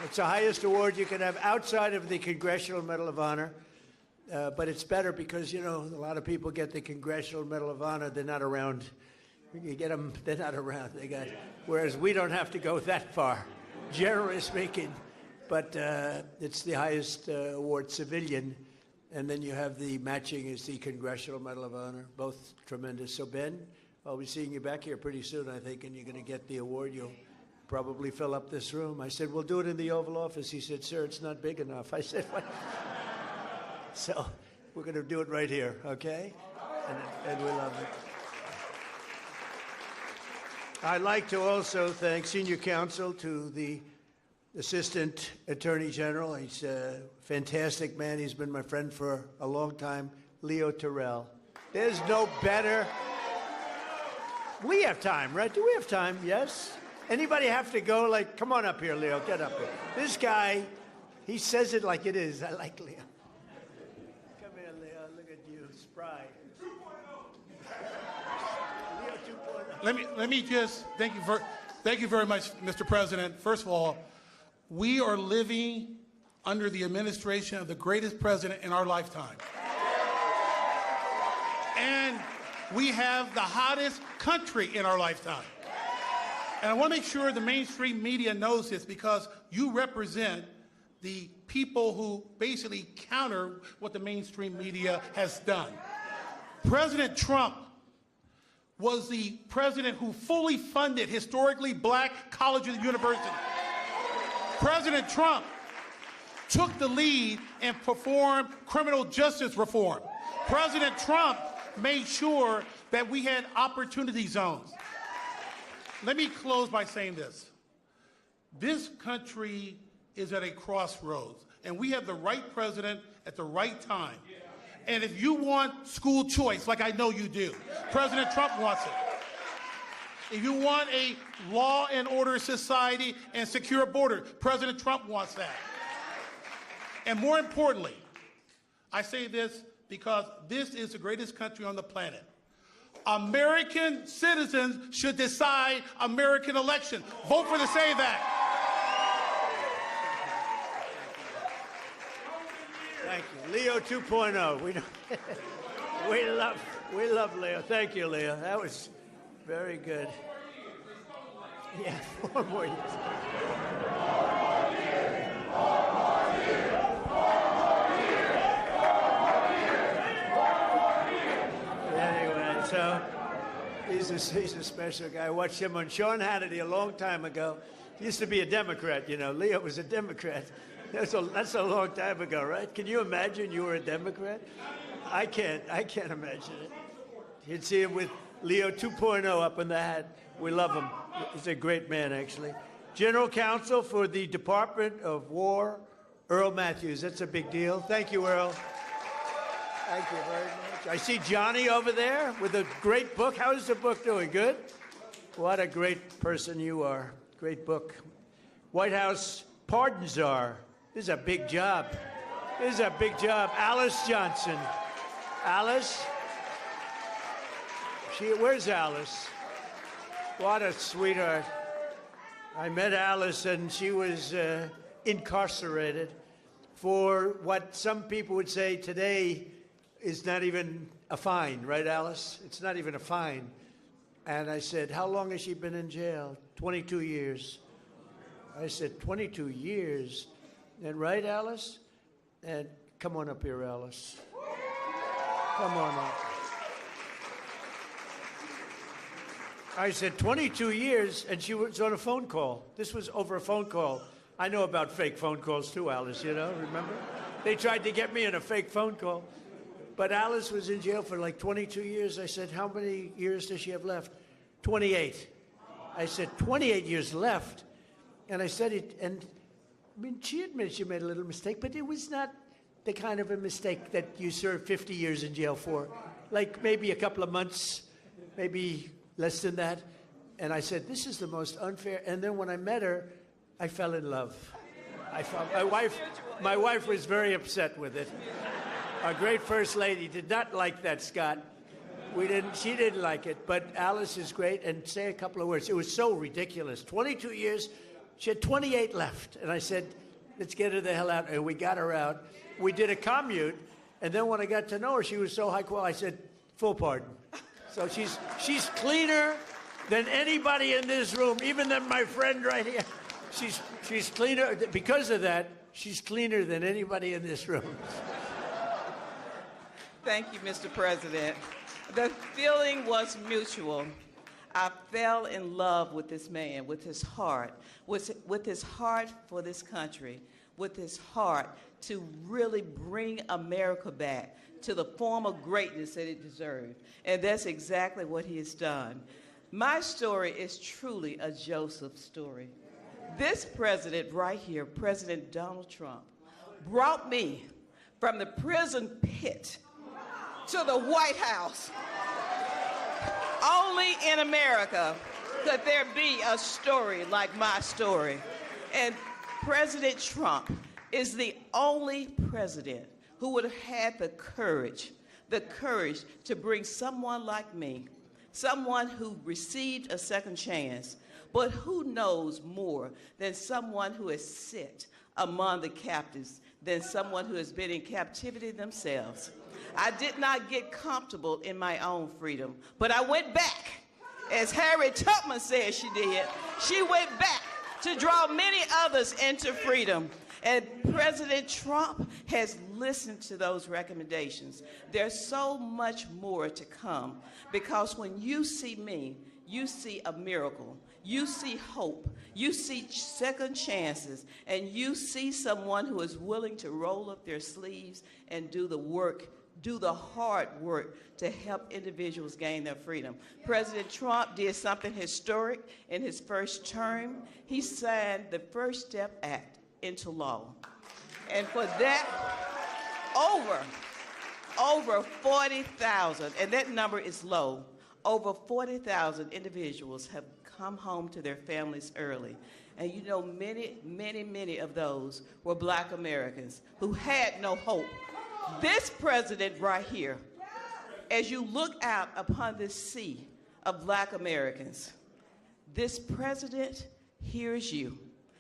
it's the highest award you can have outside of the Congressional Medal of Honor. But it's better because, you know, a lot of people get the Congressional Medal of Honor. They're not around. You get them, they're not around. Whereas we don't have to go that far, generally speaking. But it's the highest award, civilian. And then you have the matching is the Congressional Medal of Honor, both tremendous. So, Ben, I'll be seeing you back here pretty soon, I think, and you're going to get the award. You'll probably fill up this room. I said, we'll do it in the Oval Office. He said, sir, it's not big enough. I said, what? So we're going to do it right here, okay? And we love it. I'd like to also thank senior counsel to the Assistant Attorney General. He's a fantastic man. He's been my friend for a long time, Leo Terrell. There's no better. We have time, right? Do we have time? Yes? Anybody have to go? Like, come on up here, Leo. Get up here. This guy, he says it like it is. I like Leo. Come here, Leo. Look at you. Spry. Leo 2.0. Let me just thank you very much, Mr. President. First of all, we are living under the administration of the greatest president in our lifetime. And we have the hottest country in our lifetime. And I want to make sure the mainstream media knows this because you represent the people who basically counter what the mainstream media has done. President Trump was the president who fully funded historically black colleges and universities. President Trump took the lead and performed criminal justice reform. President Trump made sure that we had opportunity zones. Let me close by saying this. This country is at a crossroads, and we have the right president at the right time. And if you want school choice, like I know you do, President Trump wants it. If you want a law and order society and secure border, President Trump wants that. And more importantly, I say this because this is the greatest country on the planet. American citizens should decide American election. Vote for the SAVE Act. Thank you. Leo 2.0. We love Leo. Thank you, Leo. That was very good. Yeah, 4 more years. Anyway, so he's a special guy. I watched him on Sean Hannity a long time ago. He used to be a Democrat, you know. Leo was a Democrat. That's a long time ago, right? Can you imagine you were a Democrat? I can't imagine it. You'd see him with Leo 2.0 up in the hat. We love him. He's a great man, actually. General Counsel for the Department of War, Earl Matthews. That's a big deal. Thank you, Earl. Thank you very much. I see Johnny over there with a great book. How is the book doing? Good? What a great person you are. Great book. White House Pardon Czar. This is a big job. This is a big job. Alice Johnson. Alice? Where's Alice? What a sweetheart. I met Alice and she was incarcerated for what some people would say today is not even a fine, right, Alice? It's not even a fine. And I said, how long has she been in jail? 22 years. I said, 22 years. And right, Alice? And come on up here, Alice. Come on up. I said, 22 years, and she was on a phone call. This was over a phone call. I know about fake phone calls too, Alice, you know, remember? They tried to get me in a fake phone call. But Alice was in jail for like 22 years. I said, how many years does she have left? 28. I said, 28 years left. And I said it, and I mean, she admitted she made a little mistake, but it was not the kind of a mistake that you serve 50 years in jail for. Like maybe a couple of months, maybe less than that. And I said, this is the most unfair. And then when I met her, I fell in love. My wife was very upset with it. Our great First Lady did not like that, Scott. She didn't like it, but Alice is great. And say a couple of words. It was so ridiculous. 22 years, she had 28 left. And I said, let's get her the hell out. And we got her out. We did a commute. And then when I got to know her, she was so high quality, I said, full pardon. So she's cleaner than anybody in this room, even than my friend right here. She's cleaner. Because of that, she's cleaner than anybody in this room. Thank you, Mr. President. The feeling was mutual. I fell in love with this man, with his heart, with his heart for this country, with his heart to really bring America back to the form of greatness that it deserved. And that's exactly what he has done. My story is truly a Joseph story. This president right here, President Donald Trump, brought me from the prison pit to the White House. Only in America could there be a story like my story. And President Trump is the only president who would have had the courage to bring someone like me, someone who received a second chance, but who knows more than someone who has sit among the captives, than someone who has been in captivity themselves. I did not get comfortable in my own freedom, but I went back, as Harriet Tubman said she did. She went back to draw many others into freedom. And President Trump has listened to those recommendations. There's so much more to come, because when you see me, you see a miracle. You see hope. You see second chances. And you see someone who is willing to roll up their sleeves and do the work, do the hard work to help individuals gain their freedom. President Trump did something historic in his first term. He signed the First Step Act into law. And for that, over 40,000, and that number is low, over 40,000 individuals have come home to their families early. And you know, many of those were Black Americans who had no hope. This president right here, as you look out upon this sea of Black Americans, this president hears you.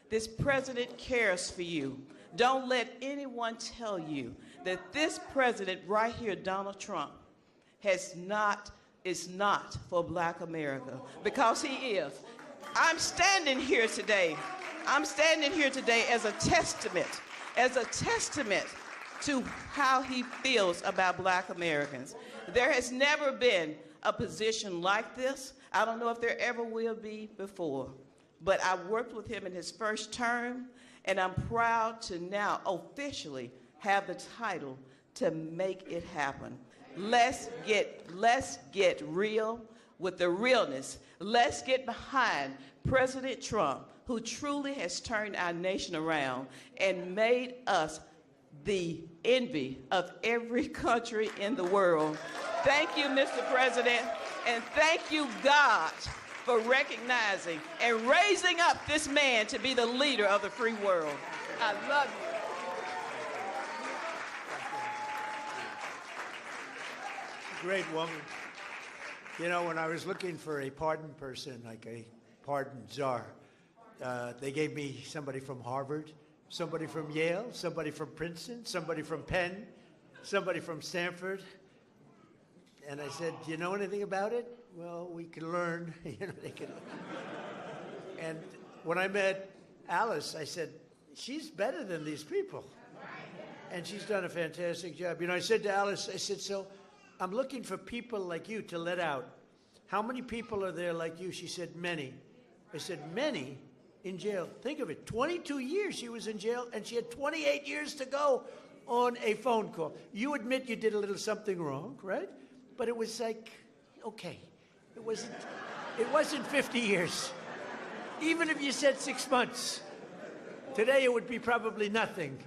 This president cares for you. Don't let anyone tell you that this president right here, Donald Trump, is not for Black America, because he is. I'm standing here today as a testament to how he feels about Black Americans. There has never been a position like this. I don't know if there ever will be before. But I worked with him in his first term, And I'm proud to now officially have the title to make it happen. Let's get real with the realness. Let's get behind President Trump, who truly has turned our nation around and made us the envy of every country in the world. Thank you, Mr. President, and thank you, God, for recognizing and raising up this man to be the leader of the free world. I love you. Great woman. You know, when I was looking for a pardon person, like a pardon czar, they gave me somebody from Harvard, somebody from Yale, somebody from Princeton, somebody from Penn, somebody from Stanford. And I said, do you know anything about it? Well, we can learn. You know, they can. And when I met Alice, I said, she's better than these people. And she's done a fantastic job. You know, I said to Alice, I said, so I'm looking for people like you to let out. How many people are there like you? She said, many. I said, many in jail? Think of it, 22 years she was in jail, and she had 28 years to go on a phone call. You admit you did a little something wrong, right? But it was like, okay, it wasn't 50 years. Even if you said 6 months, today it would be probably nothing.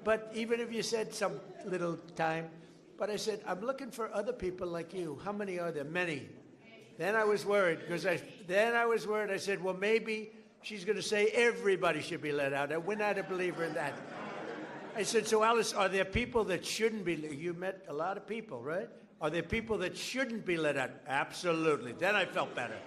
But even if you said some little time, but I said, I'm looking for other people like you. How many are there? Many. Then I was worried, I said, well, maybe she's going to say everybody should be let out. We're not a believer in that. I said, so Alice, are there people that shouldn't be? You met a lot of people, right? Are there people that shouldn't be let out? Absolutely. Then I felt better.